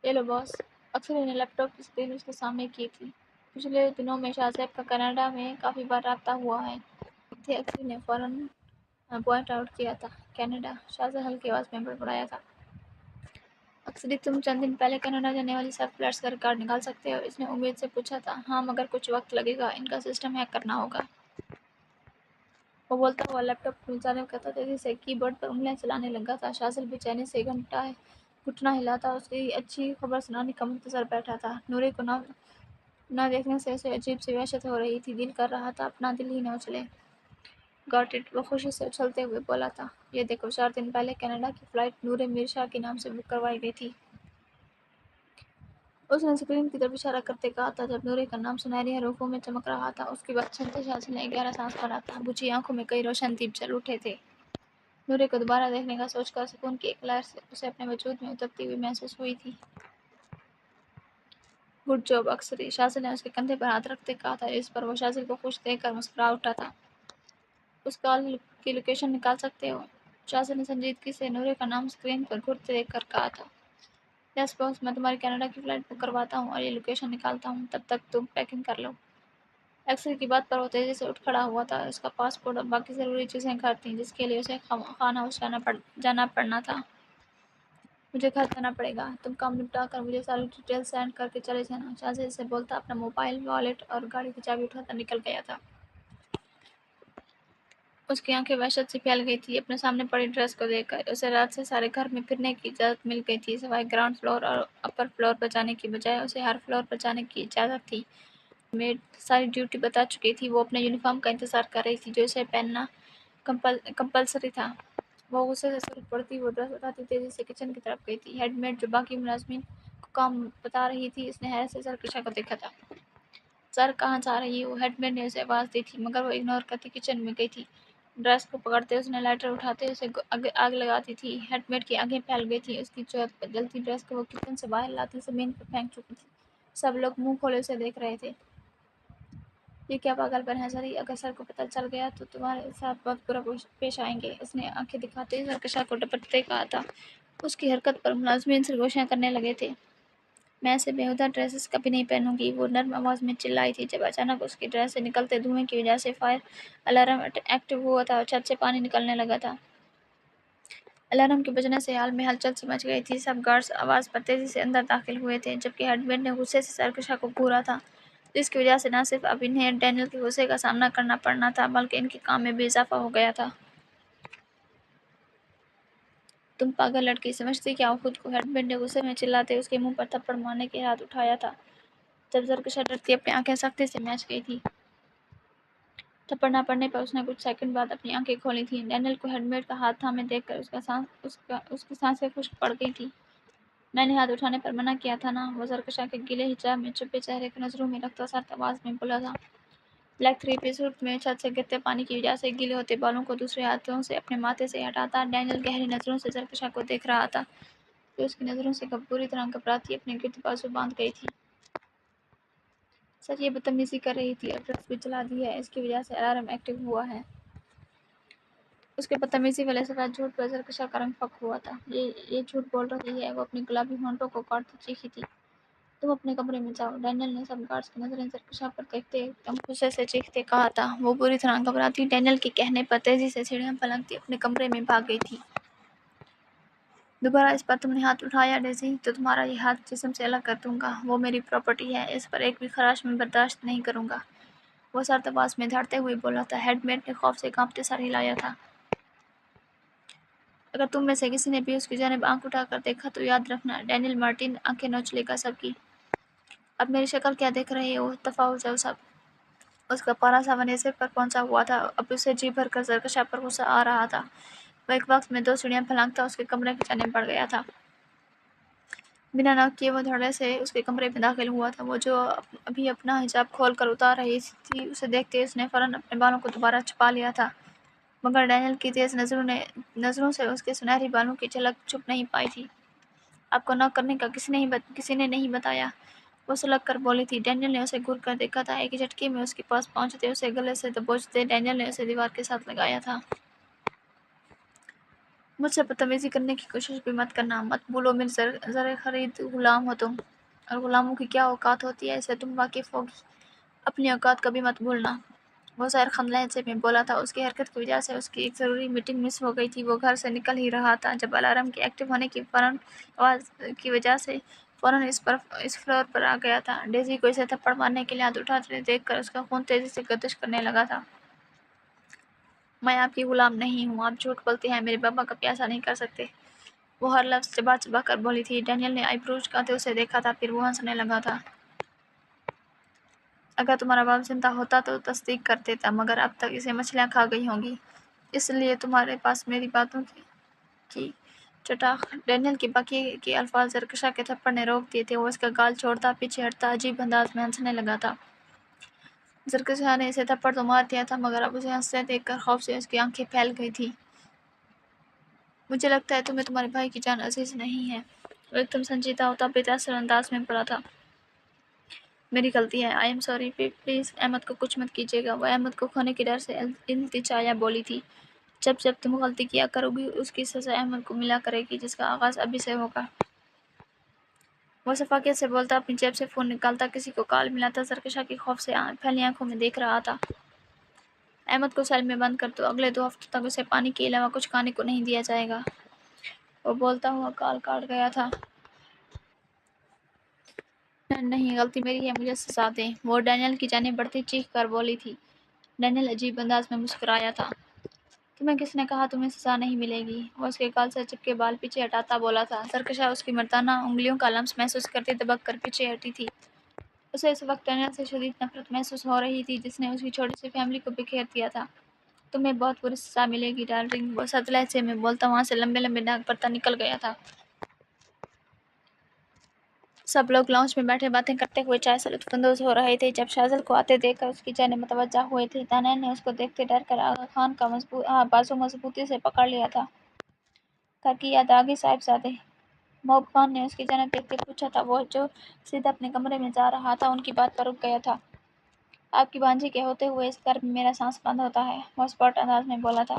یہ لو باس۔ اکثری نے لیپ ٹاپ کی اسکرین اس کے سامنے کی تھی۔ پچھلے دنوں میں شاہ صاحب کا کینیڈا میں کافی بار رابطہ ہوا ہے تھے، اکثری نے فوراً پوائنٹ آؤٹ کیا تھا۔ کینیڈا؟ شازل ہلکی آواز میں بڑبڑایا تھا۔ اکثری، تم چند دن پہلے کینیڈا جانے والی سب فلائٹس کا ریکارڈ نکال سکتے ہو؟ اس نے امید سے پوچھا تھا۔ ہاں، مگر کچھ وقت لگے گا، ان کا سسٹم ہیک کرنا ہوگا۔ وہ بولتا ہوا لیپ ٹاپ کی جانب کرتا تیزی سے کی بورڈ پر انگلیاں چلانے لگا تھا۔ شازل بے چینی سے گھٹنا ہلاتا اس کی اچھی خبر سنانے کا منتظر بیٹھا تھا۔ نورے کو نہ دیکھنے سے اسے عجیب سی وحشت ہو رہی تھی، دل کر رہا تھا اپنا دل ہی نہ اچھلے۔ گاٹ اٹ، وہ خوشی سے اچھلتے ہوئے بولا تھا۔ یہ دیکھو، 4 دن پہلے کینیڈا کی فلائٹ نورے میر شاہ کے نام سے بک کروائی گئی تھی۔ اس نے اسکرین کی طرف اشارہ کرتے کہا تھا جب نورے کا نام سنہری حروفوں میں چمک رہا تھا۔ اس کی بات سنتے شازل نے گہرا سانس بھرا تھا۔ بجھی آنکھوں میں کئی روشن دیپ جل اٹھے تھے۔ نورے کو دوبارہ دیکھنے کا سوچ کر سکون کی ایک لہر اسے اپنے وجود میں اترتی ہوئی محسوس ہوئی تھی۔ گڈ جاب اکثری، شازل نے اس کے کندھے پر ہاتھ رکھتے کہا تھا، اس پر وہ شازل کو خوش دیکھ کر مسکرا اٹھا تھا۔ اس کال کی لوکیشن نکال سکتے ہو؟ شازل نے سنجیدگی سے نورے کا نام اسکرین پر گھورتے دیکھ کر کہا تھا۔ یس باس، میں تمہاری کینیڈا کی فلائٹ بک کرواتا ہوں اور یہ لوکیشن نکالتا ہوں، تب تک تم پیکنگ کر لو۔ اکثر کی بات پر وہ تیزی سے اٹھ کھڑا ہوا تھا۔ اس کا پاسپورٹ اور باقی ضروری چیزیں گھر تھیں، جس کے لیے اسے خان ہاؤس جانا پڑنا تھا۔ مجھے گھر جانا پڑے گا، تم کام نپٹا کر مجھے ساری ڈیٹیل سینڈ کر کے چلے جانا، شازل سے بولتا اپنا موبائل، والیٹ اور گاڑی کی چابی اٹھا کر نکل گیا تھا۔ اس کی آنکھیں وحشت سے پھیل گئی تھی اپنے سامنے پڑی ڈریس کو دیکھ کر۔ اسے رات سے سارے گھر میں پھرنے کی اجازت مل گئی تھی، سوائے گراؤنڈ فلور اور اپر فلور پر جانے کی بجائے اسے ہر فلور پر جانے کی اجازت تھی۔ میڈ ساری ڈیوٹی بتا چکی تھی، وہ اپنے یونیفارم کا انتظار کر رہی تھی جو اسے پہننا کمپلسری تھا۔ وہ غصے سے سر پڑتی وہ ڈریس اٹھاتی تیزی سے کچن کی طرف گئی تھی۔ ہیڈ میڈ جو باقی ملازمین کو کام بتا رہی تھی، اس نے حیرت سے زرکشا کو دیکھا تھا۔ سر، کہاں جا رہی ہو؟ ہیڈ میڈ نے اسے آواز دی تھی، مگر وہ اگنور کرتی کچن میں گئی تھی۔ ڈریس کو پکڑتے اس نے لائٹر اٹھاتے اسے آگ لگاتی تھی۔ ہیڈ میڈ کی آنکھیں پھیل گئی تھیں، اس کی جلتی ڈریس کو وہ کچن سے باہر لاتی زمین پر پھینک چکی تھی۔ سب لوگ منہ کھولے اسے دیکھ رہے تھے۔ یہ کیا پاگل پن ہے سری، اگر سر کو پتہ چل گیا تو تمہارے ساتھ بہت برا پیش آئیں گے، اس نے آنکھیں دکھاتے زرکشا کو ڈپٹتے کہا تھا۔ اس کی حرکت پر ملازمین سرگوشیاں کرنے لگے تھے۔ میں ایسے بیہودہ ڈریسز کبھی نہیں پہنوں گی، وہ نرم آواز میں چلائی تھی جب اچانک اس کی ڈریس سے نکلتے دھوئیں کی وجہ سے فائر الارم ایکٹیو ہوا تھا اور چھت سے پانی نکلنے لگا تھا۔ الارم کے بجنے سے حال میں ہلچل سی مچ گئی تھی۔ سب گارڈز آواز پر تیزی سے اندر داخل ہوئے تھے، جبکہ ہیڈ میڈ نے غصے سے زرکشا کو گھورا تھا، جس کی وجہ سے نہ صرف اب انہیں ڈینیل کے غصے کا سامنا کرنا پڑنا تھا، بلکہ ان کے کام میں بھی اضافہ ہو گیا تھا۔ تم پاگل لڑکی، سمجھتی کیا ہو خود کو؟ ہیڈ میڈ نے غصے میں چلاتے اس کے منہ پر تھپڑ مارنے کے ہاتھ اٹھایا تھا، جب زرکشا ڈرتی اپنی آنکھیں سختی سے میچ گئی تھی۔ تھپڑ نہ پڑنے پر اس نے کچھ سیکنڈ بعد اپنی آنکھیں کھولی تھیں۔ ڈینیل کو ہیڈ میڈ کا ہاتھ تھامے دیکھ کر اس کی سانسیں خشک پڑ گئی تھیں۔ میں نے ہاتھ اٹھانے پر منع کیا تھا نا، وہ زرکشا کے گیلے حجاب میں چھپے چہرے کو نظروں میں رکھتا سخت آواز میں بولا تھا۔ بلیک 3 پیس سوٹ میں چھت سے گرتے پانی کی وجہ سے گیلے ہوتے بالوں کو دوسرے ہاتھوں سے اپنے ماتھے سے ہٹاتا ڈینیل گہری نظروں سے زرکشا کو دیکھ رہا تھا، جو اس کی نظروں سے بری طرح گھبراتی اپنے گرد بازو باندھ گئی تھی۔ سر، یہ بدتمیزی کر رہی تھی اور ڈرس بھی جلا دی ہے، اس کی وجہ سے الارم ایکٹیو ہوا ہے۔ اس کے بدتمیزی والے سفید جھوٹ پر زرکشا کا رنگ پھک ہوا تھا۔ یہ جھوٹ بول رہی ہے، وہ اپنی گلابی ہونٹوں کو کاٹتی چیخی تھی۔ تم اپنے کمرے میں جاؤ، ڈینیل نے سب گارڈز کی نظریں زرکشا پر دیکھتے ایک دم غصے سے چیختے کہا تھا۔ وہ بری طرح گھبراتی ڈینیل کے کہنے پر تیزی سے سیڑھیاں پلنگتی اپنے کمرے میں بھاگ گئی تھی۔ دوبارہ اس پر تم نے ہاتھ اٹھایا ڈیزی تو تمہارا یہ ہاتھ جسم سے الگ کر دوں گا۔ وہ میری پراپرٹی ہے، اس پر ایک بھی خراش میں برداشت نہیں کروں گا، وہ سرد آواز میں دھاڑتے ہوئے بولا تھا۔ ہیڈ میٹ نے خوف سے کانپتے سر ہلایا تھا۔ اگر تم میں سے کسی نے بھی اس کی جانب آنکھ اٹھا کر دیکھا تو یاد رکھنا ڈینیل مارٹن آنکھیں نوچ لے گا سب کی۔ اب میری شکل کیا دیکھ رہے ہو؟ دفعہ ہو جاؤ سب۔ اس کا پارا ساونے سر پر پہنچا ہوا تھا، اب اسے جی بھر کر زرکشا پر غصہ آ رہا تھا۔ وہ ایک وقت میں 2 سیڑھیاں پھلانگتا اس کے کمرے کی جانب بڑھ گیا تھا۔ بنا نوک کیے وہ دھڑے سے اس کے کمرے میں داخل ہوا تھا۔ وہ جو ابھی اپنا حجاب کھول کر اتار رہی تھی، اسے دیکھتے اس نے فوراً اپنے بالوں کو دوبارہ چھپا لیا تھا، مگر ڈینیل کی تیز نظروں سے اس کے سنہری بالوں کی جھلک چھپ نہیں پائی تھی۔ آپ کو نوک کرنے کا کسی نے نہیں بتایا، وہ سلگ کر بولی تھی۔ ڈینیل نے اسے گھور کر دیکھا تھا۔ ایک ہی جھٹکے میں اس کے پاس پہنچتے اسے گلے سے دبوچتے ڈینیل نے اسے دیوار کے ساتھ لگایا تھا۔ مجھ سے بدتمیزی کرنے کی کوشش بھی مت کرنا، مت بھولو میرے زر خرید غلام ہو تم، اور غلاموں کی کیا اوقات ہوتی ہے اسے تم واقف ہوگی، اپنی اوقات کبھی مت بھولنا، وہ زہر خند لہجے میں بولا تھا۔ اس کی حرکت کی وجہ سے اس کی ایک ضروری میٹنگ مس ہو گئی تھی۔ وہ گھر سے نکل ہی رہا تھا جب الارم کے ایکٹیو ہونے کی آواز کی وجہ سے فوراً اس فلور پر آ گیا تھا۔ ڈیزی کو اسے تھپڑ مارنے کے لیے ہاتھ اٹھاتے دیکھ کر اس کا خون تیزی سے گردش کرنے لگا تھا۔ میں آپ کی غلام نہیں ہوں، آپ جھوٹ بولتے ہیں، میرے بابا کبھی ایسا نہیں کر سکتے، وہ ہر لفظ چبا چبا کر بولی تھی۔ ڈینیل نے آئی بروز جھکاتے اسے دیکھا تھا، پھر وہ ہنسنے لگا تھا۔ اگر تمہارا باپ زندہ ہوتا تو تصدیق کر دیتا، مگر اب تک اسے مچھلیاں کھا گئی ہوں گی، اس لیے تمہارے پاس میری باتوں کی چٹاخ۔ ڈینیل کے باقی کے الفاظ زرکشا کے تھپڑ نے روک دیے تھے۔ وہ اس کا گال چھوڑتا، پیچھے ہٹتا، عجیب انداز میں ہنسنے لگا تھا۔ زرکشا نے اسے تھپڑ تو مار دیا تھا، مگر اب اسے ہنستے دیکھ کر خوف سے اس کی آنکھیں پھیل گئی تھیں۔ مجھے لگتا ہے تمہیں تمہارے بھائی کی جان عزیز نہیں ہے، وہ ایک دم سنجیدہ ہوتا بےتاثر انداز میں بولا تھا۔ میری غلطی ہے، I am sorry, please Ahmad کو کچھ مت کیجیے گا، وہ احمد کو کھونے کے ڈر سے التجایا بولی تھی۔ جب تم غلطی کیا کرو گی اس کی سزا احمد کو ملا کرے گی، جس کا آغاز ابھی سے ہوگا، وہ شفقت سے بولتا، اپنی جیب سے فون نکالتا۔ کسی کو کال ملا تھا، زرکشا کی خوف سے پھیلی آنکھوں میں دیکھ رہا تھا۔ احمد کو سیل میں بند کر دو، اگلے 2 ہفتوں تک اسے پانی کے علاوہ کچھ کھانے کو نہیں دیا جائے گا، وہ بولتا ہوا کال کاٹ گیا تھا۔ نہیں، غلطی میری ہے، مجھے سزا دیں، وہ ڈینیل کی جانب بڑھتی چیخ کر بولی تھی۔ ڈینیل عجیب انداز میں مسکرایا تھا۔ تمہیں کس نے کہا تمہیں سزا نہیں ملے گی؟ وہ اس کے گال سے چپکے بال پیچھے ہٹاتا بولا تھا۔ زرکشا اس کی مردانہ انگلیوں کا لمس محسوس کرتی دبک کر پیچھے ہٹی تھی۔ اسے اس وقت ڈینیل سے شدید نفرت محسوس ہو رہی تھی، جس نے اس کی چھوٹی سی فیملی کو بکھیر دیا تھا۔ تمہیں بہت بری سزا ملے گی ڈارلنگ، وہ سرد لہجے میں بولتا وہاں سے لمبے لمبے ڈاک پرتا نکل گیا تھا۔ سب لوگ لاؤنج میں بیٹھے باتیں کرتے ہوئے چائے سے لطف اندوز ہو رہے تھے۔ جب شازل کو آتے دیکھ کر اس کی جانب متوجہ ہوئے تھے، دانیال نے اس کو دیکھتے ڈر کر آغا خان کا بازو مضبوطی سے پکڑ لیا تھا۔ گھر کی یاد آ گئی صاحبزادے؟ محب خان نے اس کی جانب دیکھتے پوچھا تھا۔ وہ جو سیدھا اپنے کمرے میں جا رہا تھا ان کی بات پر رک گیا تھا۔ آپ کی بھانجی کے ہوتے ہوئے اس گھر میں میرا سانس بند ہوتا ہے، وہ اسپاٹ انداز میں بولا تھا۔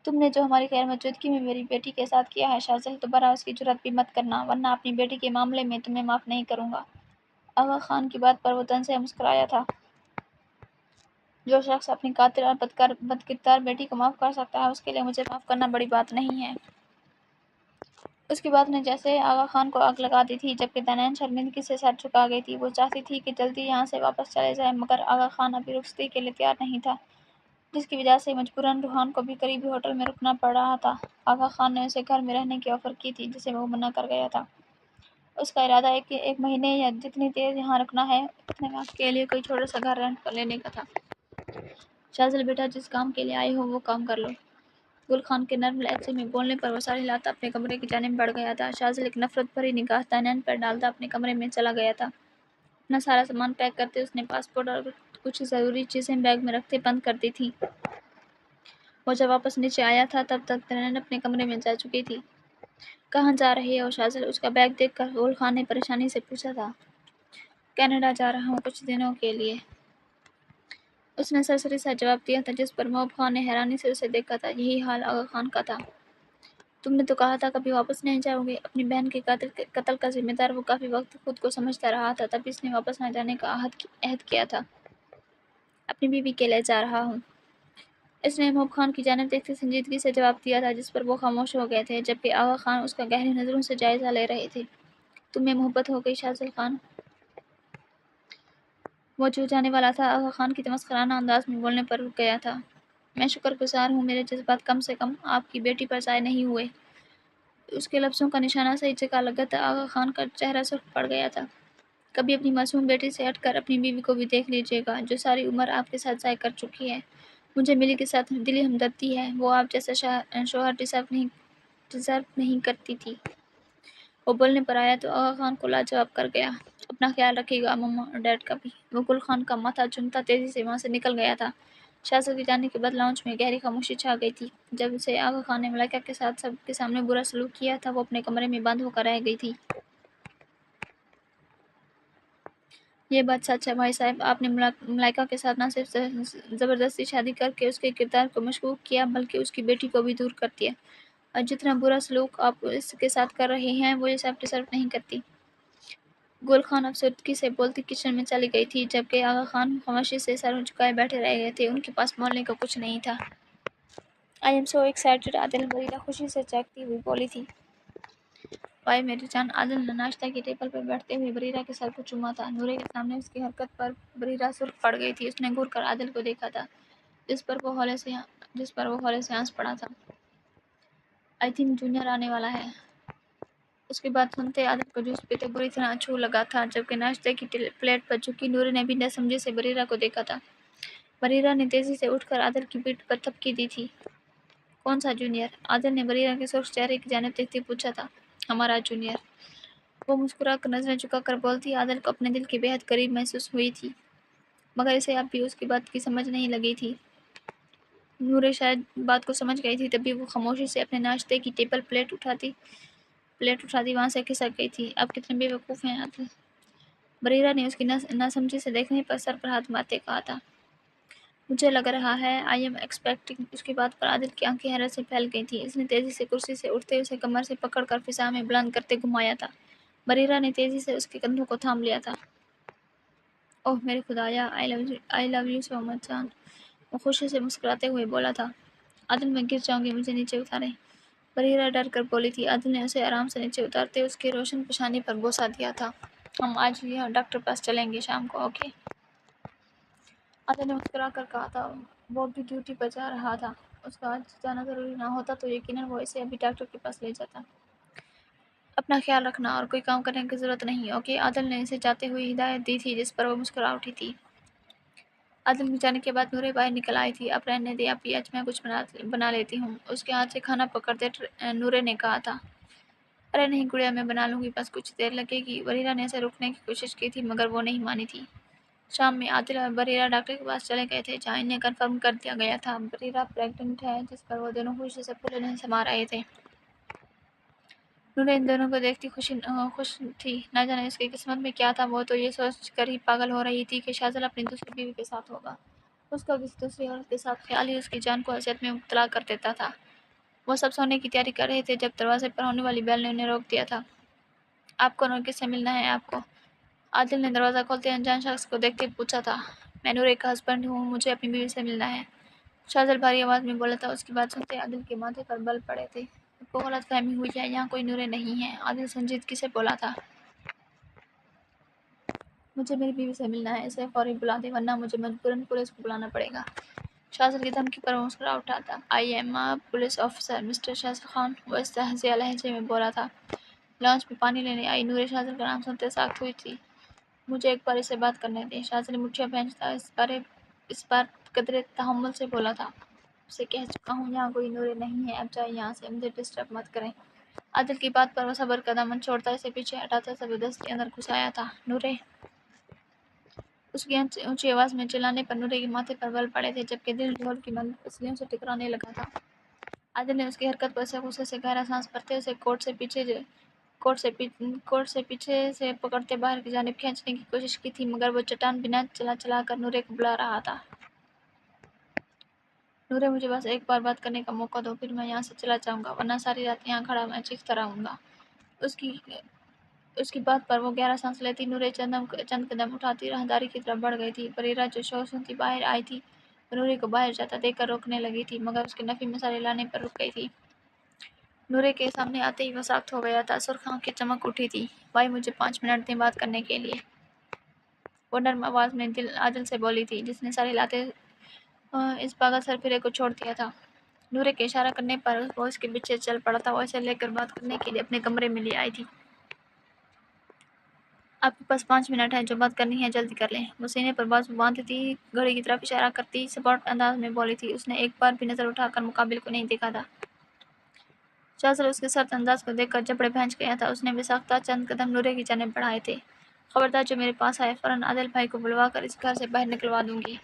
تم نے جو ہماری غیر موجودگی میں میری بیٹی کے ساتھ کیا ہے شازل، دوبارہ اس کی جرات بھی مت کرنا، ورنہ اپنی بیٹی کے معاملے میں تمہیں معاف نہیں کروں گا۔ آغا خان کی بات پر وہ طنز سے مسکرایا تھا۔ جو شخص اپنی قاتل اور بدکردار بیٹی کو معاف کر سکتا ہے، اس کے لیے مجھے معاف کرنا بڑی بات نہیں ہے۔ اس کی بات نے جیسے آغا خان کو آگ لگا دی تھی، جبکہ دانیال شرمندگی سے سر جھکا گئی تھی۔ وہ چاہتی تھی کہ جلدی یہاں سے واپس چلے جائے، مگر آغا خان ابھی رخصتی کے لیے تیار نہیں تھا، جس کی وجہ سے مجبوراً روحان کو بھی قریبی ہوٹل میں رکنا پڑ رہا تھا۔ آغا خان نے اسے گھر میں رہنے کی آفر کی تھی، جسے وہ منع کر گیا تھا۔ اس کا ارادہ ایک مہینے یا جتنی دیر یہاں رکنا ہے، اتنے وقت کے لیے کوئی چھوٹا سا گھر رینٹ پر لینے کا تھا۔ شازل بیٹا، جس کام کے لیے آئے ہو وہ کام کر لو۔ گل خان کے نرم لہجے میں بولنے پر وہ سر ہلاتا اپنے کمرے کی جانب بڑھ گیا تھا۔ شازل ایک نفرت بھری نگاہ دانیال پر ڈالتا اپنے کمرے میں چلا گیا تھا۔ اپنا سارا سامان پیک کرتے اس نے پاسپورٹ اور کچھ ضروری چیزیں بیگ میں رکھتے بند کر دی تھیں۔ وہ جب واپس نیچے آیا تھا تب تک دانیال اپنے کمرے میں جا چکی تھی۔ کہاں جا رہی ہو شازل؟ اس کا بیگ دیکھ کر گل خان نے پریشانی سے پوچھا تھا۔ کینیڈا جا رہا ہوں کچھ دنوں کے لیے، اس نے سرسری سا جواب دیا تھا جس پر محب خان نے حیرانی سے اسے دیکھا تھا۔ یہی حال آغا خان کا تھا۔ تم نے تو کہا تھا کبھی واپس نہیں جاؤ گے۔ اپنی بہن کے قتل کا ذمہ دار وہ کافی وقت خود کو سمجھتا رہا تھا، تب اس نے واپس نہ جانے کا عہد کیا تھا۔ اپنی بیوی کے لیے جا رہا ہوں۔ اس نے محب خان کی جانب دیکھتے سنجیدگی سے جواب دیا تھا جس پر وہ خاموش ہو گئے تھے، جبکہ آغا خان اس کا گہری نظروں سے جائزہ لے رہے تھے۔ تمہیں محبت ہو گئی شاذل خان؟ وہ جو جانے والا تھا آغا خان کی تمسخرانہ انداز میں بولنے پر رک گیا تھا۔ میں شکر گزار ہوں میرے جذبات کم سے کم آپ کی بیٹی پر ضائع نہیں ہوئے۔ اس کے لفظوں کا نشانہ صحیح جگہ لگا تھا۔ آغا خان کا چہرہ سرخ پڑ گیا تھا۔ کبھی اپنی معصوم بیٹی سے ہٹ کر اپنی بیوی کو بھی دیکھ لیجیے گا جو ساری عمر آپ کے ساتھ ضائع کر چکی ہے۔ مجھے ملی کے ساتھ دلی ہمدردی ہے، وہ آپ جیسا شوہر ڈیزرو نہیں کرتی تھی۔ وہ بولنے پر آیا تو آغا خان کو لاجواب کر گیا۔ اپنا خیال رکھیے گا مما اور ڈیڈ کا بھی۔ وہ گل خان کا ماتھا چومتا تیزی سے وہاں سے نکل گیا تھا۔ شاہزادی کے جانے کے بعد لاؤنج میں گہری خاموشی چھا گئی تھی۔ جب سے آغا خان نے ملائکہ کے ساتھ سب کے سامنے برا سلوک کیا تھا وہ اپنے کمرے میں بند ہو کر رہ گئی تھی۔ یہ بات سچ ہے بھائی صاحب، آپ نے ملائکہ کے ساتھ نہ صرف زبردستی شادی کر کے اس کے کردار کو مشکوک کیا بلکہ اس کی بیٹی کو بھی دور کر دیا، اور جتنا برا سلوک آپ اس کے ساتھ کر رہے ہیں وہ یہ سب ڈیزرو نہیں کرتی۔ گل خان افسردگی سے بولتی کچن میں چلی گئی تھی، جبکہ آغا خان خاموشی سے سر جھکائے بیٹھے رہ گئے تھے۔ ان کے پاس بولنے کو کچھ نہیں تھا۔ آئی ایم سو ایکسائٹڈ عادل، بریرہ خوشی سے چہکتی ہوئی بولی تھی۔ وائے میری جان! عادل نے ناشتہ کی ٹیبل پر بیٹھتے ہوئے بریرہ کے سر کو چوما تھا۔ نورے کے سامنے اس کی حرکت پر بریرہ سرخ پڑ گئی تھی۔ اس نے گھور کر عادل کو دیکھا تھا جس پر وہ ہولے سے ہنس پڑا تھا۔ آئی تھنک جونیئر آنے والا ہے۔ اس کی بات سنتے عادل کو جوس پیتے بری طرح چھو لگا تھا، جبکہ ناشتے کی پلیٹ پر جھکی نورے نے بھی نہ سمجھے سے بریرہ کو دیکھا تھا۔ بریرہ نے تیزی سے اٹھ کر عادل کی پیٹھ پر تھپکی دی تھی۔ کون سا جونیئر؟ عادل نے بریرہ کے سرخ چہرے کی جانب دیکھتے پوچھا تھا۔ ہمارا جونیئر، وہ مسکرا کر نظریں جھکا کر بولتی۔ عادل کو اپنے دل کے بےحد قریب محسوس ہوئی تھی، مگر اسے اب بھی اس کی بات کی سمجھ نہیں لگی تھی۔ نورے شاید بات کو سمجھ گئی تھی، تبھی وہ خاموشی سے اپنے ناشتے کی ٹیبل پلیٹ اٹھاتی وہاں سے کھسک گئی تھی۔ اب کتنے بے وقوف ہیں عادل! بریرہ نے اس کی ناسمجھی سے دیکھنے پر سر پر ہاتھ مارتے کہا تھا۔ مجھے لگ رہا ہے آئی ایم ایکسپیکٹنگ۔ اس کی بات پر عادل کی آنکھیں حیرت سے پھیل گئی تھیں۔ اس نے تیزی سے کرسی سے اٹھتے اسے کمر سے پکڑ کر فضا میں بلند کرتے گھمایا تھا۔ بریرہ نے تیزی سے اس کے کندھوں کو تھام لیا تھا۔ اوہ میرے خدایا، آئی لو یو سو مچ جان! وہ خوشی سے مسکراتے ہوئے بولا تھا۔ عادل میں گر جاؤں گی، مجھے نیچے اتاریں! بریرہ ڈر کر بولی تھی۔ عادل نے اسے آرام سے نیچے اتارتے اس کی روشن پیشانی پر بوسہ دیا تھا۔ ہم آج ہی ڈاکٹر پاس چلیں گے شام کو، اوکے؟ عادل نے مسکرا کر کہا تھا۔ وہ بھی ڈیوٹی پر جا رہا تھا۔ اس کا آج جانا ضروری نہ ہوتا تو یقیناً وہ اسے ابھی ڈاکٹر کے پاس لے جاتا۔ اپنا خیال رکھنا اور کوئی کام کرنے کی ضرورت نہیں، اوکے؟ عادل نے اسے جاتے ہوئے ہدایت دی تھی جس پر وہ مسکرا اٹھی تھی۔ عادل کے جانے کے بعد نورے باہر نکل آئی تھی۔ اب رہنے دے اپی، آج میں کچھ بنا لیتی ہوں۔ اس کے ہاتھ سے کھانا پکڑتے نورے نے کہا تھا۔ ارے نہیں گڑیا، میں بنا لوں گی، بس کچھ دیر لگے گی۔ بریرہ نے اسے روکنے کی کوشش کی تھی مگر وہ نہیں مانی تھی۔ شام میں عادل اور بریرہ ڈاکٹر کے پاس چلے گئے تھے جہاں انہیں کنفرم کر دیا گیا تھا بریرہ پریگننٹ ہے، جس پر وہ دونوں خوشی سے پھولے نہیں سما رہے تھے۔ نورے ان دونوں کو دیکھتی خوش تھی، نہ جانے اس کی قسمت میں کیا تھا۔ وہ تو یہ سوچ کر ہی پاگل ہو رہی تھی کہ شاذل اپنی دوسری بیوی کے ساتھ ہوگا۔ اس کا کسی دوسری عورت کے ساتھ خیال ہی اس کی جان کو اذیت میں مبتلا کر دیتا تھا۔ وہ سب سونے کی تیاری کر رہے تھے جب دروازے پر ہونے والی بیل نے انہیں روک دیا تھا۔ آپ کون اور کس سے ملنا ہے آپ کو؟ عادل نے دروازہ کھولتے انجان شخص کو دیکھتے پوچھا تھا۔ میں نورے کا ہسبینڈ ہوں، مجھے اپنی بیوی سے ملنا ہے، شاذل بھاری آواز میں بولا تھا۔ اس کی بات سنتے عادل کے ماتھے پر بل پڑے تھے۔ آپ کو غلط فہمی ہوئی ہے، یہاں کوئی نورے نہیں ہے، عادل سنجیدگی سے بولا تھا۔ مجھے میری بیوی سے ملنا ہے، اسے فوری بلا دیں ورنہ مجھے مجبوراً پولیس کو بلانا پڑے گا۔ شاذل کی دھمکی پر وہ مسکرا اٹھا تھا۔ I am a police officer mister Shazil Khan, وہ استہزائیہ لہجے میں بولا تھا۔ لاؤنج میں پانی لینے آئی نورے شاذل کا نام سنتے ساکت ہوئی تھی۔ مجھے ایک بار اسے بات کرنے دیں، شاذل مٹھیاں بھینجتا اس بار قدرے تحمل سے بولا تھا۔ اسے کہہ چکا ہوں یہاں کوئی نورے نہیں ہے، اب جائے یہاں سے، مجھے ڈسٹرب مت کریں۔ عادل کی بات پر وہ صبر کا دامن چھوڑتا اسے پیچھے ہٹاتا زبردستی اندر گھس آیا تھا۔ نورے! اس کی اونچی آواز میں چلانے پر نورے کے ماتھے پر بل پڑے تھے، جبکہ دل ڈھول کی بند پسلیوں سے ٹکرانے لگا تھا۔ عادل نے اس کی حرکت پر غصے سے گہرا سانس بھرتے اسے کوٹ سے پیچھے سے پکڑتے باہر کی جانب کھینچنے کی کوشش کی تھی، مگر وہ چٹان بنا چلا کر نورے کو بلا رہا تھا۔ नूरे, मुझे बस एक बार बात करने का मौका दो, फिर मैं यहाँ से चला जाऊँगा, वरना सारी रात यहाँ खड़ा मैं चीखता रहूँगा। उसकी उसकी बात पर वो गहरा सांस लेती नूरे चंद कदम उठाती राहदारी की तरफ बढ़ गई थी। बरीरा जो शोर सुनती बाहर आई थी, नूरे को बाहर जाता देखकर रोकने लगी थी, मगर उसके नफी मसाले लाने पर रुक गई थी। नूरे के सामने आते ही वो सख्त हो गया था। सुर्ख आंखें चमक उठी थी। भाई, मुझे 5 मिनट दें बात करने के लिए, वो नर्म आवाज में आदिल से बोली थी, जिसने सारी लाते इस पागल सरफिरे को छोड़ दिया था। नूरे के इशारा करने पर वो इसके पीछे चल पड़ा था। वो इसे लेकर बात करने के लिए अपने कमरे में ले आई थी। आपके पास 5 मिनट है, जो बात करनी है जल्दी कर लें, वो सीने पर बाजू बांधती घड़ी की तरफ इशारा करती सपाट अंदाज में बोली थी। उसने एक बार भी नजर उठाकर मुकाबिल को नहीं देखा था। शाहजल उसके सर्द अंदाज को देखकर जबड़े भैंच गया था। उसने बेसाख्ता चंद कदम नूरे की जानिब बढ़ाए थे। खबरदार, जो मेरे पास आए फौरन आदिल भाई को बुलवा कर इस घर से बाहर निकलवा दूंगी।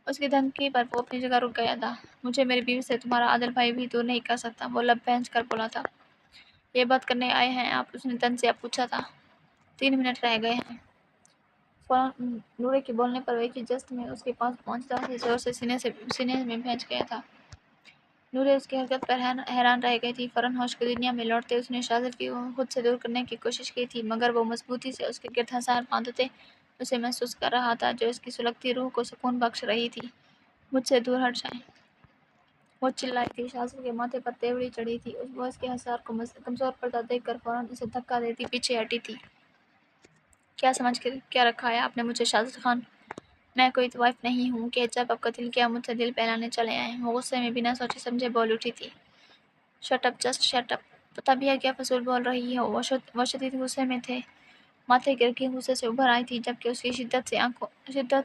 उसकी धमकी पर वो अपनी जगह रुक गया था। मुझे मेरी बीवी से तुम्हारा आदिल भाई भी दूर नहीं कर सकता, वो लब भैंच कर बोला था। ये बात करने आए हैं आप? उसने तन से पूछा था। 3 मिनट रह गए हैं। फौरन नूरे के बोलने पर एक ही जस्त में उसके पास पहुंचता से जोर से सीने में भैंच गया था। नूरे उसकी हरकत पर हैरान रह गई थी। फौरन होश की दुनिया में लौटते उसने शाजिल को खुद से दूर करने की कोशिश की थी, मगर वो मजबूती से उसके गिर्द हंसार बांधते उसे महसूस कर रहा था, जो उसकी सुलगती रूह को सुकून बख्श रही थी। मुझसे दूर हट जाएं, वो चिल्लाई थी। शाजिल के माथे पर तेवड़ी चढ़ी थी। वो उसके हंसार को कमजोर पड़ता देखकर फौरन उसे धक्का देती पीछे हटी थी। क्या समझ कर क्या रखा है आपने मुझे शाजिल खान? मैं कोई तवाइफ नहीं हूँ कि जब आपका दिल किया मुझसे दिल बहलाने चले आए। वो गुस्से में बिना सोचे समझे बोल उठी थी। Shut up, just shut up. पता भी है क्या फजूल बोल रही हो? वो शदीद गुस्से में थे। माथे गिर के गुस्से से उभर आई थी, जबकि उसकी शिद्दत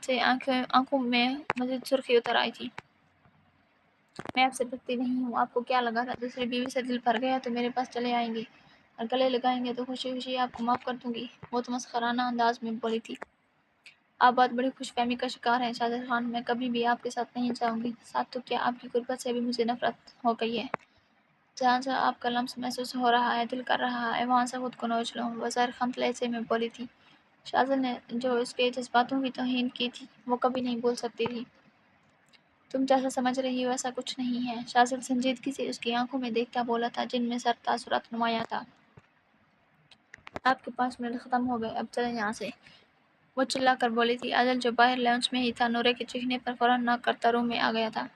से आंखों में मजीद सुर्खी उतर आई थी। मैं आपसे डरती नहीं हूँ। आपको क्या लगा था दूसरी बीवी से दिल भर गया तो मेरे पास चले आएंगे और गले लगाएंगे तो खुशी खुशी आपको माफ कर दूंगी? वो तो मस्खराना अंदाज में बोली थी। आप बहुत बड़ी खुशफहमी का शिकार हैं शाजिल खान। मैं कभी भी आपके साथ नहीं जाऊंगी। साथ तो क्या, आपकी गुर्बत से भी मुझे नफरत हो गई है। जहाँ जहाँ आपका लम्स महसूस हो रहा है, दिल कर रहा है, वहाँ से खुद को नोच लो, बज़ैर खंत लहजे में बोली थी। शाज़िल ने जो उसके जज्बातों की तौहीन की थी, वो कभी नहीं भूल सकती थी। तुम जैसा समझ रही हो ऐसा कुछ नहीं है, शाज़िल संजीदगी से उसकी आंखों में देखता बोला था, जिनमें सर तासुरात नुमाया था। आपके 5 मिनट ख़त्म हो गए, अब चलें यहाँ से, वो चिल्ला कर बोली थी। आदिल, जो बाहर लाउंज में ही था, नूरे के चीखने पर फौरन नाक करता रूम में आ गया था।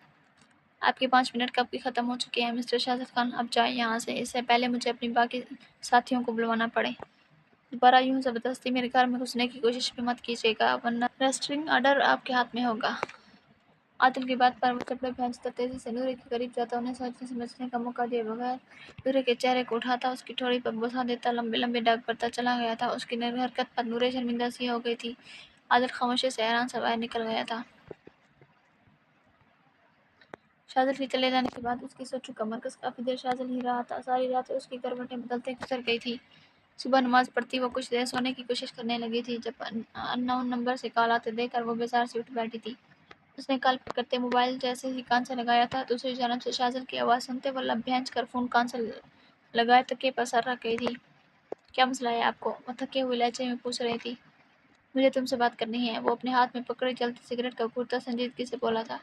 आपके 5 मिनट कब के ख़त्म हो चुके हैं मिस्टर शाहिद खान, अब जाए यहाँ से, इससे पहले मुझे अपनी बाकी साथियों को बुलवाना पड़े। दोबारा यूं ज़बरदस्ती मेरे घर में घुसने की कोशिश भी मत कीजिएगा, वरना रेस्ट्रिंग ऑर्डर आपके हाथ में होगा। आदिल की बात पर वो चपड़े भैंचता तेजी से नूरे के करीब जाता, उन्हें सोचने समझने का मौका दिए बगैर नूरे के चेहरे को उठाता, उसकी ठोड़ी पर बुसा देता, लंबे लंबे दाग पड़ता चला गया था। उसकी हरकत पर नूरे शर्मिंदा सी हो गई थी। आदिल खामोशी से हैरान सा बाहर निकल गया था। शाज़िल के चले जाने के बाद उसकी सोचों का मरकज़ काफ़ी देर शाज़िल ही रहा था। सारी रात उसकी करवटें बदलते गुजर गई थी। सुबह नमाज पढ़ती वो कुछ देर सोने की कोशिश करने लगी थी, जब अननोन नंबर से कॉल आते देखकर वो बेजार से उठ बैठी थी। उसने कॉल पिक करते मोबाइल जैसे ही कान से लगाया था, दूसरी जानब से शाज़िल की आवाज़ सुनते वो लब भैंच कर फ़ोन कान से लगाए तकिए पर सर रख गई थी। क्या मसला है आपको? वो थके हुए लहजे में पूछ रही थी। मुझे तुमसे बात करनी है, वो अपने हाथ में पकड़े जलती सिगरेट का घूंटता संजीदगी से बोला था।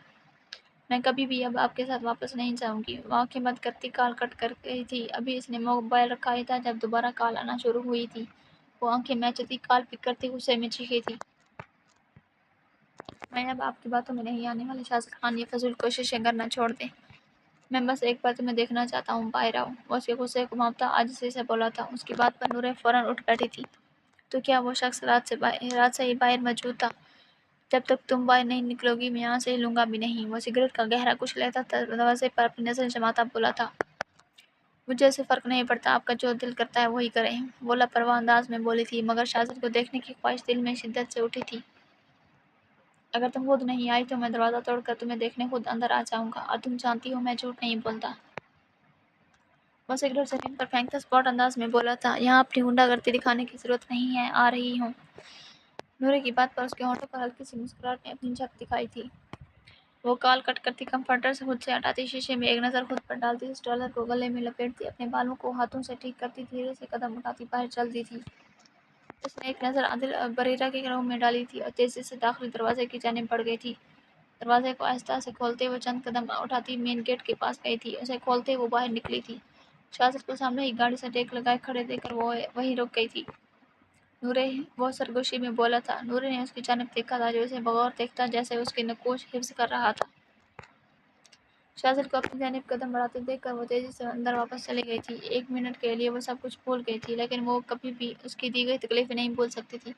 मैं कभी भी अब आपके साथ वापस नहीं जाऊंगी। वो आंखें बंद करती कॉल कट कर गई थी। अभी इसने मोबाइल रखा ही था जब दोबारा कॉल आना शुरू हुई थी। वो आंखें मैचती कॉल पिक करती गुस्से में चीखी थी। मैं अब आपकी बातों में नहीं आने वाली शाज़िल खान, ये फजूल कोशिशें करना छोड़ दें। मैं बस एक बार तुम्हें देखना चाहता हूँ, बाहर आओ। वो उसके गुस्से को मापता आजिज़ी से बोला था। उसकी बात पर नूरे फौरन उठ बैठी थी। तो क्या वो शख्स रात से ही बाहर मौजूद था? जब तक तुम बाहर नहीं निकलोगी मैं यहाँ से हिलूंगा भी नहीं। वो सिगरेट का गहरा कुछ लेता दरवाजे पर अपनी नजर जमाता बोला था। मुझे ऐसे फ़र्क नहीं पड़ता, आपका जो दिल करता है वही करें, वो लापरवाह अंदाज में बोली थी, मगर शाज़िल को देखने की ख्वाहिश दिल में शिद्दत से उठी थी। अगर तुम खुद नहीं आई तो मैं दरवाज़ा तोड़कर तुम्हें देखने खुद अंदर आ जाऊंगा, और तुम जानती हो मैं झूठ नहीं बोलता। वो सिगरेट जमीन पर फेंकता स्पॉट अंदाज में बोला था। यहाँ अपनी गुंडागर्दी दिखाने की जरूरत नहीं है, आ रही हूँ। नूरे की बात पर उसके होंठों पर हल्की सी मुस्कुराहट ने अपनी झपक दिखाई थी। वो कॉल कट करती, कंफर्टर से खुद से हटाती, शीशे में एक नज़र खुद पर डालती, स्टॉलर को गले में लपेटती, अपने बालों को हाथों से ठीक करती, धीरे से कदम उठाती बाहर चलती थी। उसने एक नज़र आदिल बरीरा के रूम में डाली थी और तेजी से दाखिली दरवाजे की जानिब बढ़ गई थी। दरवाजे को आहिस्ता से खोलते हुए चंद कदम उठाती मेन गेट के पास गई थी। उसे खोलते वो बाहर निकली थी। शाजिद को सामने ही गाड़ी से टेक लगाए खड़े देखकर वो वहीं रुक गई थी। नूरे, वो सरगोशी में बोला था। नूरे ने उसकी जानिब देखा था, जो उसे बगौर देखता जैसे उसकी नकोश हिफ्ज कर रहा था। शाजिद को अपनी जानिब कदम बढ़ाते देखकर वो तेजी से अंदर वापस चली गई थी। 1 मिनट के लिए वो सब कुछ भूल गई थी, लेकिन वो कभी भी उसकी दी गई तकलीफें नहीं भूल सकती थी।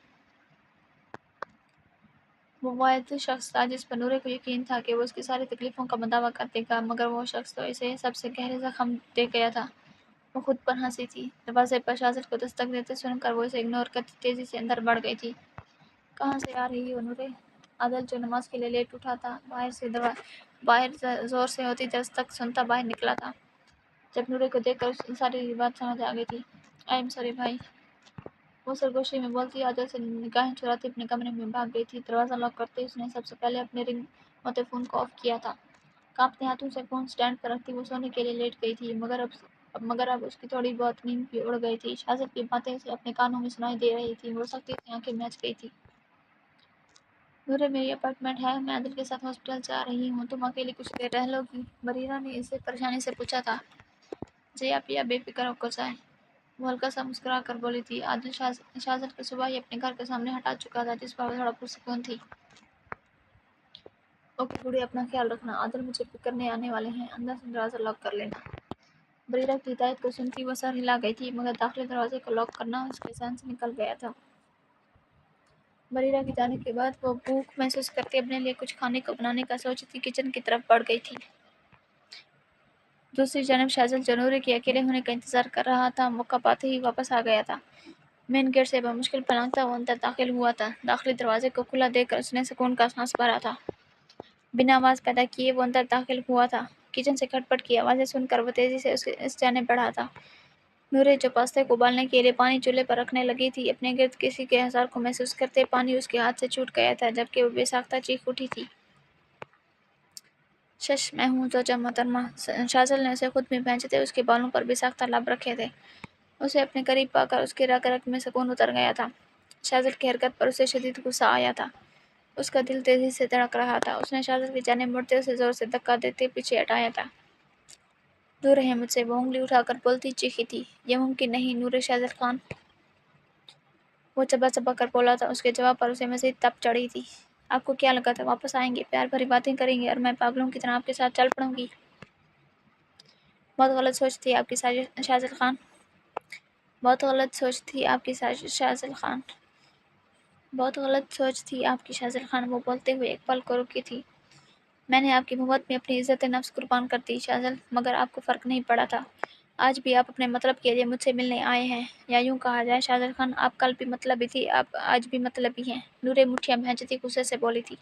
वो वाहिद शख्स था जिस पर नूरे को यकीन था कि वो उसकी सारी तकलीफों का दावा कर देगा, मगर वो शख्स तो इसे सबसे गहरे जख्म दे गया था। वो खुद पर हंसी थी। दरवाजे पर शाजिद को दस्तक देते सुनकर वो इसे इग्नोर करती तेजी से अंदर बढ़ गई थी। कहाँ से आ रही हो नूरे? आदल, जो नमाज के लिए लेट उठा था, बाहर जोर से होती दस्तक सुनता बाहर निकला था। जब नूरे को देखकर उसे सारी बात समझ आ गई थी। आई एम सॉरी भाई, वो सरगोशी में बोलती आदल से निगाहें चुराती अपने कमरे में भाग गई थी। दरवाज़ा लॉक करते ही उसने सबसे पहले अपने रिंग होते फ़ोन को ऑफ किया था। कांपते हाथों से फ़ोन स्टैंड पर रखती वो सोने के लिए लेट गई थी, मगर अब उसकी थोड़ी बहुत नींद भी उड़ गई थी। शाजिद की बातें उसे अपने कानों में सुनाई दे रही थी। वो सख्ती से आंखें मीच गई थी। नूरे, मेरी अपार्टमेंट है, मैं आदिल के साथ हॉस्पिटल जा रही हूँ, तुम अकेली कुछ देर रह लोगी? बरीरा ने इसे परेशानी से पूछा था। जी आप या बेफिक्र होकर जाएं, वो हल्का सा मुस्कुरा कर बोली थी। आदिल शाजिद को सुबह ही अपने घर के सामने हटा चुका था, जिस पर वो थोड़ा पुरसुकून थी। ओके गुड़ी, अपना ख्याल रखना, आदिल मुझे पिक करने आने वाले हैं, अंदर से दरवाज़ा लॉक कर लेना। बरीरा की हिदायत को सुनती वो सर हिला गई थी, मगर दाखिली दरवाजे को लॉक करना उसके सहन से निकल गया था। बरीरा के जाने के बाद वो भूख महसूस करके अपने लिए कुछ खाने को बनाने का सोचती किचन की तरफ बढ़ गई थी। दूसरी जानब शाजिद, जो नूरे के अकेले होने का इंतजार कर रहा था, मौका पाते ही वापस आ गया था। मेन गेट से बमुश्किल पलंगता वो अंदर दाखिल हुआ था। दाखिली दरवाजे को खुला देखकर उसने सुकून का सांस भरा था। बिना आवाज़ पैदा किए वो अंदर दाखिल हुआ था। किचन से खटपट की आवाज़ें सुनकर वो तेजी से उसके इस जानिब बढ़ा था। नूरे, जो पास्ते को उबालने के लिए पानी चूल्हे पर रखने लगी थी, अपने गिर्द किसी के हज़ार को महसूस करते पानी उसके हाथ से छूट गया था, जबकि वो बेसाख्ता चीख उठी थी। शश, मैं हूँ ज़ौजा मोहतरमा। शाज़िल ने उसे खुद में भैंचते उसके बालों पर बेसाख्ता लब रखे थे। उसे अपने करीब पाकर उसके रग रग में सुकून उतर गया था। शाज़िल की हरकत पर उसे शदीद गुस्सा आया था। उसका दिल तेजी से धड़क रहा था। उसने शाज़िल की जानिब मुड़ते उसे ज़ोर से धक्का देते पीछे हटाया था। दूर रहे मुझसे, वो उंगली उठाकर बोलती चीखी थी। यह मुमकिन नहीं नूरे शाज़िल खान, वो चबा चबा कर बोला था। उसके जवाब पर उसे मज़ीद तप चढ़ी थी। आपको क्या लगा था वापस आएंगे, प्यार भरी बातें करेंगे और मैं पागलों की तरह आपके साथ चल पड़ूंगी? बहुत गलत सोच थी आपकी शाज़िल खान। बहुत गलत सोच थी आपकी शाज़िल खान। बहुत गलत सोच थी आपकी शाज़िल खान, वो बोलते हुए एक पल को रुकी थी। मैंने आपकी मोहब्बत में अपनी इज़्ज़त नफ्स कुर्बान कर दी शाज़िल, मगर आपको फ़र्क नहीं पड़ा था। आज भी आप अपने मतलब के लिए मुझसे मिलने आए हैं, या यूँ कहा जाए शाज़िल खान, आप कल भी मतलबी थी, आप आज भी मतलबी हैं। नूरे मुठियाँ भींचती गुस्से से बोली थी।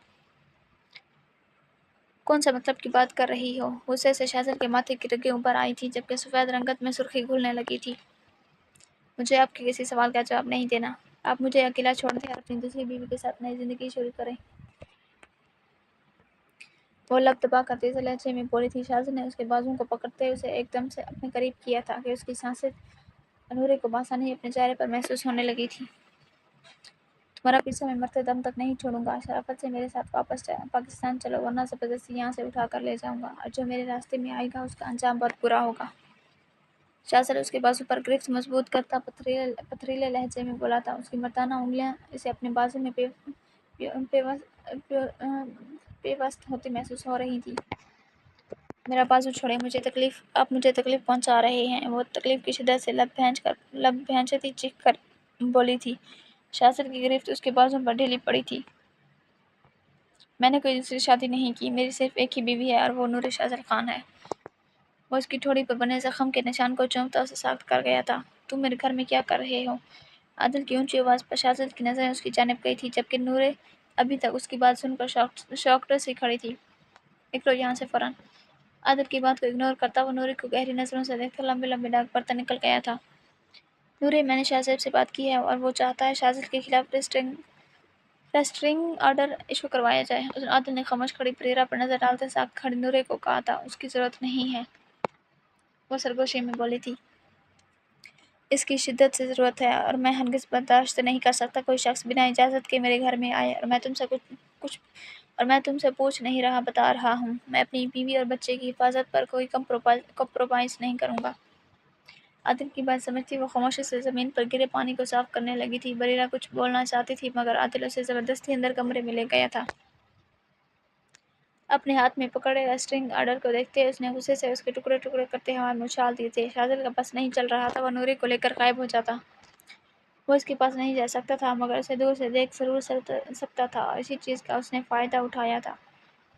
कौन सा मतलब की बात कर रही हो? गुस्से से शाज़िल के माथे की रगें ऊपर आई थी, जबकि सफ़ेद रंगत में सुर्खी घुलने लगी थी। मुझे आपके किसी सवाल का जवाब नहीं देना। आप मुझे अकेला छोड़ दें और अपनी दूसरी बीवी के साथ नई ज़िंदगी शुरू करें। वो लब दबा कर तेज़ लहजे में बोली थी। शाज़िल ने उसके बाजुओं को पकड़ते उसे एकदम से अपने करीब किया था कि उसकी सांसें नूरे को बासानी अपने चेहरे पर महसूस होने लगी थी। तुम्हारा पीछा मैं मरते दम तक नहीं छोड़ूंगा। शराफत से मेरे साथ वापस पाकिस्तान चलो, वरना ज़बरदस्ती यहाँ से उठा कर ले जाऊंगा, और जो मेरे रास्ते में आएगा उसका अंजाम बहुत बुरा होगा। शाज़िल उसके बाजू पर गिरफ्त मजबूत करता पथरीले लहजे में बोला था। उसकी मर्दाना उंगलियां इसे अपने बाजू में बेवस्त होती महसूस हो रही थी। मेरा बाजू छोड़े, आप मुझे तकलीफ पहुंचा रहे हैं, वो तकलीफ की शिद्दत से लब भैंचती चीख कर बोली थी। शाज़िल की गिरफ्त उसके बाजू पर ढीली पड़ी थी। मैंने कोई दूसरी शादी नहीं की, मेरी सिर्फ एक ही बीवी है और वो नूरे शाज़िल खान है। वो उसकी ठोड़ी पर बने जख्म के निशान को चूमता उसे सख्त कर गया था। तुम मेरे घर में क्या कर रहे हो? आदिल की ऊंची आवाज़ पर शाज़िल की नज़रें उसकी जानिब गई थी, जबकि नूरे अभी तक उसकी बात सुनकर शॉक्ड सी खड़ी थी। निकलो यहाँ से फ़ौरन। आदिल की बात को इग्नोर करता वो नूरे को गहरी नज़रों से देखकर लंबे लंबे डाक पड़ता निकल गया था। नूरे, मैंने शाहज़ेब से बात की है और वो चाहता है शाज़िल के खिलाफ रेस्ट्रिंग ऑर्डर इशू करवाया जाए। आदिल ने खामोश खड़ी बरीरा पर नज़र डालते साथ खड़ी नूरे को कहा था। उसकी ज़रूरत नहीं है, वो सरगोशी में बोली थी। इसकी शिद्दत से ज़रूरत है, और मैं हरगिज़ बर्दाश्त नहीं कर सकता कोई शख्स बिना इजाज़त के मेरे घर में आए और मैं तुमसे कुछ اور میں تم سے پوچھ نہیں رہا، بتا رہا ہوں، میں اپنی بیوی اور بچے کی حفاظت پر کوئی کمپرومائز نہیں کروں گا۔ عادل کی بات سمجھتی وہ خاموشی سے زمین پر گرے پانی کو صاف کرنے لگی تھی۔ بریرہ کچھ بولنا چاہتی تھی مگر عادل اسے زبردستی اندر کمرے میں لے گیا تھا۔ اپنے ہاتھ میں پکڑے ریسٹرنگ آرڈر کو دیکھتے اس نے غصے سے اس کے ٹکڑے ٹکڑے کرتے ہوا میں اچھال دیے تھے۔ شاذل کا بس نہیں چل رہا تھا، وہ نورے کو لے کر غائب ہو جاتا۔ وہ اس کے پاس نہیں جا سکتا تھا مگر اسے دور سے دیکھ ضرور سکتا تھا اور اسی چیز کا اس نے فائدہ اٹھایا تھا۔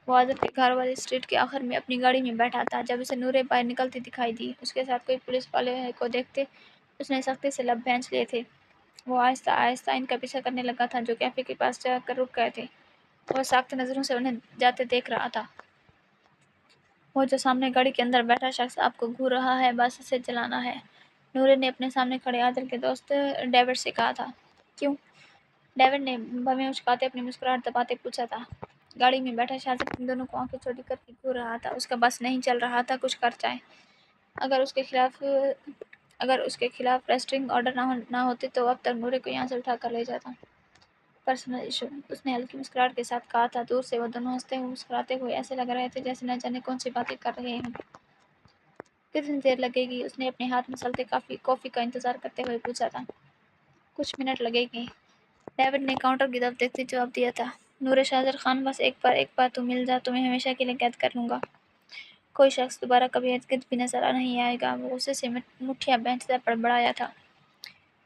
وہ عادل کے گھر والی اسٹریٹ کے آخر میں اپنی گاڑی میں بیٹھا تھا جب اسے نورے باہر نکلتی دکھائی دی۔ اس کے ساتھ کوئی پولیس والے کو دیکھتے اس نے سختی سے لب بھینچ لیے تھے۔ وہ آہستہ آہستہ ان کا پیچھا کرنے لگا تھا جو کیفے کے پاس جا کر رک گئے تھے۔ وہ ساکت نظروں سے انہیں جاتے دیکھ رہا تھا۔ وہ جو سامنے گاڑی کے اندر بیٹھا شخص آپ کو گھور رہا ہے، بس اسے چلانا ہے، نورے نے اپنے سامنے کھڑے عادل کے دوست ڈیوڈ سے کہا تھا۔ کیوں؟ ڈیوڈ نے بھویں اچکاتے اپنی مسکراہٹ دباتے پوچھا تھا۔ گاڑی میں بیٹھا شاذل ان دونوں کو آنکھیں چھوٹی کر کے گھور رہا تھا۔ اس کا بس نہیں چل رہا تھا، کچھ کر جائے۔ اگر اس کے خلاف ریسٹرنگ آرڈر نہ ہوتے تو اب تک نورے کو یہاں سے اٹھا کر لے جاتا۔ پرسنل ایشو، اس نے ہلکی مسکراہٹ کے ساتھ کہا تھا۔ دور سے وہ دونوں ہنستے ہوئے مسکراتے ہوئے ایسے لگ رہے تھے جیسے نہ جانے کون سی باتیں کر رہے ہوں۔ کتنی دیر لگے گی؟ اس نے اپنے ہاتھ میں چلتے کافی کا انتظار کرتے ہوئے پوچھا تھا۔ کچھ منٹ لگے گے، ڈیوڈ نے کاؤنٹر کی طرف دیکھتے جواب دیا تھا۔ نورے شاذل خان، بس ایک بار تو مل جا، تمہیں ہمیشہ کے لیے قید کر لوں گا۔ کوئی شخص دوبارہ کبھی ارد گرد بھی نظر نہیں آئے گا۔ وہ غصے سے مٹھیاں بھینچتا بڑبڑایا تھا۔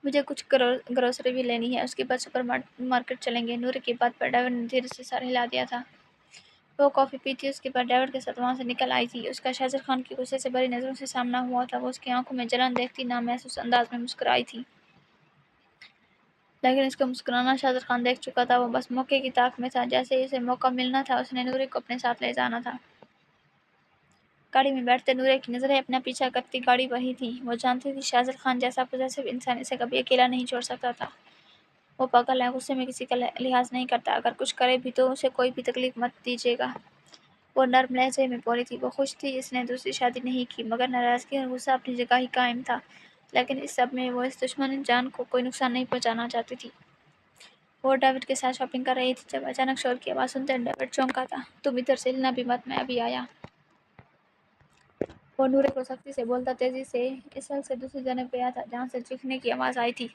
مجھے کچھ گروسری بھی لینی ہے، اس کے بعد سپر مارکیٹ چلیں گے۔ نورے کی بات پر ڈیوڈ نے دھیرے سے سر ہلا دیا تھا۔ وہ کافی پی تھی، اس کے بعد ڈیوڈ کے ساتھ وہاں سے نکل آئی تھی۔ اس کا شاذل خان کی غصے سے بھری نظروں سے سامنا ہوا تھا۔ وہ اس کی آنکھوں میں جلن دیکھتی نامحسوس انداز میں مسکرائی تھی، لیکن اس کا مسکرانا شاذل خان دیکھ چکا تھا۔ وہ بس موقع کی طاق میں تھا، جیسے ہی اسے موقع ملنا تھا اس نے نورے کو اپنے ساتھ لے جانا تھا۔ گاڑی میں بیٹھتے نورے کی نظریں اپنا پیچھا کرتی گاڑی وہی تھی۔ وہ جانتی تھی شاذل خان جیسا پوزیسو انسان اسے کبھی اکیلا نہیں چھوڑ سکتا تھا۔ وہ پاگل ہے، غصے میں کسی کا لحاظ نہیں کرتا، اگر کچھ کرے بھی تو اسے کوئی بھی تکلیف مت دیجیے گا۔ وہ نرم لہجے میں بولی تھی۔ وہ خوش تھی اس نے دوسری شادی نہیں کی، مگر ناراضگی اور غصہ اپنی جگہ ہی قائم تھا، لیکن اس سب میں وہ اس دشمن جان کو کوئی نقصان نہیں پہنچانا چاہتی تھی۔ وہ ڈیوڈ کے ساتھ شاپنگ کر رہی تھی جب اچانک شور کی آواز سنتے ڈیوڈ چونکا تھا۔ تم ادھر سے ہلنا بھی مت، میں ابھی آیا۔ وہ نورے کو سختی سے بولتا تیزی سے اس سڑک سے دوسری جانب گیا تھا جہاں سے چیخنے کی آواز آئی تھی۔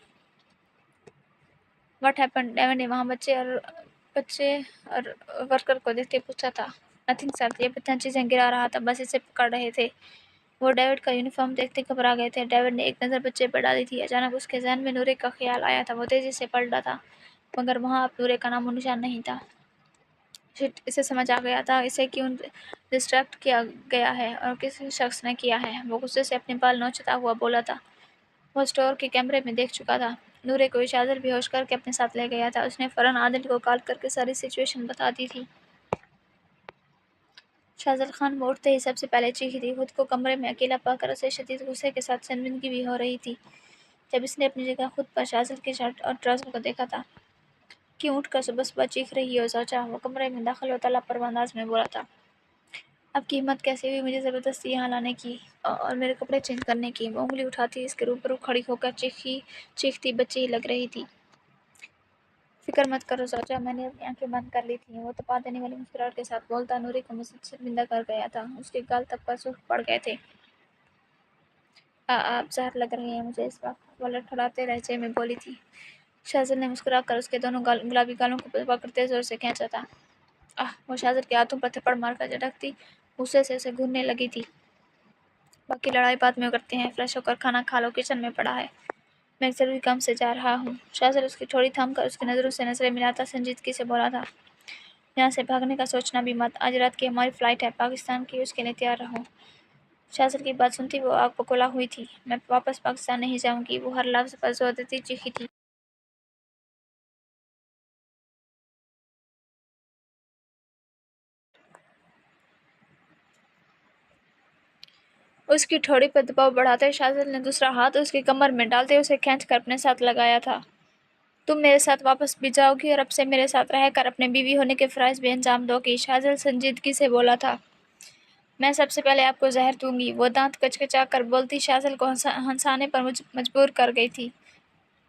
What happened? ڈیوڈ نے وہاں بچے اور ورکر کو دیکھتے پوچھا تھا۔ نتھنگ سر، یہ بچہ چیزیں گرا رہا تھا، بس اسے پکڑ رہے تھے۔ وہ ڈیوڈ کا یونیفارم دیکھتے گھبرا گئے تھے۔ ڈیوڈ نے ایک نظر بچے پر ڈالی تھی۔ اچانک اس کے ذہن میں نورے کا خیال آیا تھا۔ وہ تیزی سے پلٹا تھا مگر وہاں اب نورے کا نام و نشان نہیں تھا۔ شٹ، اسے سمجھ آ گیا تھا اسے کیوں ڈسٹریکٹ کیا گیا ہے اور کس شخص نے کیا ہے۔ وہ غصے سے اپنے بال نوچتا ہوا بولا تھا۔ وہ اسٹور کے کیمرے میں دیکھ چکا تھا۔ نورے کو شاذل بے ہوش کر کے اپنے ساتھ لے گیا تھا۔ اس نے فوراً عادل کو کال کر کے ساری سچویشن بتا دی تھی۔ شاذل خان وہ اٹھتے ہی سب سے پہلے چیخی تھی۔ خود کو کمرے میں اکیلا پا کر اسے شدید غصے کے ساتھ شرمندگی بھی ہو رہی تھی جب اس نے اپنی جگہ خود پر شاذل کے شرٹ اور ٹراؤزر کو دیکھا تھا۔ کیوں اٹھ کر صبح صبح چیخ رہی ہو چاچا؟ وہ کمرے میں داخل ہوتا لاپرواہ انداز میں بولا تھا۔ اب کی ہمت کیسے ہوئی مجھے زبردستی یہاں لانے کی اور میرے کپڑے چینج کرنے کی؟ وہ انگلی اٹھاتی اس کے روبرو کھڑی ہو کر چیختی بچی ہی لگ رہی تھی۔ فکر مت کرو چاچا، میں نے اپنی آنکھیں بند کر لی تھیں، وہ تپا دینے والی مسکراہٹ کے ساتھ بولتا نورے کو مزید شرمندہ کر گیا تھا۔ اس کے گال تب پر سرخ پڑ گئے تھے۔ آپ زہر لگ رہے ہیں مجھے اس وقت، وہ لڑکھڑاتے لہجے میں بولی تھی۔ شاذل نے مسکرا کر اس کے دونوں گلابی گالوں کو پکڑتے زور سے کھینچا تھا۔ وہ شاذل کے ہاتھوں پر تھپڑ مار کر جھٹکتی غصے سے اسے گھورنے لگی تھی۔ باقی لڑائی بعد میں کرتے ہیں، فریش ہو کر کھانا کھا لو، کچن میں پڑا ہے، میں ایک ضروری کام سے جا رہا ہوں۔ شاذل اس کی ٹھوڑی تھام کر اس کی نظروں سے نظریں ملاتا سنجیدگی سے بولا تھا۔ یہاں سے بھاگنے کا سوچنا بھی مت، آج رات کی ہماری فلائٹ ہے پاکستان کی، اس کے لیے تیار رہو۔ شاذل کی بات سنتی وہ آگ بگولا ہوئی تھی۔ میں واپس پاکستان نہیں جاؤں گی، وہ ہر لفظ پر زور دیتی چیخی تھی۔ اس کی ٹھوڑی پر دباؤ بڑھاتے شاذل نے دوسرا ہاتھ اس کی کمر میں ڈالتے اسے کھینچ کر اپنے ساتھ لگایا تھا۔ تم میرے ساتھ واپس بھی جاؤ گی اور اب سے میرے ساتھ رہ کر اپنے بیوی ہونے کے فرائض بھی انجام دو گی، شاذل سنجیدگی سے بولا تھا۔ میں سب سے پہلے آپ کو زہر دوں گی، وہ دانت کچکچا کر بولتی شاذل کو ہنسانے پر مجبور کر گئی تھی۔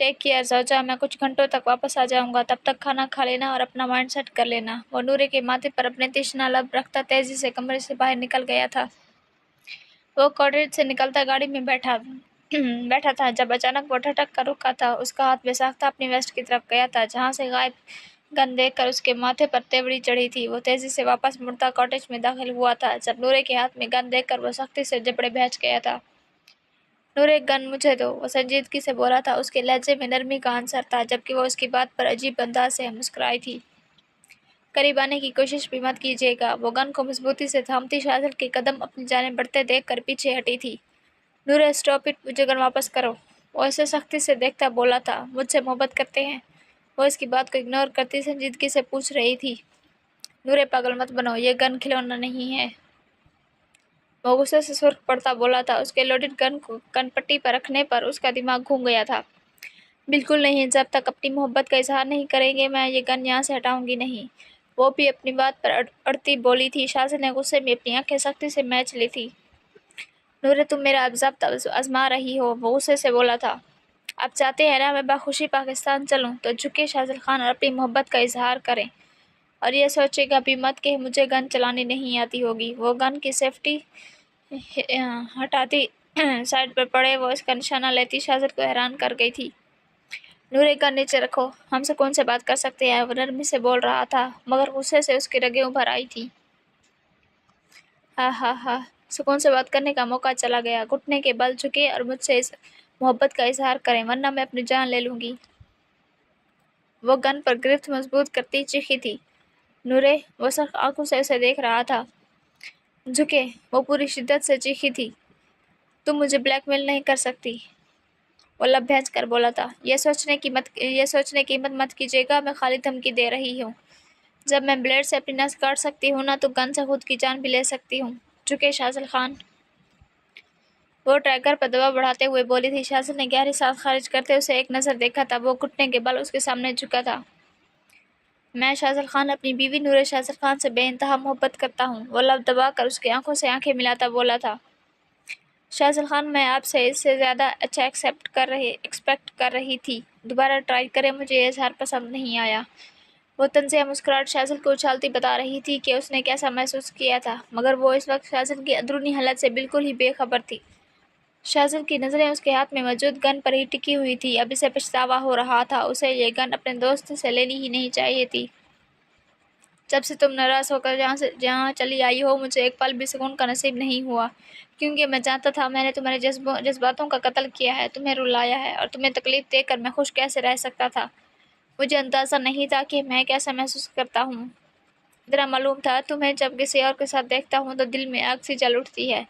टेक केयर सोचा, मैं कुछ घंटों तक वापस आ जाऊंगा, तब तक खाना खा लेना और अपना माइंड सेट कर लेना। वो नूरे के माथे पर अपने तीक्ष्ण लब रखता तेजी से कमरे से बाहर निकल गया था। वो कॉरिडोर से निकलता गाड़ी में बैठा बैठा था जब अचानक वो ठटक कर रुका था। उसका हाथ बेसाख्ता अपनी वेस्ट की तरफ गया था, जहाँ से गायब गन देखकर उसके माथे पर तेवड़ी चढ़ी थी। वो तेजी से वापस मुड़ता कॉटेज में दाखिल हुआ था जब नूरे के हाथ में गन देखकर वो सख्ती से जबड़े बहच गया था। नूरे, गन मुझे दो, वो संजीदगी से बोला था। उसके लहजे में नरमी का आंसर था, जबकि वो उसकी बात पर अजीब अंदाज से मुस्कुराई थी। करीब आने की कोशिश भी मत कीजिएगा। वो गन को मजबूती से थामती शाज़िल के कदम अपनी जानिब बढ़ते देखकर पीछे हटी थी। नूरे, स्टॉप इट, मुझे गन वापस करो। वो इसे सख्ती से देखता बोला था। मुझसे मोहब्बत करते हैं? वो इसकी बात को इग्नोर करती संजीदगी से पूछ रही थी। नूरे, पागल मत बनो, ये गन खिलौना नहीं है। वो गुस्से से सुर्ख पड़ता बोला था। उसके लोडेड गन को कनपट्टी पर रखने पर उसका दिमाग घूम गया था। बिल्कुल नहीं, जब तक अपनी मोहब्बत का इजहार नहीं करेंगे मैं ये गन यहाँ से हटाऊंगी नहीं। वो भी अपनी बात पर अड़ती बोली थी। शाज़िल ने गुस्से में अपनी आंखें सख्ती से मैच ली थी। नूरे, तुम मेरा ज़ब्त आजमा रही हो, वो गुस्से से बोला था। आप चाहते हैं ना मैं बाखुशी पाकिस्तान चलूं, तो झुके शाज़िल खान और अपनी मोहब्बत का इजहार करें, और ये सोचेगा भी मत कि मुझे गन चलानी नहीं आती होगी। वो गन की सेफ्टी हटाती साइड पर पड़े वो इसका निशाना लेती शाज़िल को हैरान कर गई थी। नूरे, गन नीचे रखो, हम सुकून से बात कर सकते हैं। वो नरमी से बोल रहा था, मगर गुस्से से उसकी रगें उभर आई थी। हा हा हा, सुकून से बात करने का मौका चला गया। घुटने के बल झुके और मुझसे इस मोहब्बत का इजहार करें, वरना मैं अपनी जान ले लूंगी। वो गन पर गिरफ्त मजबूत करती चीखी थी। नूरे, वो सख्त आंखों से उसे देख रहा था। झुके, वो पूरी शिद्दत से चीखी थी। तुम मुझे ब्लैकमेल नहीं कर सकती, वो लब भैंच कर बोला था। ये सोचने की हिम्मत मत कीजिएगा, मैं खाली धमकी दे रही हूँ। जब मैं ब्लेड से अपनी नस काट सकती हूँ ना, तो गन से खुद की जान भी ले सकती हूँ। झुके शाज़िल खान, वो ट्रैकर पर दबाव बढ़ाते हुए बोली थी। शाज़िल ने गहरी सांस खारिज करते उसे एक नज़र देखा था। वो घुटने के बल उसके सामने झुका था। मैं शाज़िल खान अपनी बीवी नूरे शाज़िल खान से बेइंतहा मोहब्बत करता हूँ, वो लब दबाकर उसकी आंखों से आंखें मिलाता बोला था। शाज़िल खान, मैं आपसे इससे ज़्यादा अच्छा एक्सपेक्ट कर रही थी। दोबारा ट्राई करें, मुझे ये इजहार पसंद नहीं आया। वो तंज़िया मुस्कुराहट शाज़िल को उछालती बता रही थी कि उसने कैसा महसूस किया था, मगर वो इस वक्त शाज़िल की अंदरूनी हालत से बिल्कुल ही बेखबर थी। शाज़िल की नज़रें उसके हाथ में मौजूद गन पर ही टिकी हुई थी। अब इसे पछतावा हो रहा था, उसे ये गन अपने दोस्त से लेनी ही नहीं चाहिए थी। जब से तुम नाराज़ होकर जहाँ चली आई हो, मुझे एक पल भी सुकून का नसीब नहीं हुआ, क्योंकि मैं जानता था मैंने तुम्हारे जज्बातों का कत्ल किया है, तुम्हें रुलाया है, और तुम्हें तकलीफ देकर मैं खुश कैसे रह सकता था। मुझे अंदाज़ा नहीं था कि मैं कैसा महसूस करता हूँ। इतना मालूम था, तुम्हें जब किसी और के साथ देखता हूँ तो दिल में आग सी जल उठती है।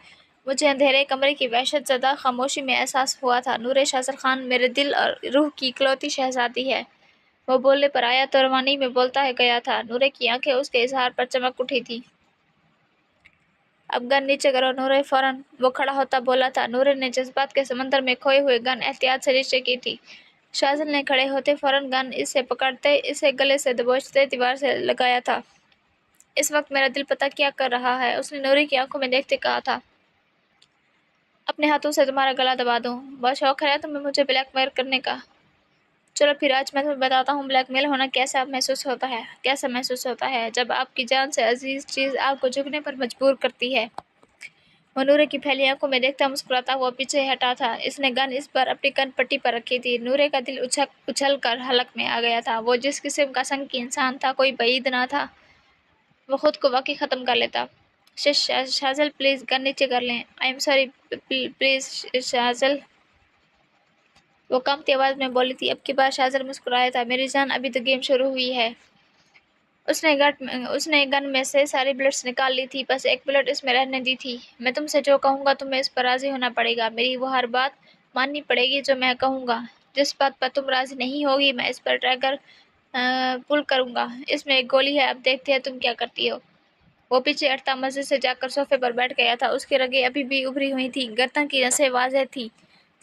मुझे अंधेरे कमरे की वहशत ज़दा खामोशी में एहसास हुआ था। नूरे शाज़िल खान मेरे दिल और रूह की इकलौती शहज़ादी है। वो बोलने पर आया तो रवानी में बोलता है गया था। नूरे की आंखें उसके इजहार पर चमक उठी थी। अब गन नीचे करो नूरे, फौरन, वो खड़ा होता बोला था। नूरे ने जज्बात के समंदर में खोए हुए गन एहतियात से नीचे की थी। शाज़िल ने खड़े होते फौरन गन इसे पकड़ते इसे गले से दबोचते दीवार से लगाया था। इस वक्त मेरा दिल पता क्या कर रहा है, उसने नूरे की आंखों में देखते कहा था। अपने हाथों से तुम्हारा गला दबा दूं। बहुत शौक है तुम्हें मुझे ब्लैकमेल करने का। चलो फिर आज मैं तुम्हें बताता हूँ ब्लैकमेल होना कैसा महसूस होता है जब आपकी जान से अजीज चीज़ आपको झुकने पर मजबूर करती है। वो नूरे की फैली आंखों में देखता मुस्कुराता हुआ पीछे हटा था। इसने गन इस पर अपनी कन पट्टी पर रखी थी। नूरे का दिल उछल कर हलक में आ गया था। वो जिस किस्म का संग इंसान था, कोई बईद ना था। वो खुद को वाकई ख़त्म कर लेता। शाज़िल, प्लीज़ गन नीचे कर लें। आई एम सॉरी, प्लीज़ शाज़िल, वो कमती आवाज़ में बोली थी। अब की बार शाज़िल मुस्कुराया था। मेरी जान, अभी तो गेम शुरू हुई है। उसने गन में से सारी बुलेट्स निकाल ली थी, बस एक बुलेट इसमें रहने दी थी। मैं तुमसे जो कहूँगा तुम्हें इस पर राज़ी होना पड़ेगा। मेरी वो हर बात माननी पड़ेगी जो मैं कहूँगा। जिस बात पर तुम राज़ी नहीं होगी, मैं इस पर ट्रैगर पुल करूँगा। इसमें एक गोली है, अब देखते हैं तुम क्या करती हो। वो पीछे हटता मस्जिद से जाकर सोफे पर बैठ गया था। उसकी रगें अभी भी उभरी हुई थी, गर्दन की नसें वाज़ेह थी।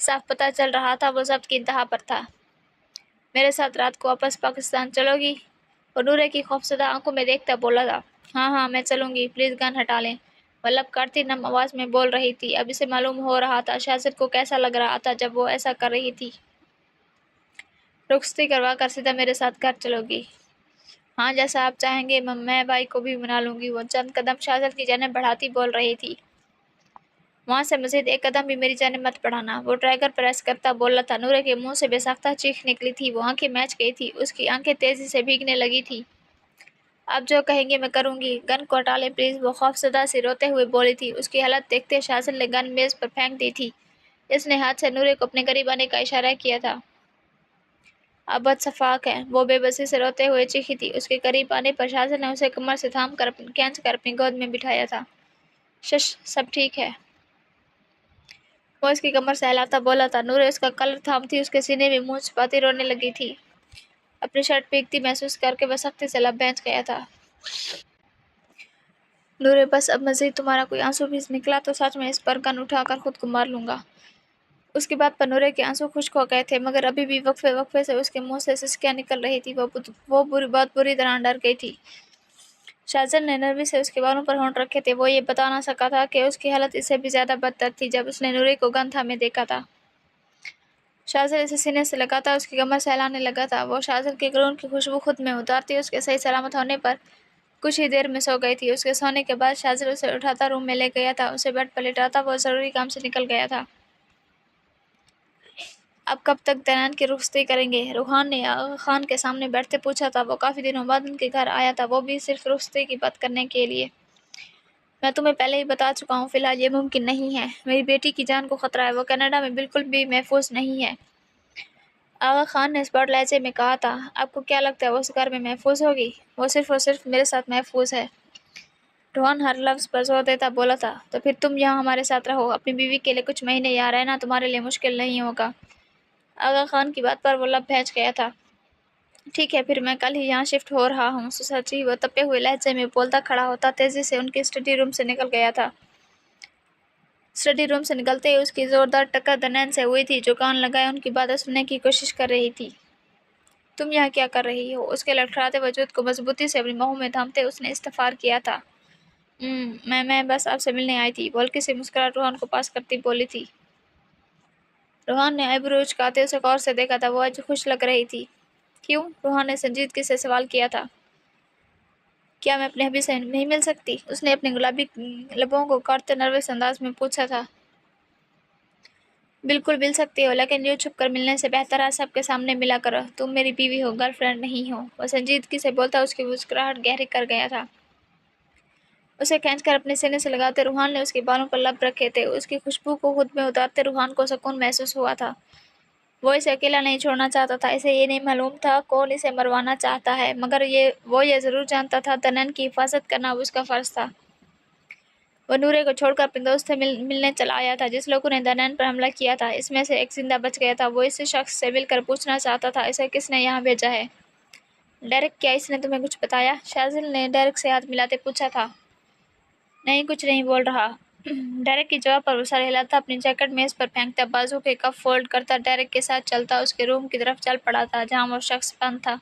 साफ पता चल रहा था वो ज़ब्त की इंतहा पर था। मेरे साथ रात को वापस पाकिस्तान चलोगी? वो नूरे की खौफजदा आंखों में देखता बोला था। हाँ हाँ, मैं चलूँगी, प्लीज़ गन हटा लें, वल्लब काटती नम आवाज़ में बोल रही थी। अब इसे मालूम हो रहा था शाज़िल को कैसा लग रहा था जब वो ऐसा कर रही थी। رخصتی کروا کر سیدھا میرے ساتھ گھر چلوگی؟ ہاں، جیسا آپ چاہیں گے، میں بھائی کو بھی منا لوں گی۔ وہ چند قدم شاہزل کی جانب بڑھاتی بول رہی تھی، وہاں سے مزید ایک قدم بھی میری جانب مت بڑھانا۔ وہ ٹریگر پریس کرتا بولا تھا۔ نورے کے منہ سے بے ساختہ چیخ نکلی تھی۔ وہ آنکھیں میچ گئی تھی، اس کی آنکھیں تیزی سے بھیگنے لگی تھی۔ آپ جو کہیں گے میں کروں گی۔ گن کو ہٹا لیں پلیز، وہ خوفزدہ سی روتے ہوئے بولی تھی۔ اس کی حالت دیکھتے شاہزل نے گن میز پر پھینک دی تھی۔ اس نے ہاتھ سے نورے کو اپنے قریب آنے کا اشارہ کیا تھا۔ اب اتفاق ہے، وہ بے بسی سے روتے ہوئے چیخی تھی۔ اس کے قریب آنے پر شاہزل نے اسے کمر سے تھام کر کھینچ کر اپنی گود میں بٹھایا تھا۔ شش، سب ٹھیک ہے؟ وہ اس کی کمر سے ہلاتا بولا تھا۔ نورے اس کا کلر تھامتی اس کے سینے میں منہ چھپاتی رونے لگی تھی۔ اپنی شرٹ بھیگتی محسوس کر کے وہ سختی سے لب بھینچ گیا تھا۔ نورے، بس اب مزید تمہارا کوئی آنسو بھی نکلا تو سچ میں اس پر گن اٹھا کر خود کو مار لوں گا۔ اس کی بات پر نورے کے آنسو خشک ہو گئے تھے، مگر ابھی بھی وقفے وقفے سے اس کے منہ سے سسکیاں نکل رہی تھی۔ وہ بہت بری طرح ڈر گئی تھی۔ شاہزل نے نرمی سے اس کے بالوں پر ہونٹ رکھے تھے۔ وہ یہ بتا نہ سکا تھا کہ اس کی حالت اس سے بھی زیادہ بدتر تھی جب اس نے نورے کو گن تھامے دیکھا تھا۔ شاہزل اسے سینے سے لگاتا اس کی کمر سے ہلانے لگا تھا۔ وہ شاہزل کے کلون کی خوشبو خود میں اتارتی اس کے صحیح سلامت ہونے پر کچھ ہی دیر میں سو گئی تھی۔ اس کے سونے کے بعد شاہزل اسے اٹھاتا روم میں لے گیا تھا۔ اسے بیڈ پر لٹاتا وہ ضروری کام سے نکل گیا تھا۔ اب کب تک دنان کی رخصتی کریں گے؟ روحان نے آغا خان کے سامنے بیٹھتے پوچھا تھا۔ وہ کافی دنوں بعد ان کے گھر آیا تھا، وہ بھی صرف رخصتی کی بات کرنے کے لیے۔ میں تمہیں پہلے ہی بتا چکا ہوں، فی الحال یہ ممکن نہیں ہے۔ میری بیٹی کی جان کو خطرہ ہے، وہ کینیڈا میں بالکل بھی محفوظ نہیں ہے۔ آغا خان نے اسپاٹ لہجے میں کہا تھا۔ آپ کو کیا لگتا ہے وہ اس گھر میں محفوظ ہوگی؟ وہ صرف میرے ساتھ محفوظ ہے۔ روحان ہر لفظ پر زور دیتا بولا تھا۔ تو پھر تم یہاں ہمارے ساتھ رہو، اپنی بیوی کے لیے کچھ مہینے یہاں رہنا تمہارے لیے مشکل نہیں ہوگا۔ آغا خان کی بات پر وہ لب بھینچ گیا تھا۔ ٹھیک ہے، پھر میں کل ہی یہاں شفٹ ہو رہا ہوں۔ سچی، وہ تپے ہوئے لہجے میں بولتا کھڑا ہوتا تیزی سے ان کے اسٹڈی روم سے نکل گیا تھا۔ اسٹڈی روم سے نکلتے ہی اس کی زوردار ٹکر دنان سے ہوئی تھی، جو کان لگائے ان کی باتیں سننے کی کوشش کر رہی تھی۔ تم یہاں کیا کر رہی ہو؟ اس کے لڑکھڑاتے وجود کو مضبوطی سے اپنی باہوں میں تھامتے اس نے استفسار کیا تھا۔ میں بس آپ سے ملنے آئی تھی، بولکی سی مسکراہٹ روحان کو پاس کرتی بولی تھی۔ روحان نے آئی برو اچکاتے اسے غور سے دیکھا تھا۔ وہ آج خوش لگ رہی تھی۔ کیوں؟ روحان نے سنجیدگی سے سوال کیا تھا۔ کیا میں اپنے حبیب سے نہیں مل سکتی؟ اس نے اپنے گلابی لبوں کو کاٹتے نروس انداز میں پوچھا تھا۔ بالکل مل سکتی ہو، لیکن یوں چھپ کر ملنے سے بہتر ہے سب کے سامنے ملا کرو۔ تم میری بیوی ہو، گرل فرینڈ نہیں ہو۔ وہ سنجیدگی سے بولتا اس کی مسکراہٹ گہری کر گیا تھا۔ اسے کھینچ کر اپنے سینے سے لگاتے روحان نے اس کے بالوں پر لب رکھے تھے۔ اس کی خوشبو کو خود میں اتارتے روحان کو سکون محسوس ہوا تھا۔ وہ اسے اکیلا نہیں چھوڑنا چاہتا تھا۔ اسے یہ نہیں معلوم تھا کون اسے مروانا چاہتا ہے، مگر وہ یہ ضرور جانتا تھا دنان کی حفاظت کرنا اب اس کا فرض تھا۔ وہ نورے کو چھوڑ کر اپنے دوست سے ملنے چلا آیا تھا جس لوگوں نے دنان پر حملہ کیا تھا۔ اس میں سے ایک زندہ بچ گیا تھا۔ وہ اس شخص سے مل کر پوچھنا چاہتا تھا اسے کس نے یہاں بھیجا ہے۔ ڈیرک، کیا اس نے تمہیں کچھ بتایا؟ شاہزل نے ڈیرک سے ہاتھ ملاتے پوچھا تھا۔ نہیں، کچھ نہیں بول رہا۔ ڈیرک کے جواب پر وہ سر ہلاتا، اپنی جیکٹ میز پر پھینکتا، بازو کے کف فولڈ کرتا ڈیرک کے ساتھ چلتا اس کے روم کی طرف چل پڑا تھا جہاں وہ شخص بند تھا۔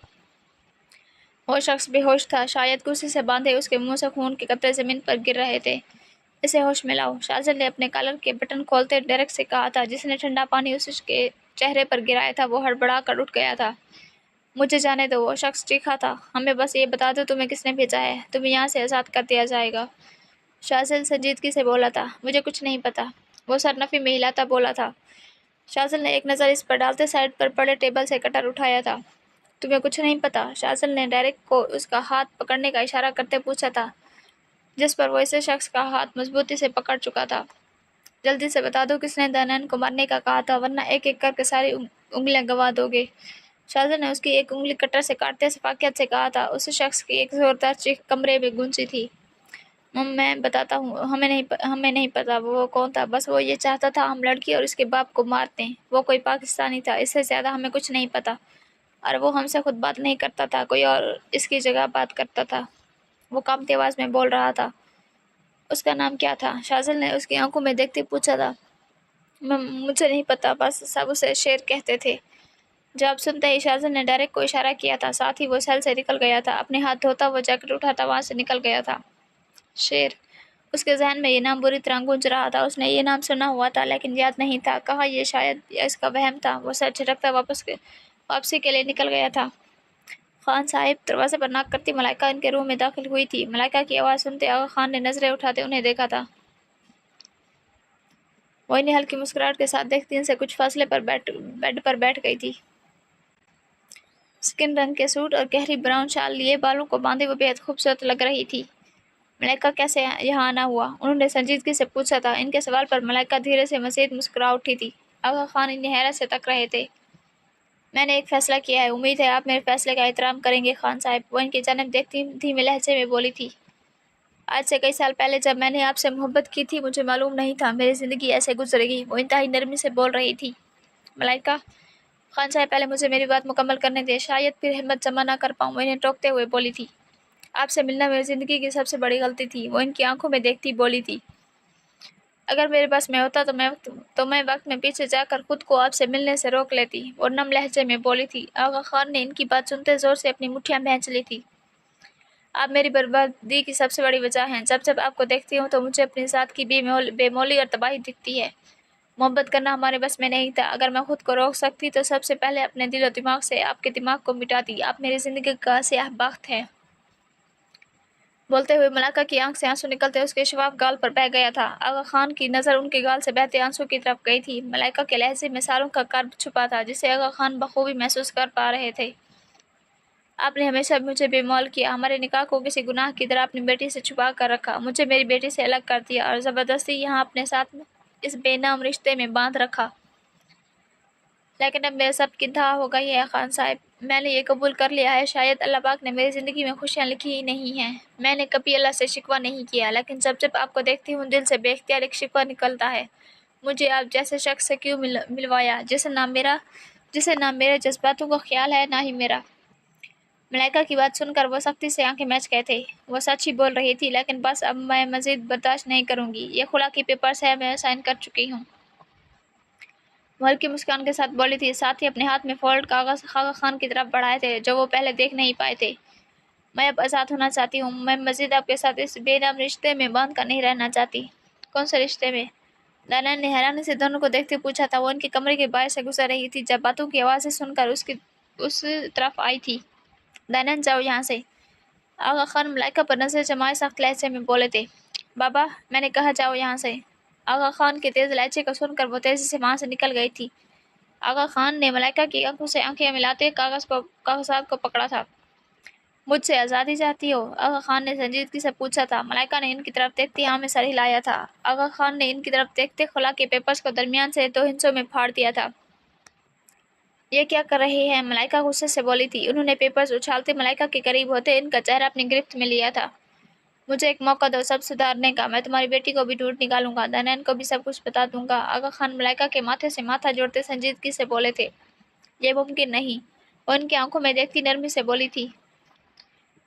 وہ شخص بے ہوش تھا، شاید کرسی سے باندھے اس کے منہ سے خون کے قطرے زمین پر گر رہے تھے۔ اسے ہوش میں لاؤ، شاہزل نے اپنے کالر کے بٹن کھولتے ڈیرک سے کہا تھا جس نے ٹھنڈا پانی اس کے چہرے پر گرایا تھا۔ وہ ہڑبڑا کر اٹھ گیا تھا۔ مجھے جانے دو، وہ شخص چیخا تھا۔ ہمیں بس یہ بتا دو تمہیں کس نے بھیجا ہے، تمہیں یہاں سے آزاد کر دیا جائے گا۔ شاہزل سنجیدگی سے بولا تھا۔ مجھے کچھ نہیں پتا، وہ سر نفی میں ہلاتا بولا تھا۔ شاہزل نے ایک نظر اس پر ڈالتے سائڈ پر پڑے ٹیبل سے کٹر اٹھایا تھا۔ تمہیں کچھ نہیں پتا؟ شاہزل نے ڈیرک کو اس کا ہاتھ پکڑنے کا اشارہ کرتے پوچھا تھا جس پر وہ اس شخص کا ہاتھ مضبوطی سے پکڑ چکا تھا۔ جلدی سے بتا دو کس نے دنان کو مارنے کا کہا تھا، ورنہ ایک ایک کر کے ساری انگلیاں گنوا دو گے۔ شاہزل نے اس کی ایک انگلی کٹر سے کاٹتے شفقت سے کہا تھا۔ اس شخص کی ایک زوردار چیخ کمرے میں گونجی تھی۔ میں بتاتا ہوں، ہمیں نہیں پتا وہ کون تھا، بس وہ یہ چاہتا تھا ہم لڑکی اور اس کے باپ کو مار دیں۔ وہ کوئی پاکستانی تھا، اس سے زیادہ ہمیں کچھ نہیں پتا، اور وہ ہم سے خود بات نہیں کرتا تھا، کوئی اور اس کی جگہ بات کرتا تھا۔ وہ کانپتی آواز میں بول رہا تھا۔ اس کا نام کیا تھا؟ شاہزل نے اس کی آنکھوں میں دیکھتے پوچھا تھا۔ مجھے نہیں پتا، بس سب اسے شیر کہتے تھے۔ جواب سنتے ہی شاہزل نے ڈیرک کو اشارہ کیا تھا، ساتھ ہی وہ سیل سے نکل گیا تھا۔ اپنے ہاتھ دھوتا وہ جیکٹ اٹھاتا وہاں سے نکل گیا تھا۔ شیر، اس کے ذہن میں یہ نام بری طرح گونج رہا تھا۔ اس نے یہ نام سنا ہوا تھا لیکن یاد نہیں تھا۔ کہاں یہ شاید اس کا وہم تھا۔ وہ سر جھٹکتا वापसी के लिए निकल गया था। खान साहिब दरवाजे पर नॉक करती मलाइका इनके रूम में दाखिल हुई थी। मलाइका की आवाज़ सुनते आगा खान ने नजरें उठाते उन्हें देखा था। वो इन्हें हल्की मुस्कुराहट के साथ देखती इनसे कुछ फासले पर बेड पर बैठ गई थी। स्किन रंग के सूट और गहरी ब्राउन शाल लिए बालों को बांधे हुए बेहद खूबसूरत लग रही थी। मलाइका कैसे यहाँ आना हुआ? उन्होंने संजीदगी से पूछा था। इनके सवाल पर मलाइका धीरे से मज़ीद मुस्कुरा उठी थी। आगा खान इन्हें हैरत से तक रहे थे। मैंने एक फैसला किया है, उम्मीद है आप मेरे फैसले का एहतराम करेंगे खान साहब, वो इनकी जानिब देखती धीमे लहजे में बोली थी। आज से कई साल पहले जब मैंने आपसे मोहब्बत की थी मुझे मालूम नहीं था मेरी ज़िंदगी ऐसे गुजरेगी, वो इंतहाई नरमी से बोल रही थी। मलाइका, खान साहब पहले मुझे मेरी बात मुकम्मल करने दें, शायद फिर हिम्मत जमा ना कर पाऊँ, वो इन्हें टोकते हुए बोली थी। आपसे मिलना मेरी ज़िंदगी की सबसे बड़ी गलती थी, वो इनकी आंखों में देखती बोली थी। अगर मेरे पास में होता तो मैं वक्त में पीछे जाकर खुद को आपसे मिलने से रोक लेती, और नम लहजे में बोली थी। आगा खान ने इनकी बात सुनते जोर से अपनी मुट्ठियां भींच ली थी। आप मेरी बर्बादी की सबसे बड़ी वजह हैं। जब जब आपको देखती हूँ तो मुझे अपनी ज़ात की बेमौली और तबाही दिखती है। मोहब्बत करना हमारे बस में नहीं था। अगर मैं खुद को रोक सकती तो सबसे पहले अपने दिल और दिमाग से आपके दिमाग को मिटाती। आप मेरी ज़िंदगी का स्याह बख्त हैं। बोलते हुए मलाइका की आंख से आंसू निकलते उसके शफाफ गाल पर बह गया था। आगा खान की नज़र उनके गाल से बहते आंसू की तरफ गई थी। मलाइका के लहजे में सालों का कर्ब छुपा था जिसे आगा खान बखूबी महसूस कर पा रहे थे। आपने हमेशा मुझे बेमौल किया, हमारे निकाह को किसी गुनाह की तरह अपनी बेटी से छुपा कर रखा, मुझे मेरी बेटी से अलग कर दिया और ज़बरदस्ती यहाँ अपने साथ में इस बेनाम रिश्ते में बांध रखा। लेकिन अब मेरे सब की इंतहा हो गई है खान साहब। मैंने ये कबूल कर लिया है, शायद अल्लाह पाक ने मेरी ज़िंदगी में खुशियाँ लिखी ही नहीं हैं। मैंने कभी अल्लाह से शिकवा नहीं किया, लेकिन जब जब आपको देखती हूँ दिल से बेख्तियार एक शिकवा निकलता है। मुझे आप जैसे शख्स से क्यों मिलवाया जिसे ना मेरे जज्बातों का ख्याल है ना ही मेरा। मलाइका की बात सुनकर वो सख्ती से आंखें मीच गए थे। वो सच ही बोल रही थी, लेकिन बस अब मैं मज़ीद बर्दाश्त नहीं करूँगी। ये खुला की पेपर्स है, मैं साइन कर चुकी हूँ। वो हल्की मुस्कान के साथ बोली थी, साथ ही अपने हाथ में फोल्ड कागज़ आगा खान की तरफ बढ़ाए थे जो वो पहले देख नहीं पाए थे। मैं अब आज़ाद होना चाहती हूँ। मैं मज़ीद आपके साथ इस बेनाम रिश्ते में बांध कर नहीं रहना चाहती। कौन से रिश्ते में? दानियाल ने हैरानी से दोनों को देखते पूछा था। वो उनके कमरे के बाहर से गुजर रही थी जब बातों की आवाज़ें सुनकर उस तरफ आई थी। दानियाल, जाओ यहाँ से। आगा खान मलाइका पर नजर जमाए सख्त लहजे में बोले थे। बाबा, मैंने कहा जाओ यहाँ से। आगा खान के तेज लहजे को सुनकर वो तेजी से वहाँ से निकल गई थी। आगा खान ने मलाइका की आंखों से आंखें मिलाते कागजात को पकड़ा था। मुझसे आज़ादी चाहती हो? आगा खान ने संजीदगी से पूछा था। मलाइका ने इनकी तरफ देखते हाँ में सर हिलाया था। आगा खान ने इनकी तरफ देखते खुला के पेपर्स को दरमियान से 2 हिस्सों में फाड़ दिया था। ये क्या कर रहे हैं? मलाइका गुस्से से बोली थी। उन्होंने पेपर्स उछालते मलाइका के करीब होते इनका चेहरा अपनी गिरफ्त में लिया था। मुझे एक मौका दो सब सुधारने का, मैं तुम्हारी बेटी को भी ढूंढ निकालूंगा, दानियाल को भी सब कुछ बता दूंगा। आगा खान मलाइका के माथे से माथा जोड़ते संजीदगी से बोले थे। ये मुमकिन नहीं, वो उनकी आंखों में देखती नरमी से बोली थी।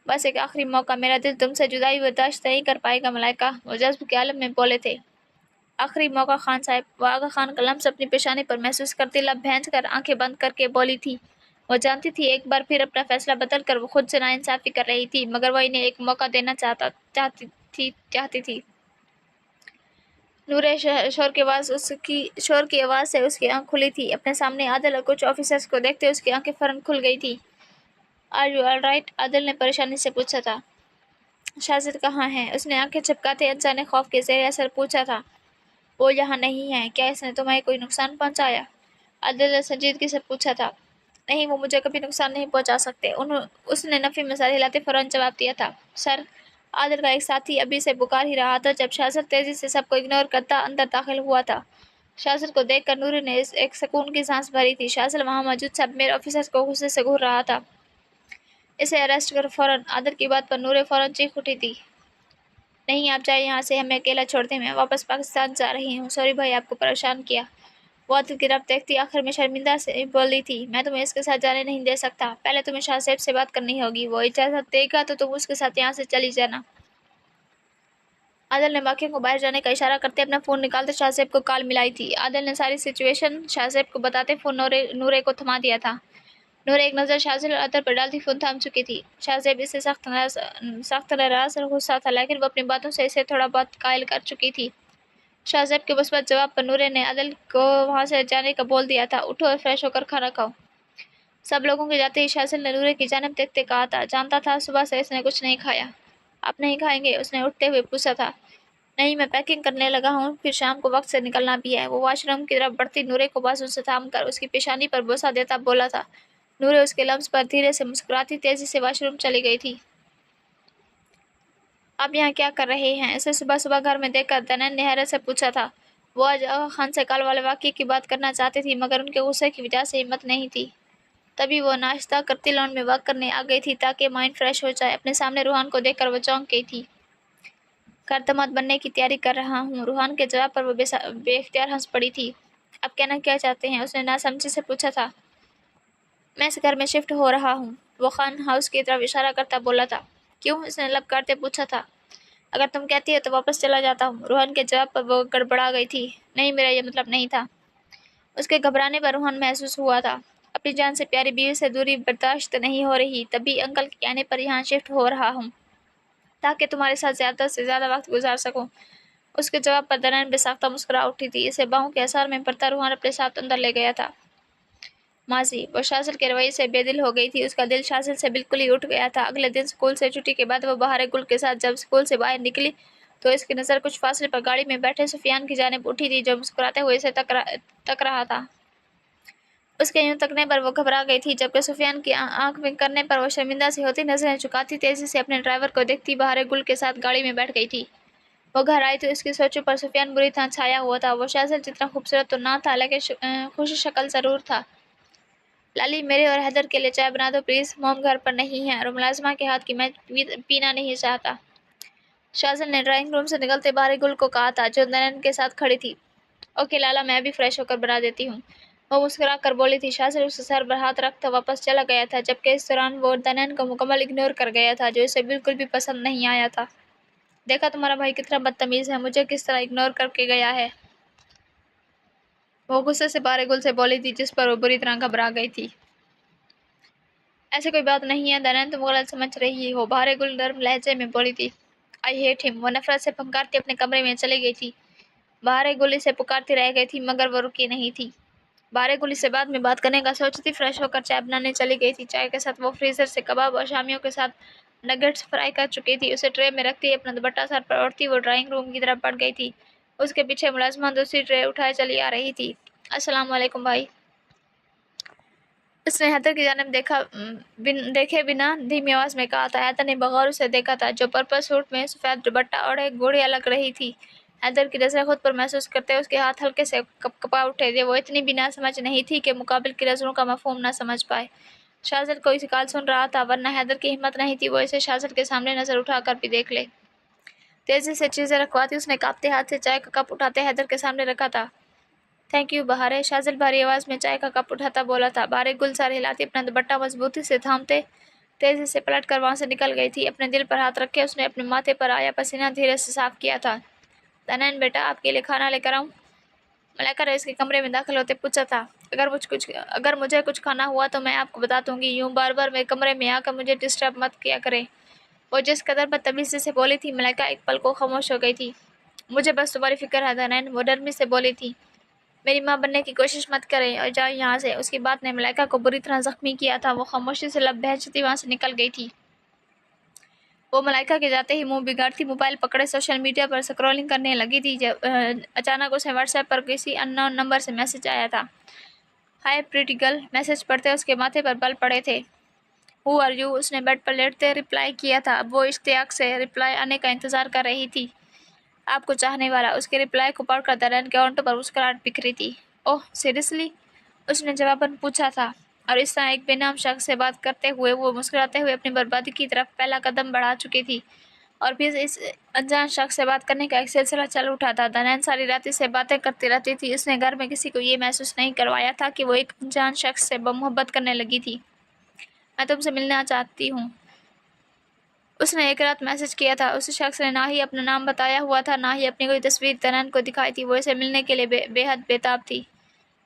बस एक आखिरी मौका, मेरा दिल तुमसे जुदाई बर्दाश्त नहीं कर पाएगा मलाइका, वो जज्ब के आलम में बोले थे। आखिरी मौका खान साहब, वो आगा खान का लम्स अपनी पेशानी पर महसूस करती लब भैंस कर आंखें बंद करके बोली थी। वो जानती थी एक बार फिर अपना फैसला बदल कर वो खुद से नाइंसाफी कर रही थी, मगर वो इन्हें एक मौका देना चाहती थी। नूरे शोर की आवाज़ से उसकी आंख खुली थी। अपने सामने आदिल और कुछ ऑफिसर्स को देखते उसकी आंखें फौरन खुल गई थी। Are you all right? Adil ने परेशानी से पूछा था। शाजिद कहाँ है? उसने आंखें झपकाते अनजाने खौफ के ज़ेर असर पूछा था। वो यहाँ नहीं है। क्या इसने तुम्हें कोई नुकसान पहुँचाया? आदिल ने संजीदगी से पूछा था। नहीं, वो मुझे कभी नुकसान नहीं पहुँचा सकते। उसने नफ़ी में सर हिलाते फौरन जवाब दिया था। सर, आदिल का एक साथी अभी से पुकार ही रहा था जब शाजिद तेज़ी से सबको इग्नोर करता अंदर दाखिल हुआ था। शाजिद को देखकर नूरी ने एक सुकून की सांस भरी थी। शाजिद वहाँ मौजूद सब मेरे ऑफिसर्स को गुस्से से घूर रहा था। इसे अरेस्ट करो फौरन। आदिल की बात पर नूरे फौरन चीख उठी थी। नहीं, आप जाए यहाँ से, हमें अकेला छोड़ दें, मैं वापस पाकिस्तान जा रही हूँ। सॉरी भाई, आपको परेशान किया। वो आदिल की तरफ देखती आखिर में शर्मिंदा से बोली थी। मैं तुम्हें इसके साथ जाने नहीं दे सकता। पहले तुम्हें शाह साहब से बात करनी होगी। वो इजाज़त देगा तो तुम उसके साथ यहाँ से चली जाना। आदिल ने बाकियों को बाहर जाने का इशारा करते अपना फ़ोन निकालते शाह साहब को कॉल मिलाई थी। आदिल ने सारी सिचुएशन शाह साहब को बताते फ़ोन नूरे को थमा दिया था। नूरे एक नज़र शाहज़ेब और आदिल पर डालती फ़ोन थाम चुकी थी। शाहज़ेब इससे सख्त नाराज़ और गुस्सा था, लेकिन वो अपनी बातों से इसे थोड़ा बहुत कायल कर चुकी थी। शाहज़ेब के मुस्बत जवाब पर नूरे ने आदिल को वहाँ से जाने का बोल दिया था। उठो और फ्रेश होकर खाना खाओ। सब लोगों के जाते ही शाज़िल ने नूरे की जानिब देखते कहा था, जानता था सुबह से इसने कुछ नहीं खाया। आप नहीं खाएंगे? उसने उठते हुए पूछा था। नहीं, मैं पैकिंग करने लगा हूँ, फिर शाम को वक्त से निकलना भी है। वो वॉशरूम की तरफ बढ़ती नूरे को बाजू से थाम कर उसकी पेशानी पर बोसा देता बोला था। नूरे उसके लफ्ज़ पर धीरे से मुस्कुराती तेजी से वॉशरूम चली गई थी। आप यहाँ क्या कर रहे हैं? इसे सुबह सुबह घर में देखकर दनैन ने हैरत से पूछा था। वो आज आगा खान से कल वाले वाक़ये की बात करना चाहती थी, मगर उनके गुस्से की वजह से हिम्मत नहीं थी। तभी वो नाश्ता करती लॉन में वॉक करने आ गई थी ताकि माइंड फ्रेश हो जाए। अपने सामने रूहान को देखकर वो चौंक गई थी। घर दामाद बनने की तैयारी कर रहा हूँ। रूहान के जवाब पर वो बेख्तियार हंस पड़ी थी। आप कहना क्या चाहते हैं? उसने नासमझी से पूछा था। मैं इस घर में शिफ्ट हो रहा हूँ, वो खान हाउस की तरफ इशारा करता बोला था। क्यों? उसने लब काटते पूछा था। अगर तुम कहती हो तो वापस चला जाता हूँ। रूहान के जवाब पर वो गड़बड़ा गई थी। नहीं, मेरा ये मतलब नहीं था। उसके घबराने पर रूहान महसूस हुआ था अपनी जान से प्यारी बीवी से दूरी बर्दाश्त नहीं हो रही। तभी अंकल के कहने पर यहाँ शिफ्ट हो रहा हूँ ताकि तुम्हारे साथ ज़्यादा से ज़्यादा वक्त गुजार सकूँ। उसके जवाब पर दनैन बेसाख्ता मुस्कुरा उठी थी। इसे बाहों के असर में पड़ता रूहान अपने साथ अंदर ले गया था। माजी, वो शाज़िल के रवैये से बेदिल हो गई थी। उसका दिल शाज़िल से बिल्कुल ही उठ गया था। अगले दिन स्कूल से छुट्टी के बाद वो बहार गुल के साथ जब स्कूल से बाहर निकली तो इसकी नज़र कुछ फासले पर गाड़ी में बैठे सुफियान की जानिब उठी थी, जो मुस्कुराते हुए इसे तक रहा था। उसके यूं तकने पर वो घबरा गई थी, जबकि सुफियान की आंख में करने पर वो शर्मिंदा सी होती नजरें झुकाती तेजी से अपने ड्राइवर को देखती बहार गुल के साथ गाड़ी में बैठ गई थी। वो घर आई तो इसकी सोचों पर सुफियान बुरी तरह छाया हुआ था। वो शाज़िल जितना खूबसूरत तो ना था, लेकिन खुश शक्ल जरूर था। लाली, मेरे और हैदर के लिए चाय बना दो प्लीज़। मोम घर पर नहीं है और मुलाजिमा के हाथ की मैं पीना नहीं चाहता। शाज़िल ने ड्राइंग रूम से निकलते बाहर गुल को कहा था, जो दनैन के साथ खड़ी थी। ओके लाला, मैं भी फ्रेश होकर बना देती हूँ, वो मुस्कुरा कर बोली थी। शाज़िल उसके सर पर हाथ रखता वापस चला गया था, जबकि इस दौरान वो दनैन को मुकम्मल इग्नोर कर गया था, जो इसे बिल्कुल भी पसंद नहीं आया था। देखा तुम्हारा भाई कितना बदतमीज़ है, मुझे किस तरह इग्नोर करके गया है, वो गुस्से से बाहर गुल से बोली थी, जिस पर वो बुरी तरह घबरा गई थी। ऐसे कोई बात नहीं है दनैन, तुम गलत समझ रही हो, बाहर गुल नर्म लहजे में बोली थी। आई हेट हिम, वो नफरत से फंकारती अपने कमरे में चली गई थी। बाहर गुली से पुकारती रह गई थी, मगर वो रुकी नहीं थी। बाहर गुली से बाद में बात करने का सोचती फ्रेश होकर चाय बनाने चली गई थी। चाय के साथ वो फ्रीजर से कबाब और शामियों के साथ नगेट्स फ्राई कर चुकी थी। उसे ट्रे में रखती अपना दुपट्टा सर पर ओढ़ती वो ड्राइंग रूम की तरफ बढ़ गई थी। उसके पीछे मुलाजमा दूसरी ट्रे उठाए चली आ रही थी। अस्सलाम वालेकुम भाई, उसने हैदर की जानिब देखे बिना धीमी आवाज में कहा था। हैदर ने बगौर उसे देखा था, जो पर्पल सूट में सफ़ेद दुपट्टा ओढ़े गुड़िया लग रही थी। हैदर की नज़रें खुद पर महसूस करते उसके हाथ हल्के से कपा उठे थे। वो इतनी भी ना समझ नहीं थी कि मुकाबिल की नज़रों का मफहूम ना समझ पाए। शाज़िल कोई शिकायत सुन रहा था, वरना हैदर की हिम्मत नहीं थी वो इसे शाज़िल के सामने नज़र उठाकर भी देख ले। तेजी से चीज़ें रखवाती उसने कांपते हाथ से चाय का कप उठाते हैदर के सामने रखा था। थैंक यू बहारे, शाज़िल भारी आवाज़ में चाय का कप उठाता बोला था। बहारे गुलजार हिलाती अपना दुपट्टा मजबूती से थामते तेजी से पलट कर वहाँ से निकल गई थी। अपने दिल पर हाथ रखे उसने अपने माथे पर आया पसीना धीरे से साफ किया था। दनैन बेटा, आपके लिए खाना लेकर आऊँ? मलाइका रईस के कमरे में दाखिल होते पूछा था। अगर मुझे कुछ खाना हुआ तो मैं आपको बता दूंगी, यूँ बार बार मेरे कमरे में आकर मुझे डिस्टर्ब मत किया करें। वो जिस कदर बदतमीजी से बोली थी, मलाइका एक पल को खामोश हो गई थी। मुझे बस तुम्हारी फिक्र है दनैन, वो नरमी से बोली थी। मेरी माँ बनने की कोशिश मत करें और जाओ यहाँ से। उसकी बात ने मलाइका को बुरी तरह जख्मी किया था। वो खामोशी से लब बहचती वहाँ से निकल गई थी। वो मलाइका के जाते ही मुंह बिगाड़ती मोबाइल पकड़े सोशल मीडिया पर स्क्रॉलिंग करने लगी थी जब अचानक उसे व्हाट्सएप पर किसी अननोन नंबर से मैसेज आया था। हाय प्रीटी गर्ल, मैसेज पढ़ते उसके माथे पर बल पड़े थे। हु आर यू, उसने बेड पर लेटते रिप्लाई किया था। अब वो इश्तियाक से रिप्लाई आने का इंतजार कर रही थी। आपको चाहने वाला, उसके रिप्लाई को पढ़कर दरअन के होंठों पर मुस्कुराहट बिखरी थी। ओह सीरियसली, उसने जवाबन पूछा था। और इस तरह एक बेनाम शख्स से बात करते हुए वो मुस्कुराते हुए अपनी बर्बादी की तरफ पहला कदम बढ़ा चुकी थी। और फिर इस अनजान शख्स से बात करने का एक सिलसिला चल उठा था। दनैन सारी रात से बातें करती रहती थी। उसने घर में किसी को ये महसूस नहीं करवाया था कि वो एक अनजान शख्स से मोहब्बत करने लगी थी। मैं तुमसे मिलना चाहती हूँ, उसने एक रात मैसेज किया था। उस शख्स ने ना ही अपना नाम बताया हुआ था, ना ही अपनी कोई तस्वीर दनैन को दिखाई थी। वो इसे मिलने के लिए बेहद बेताब थी।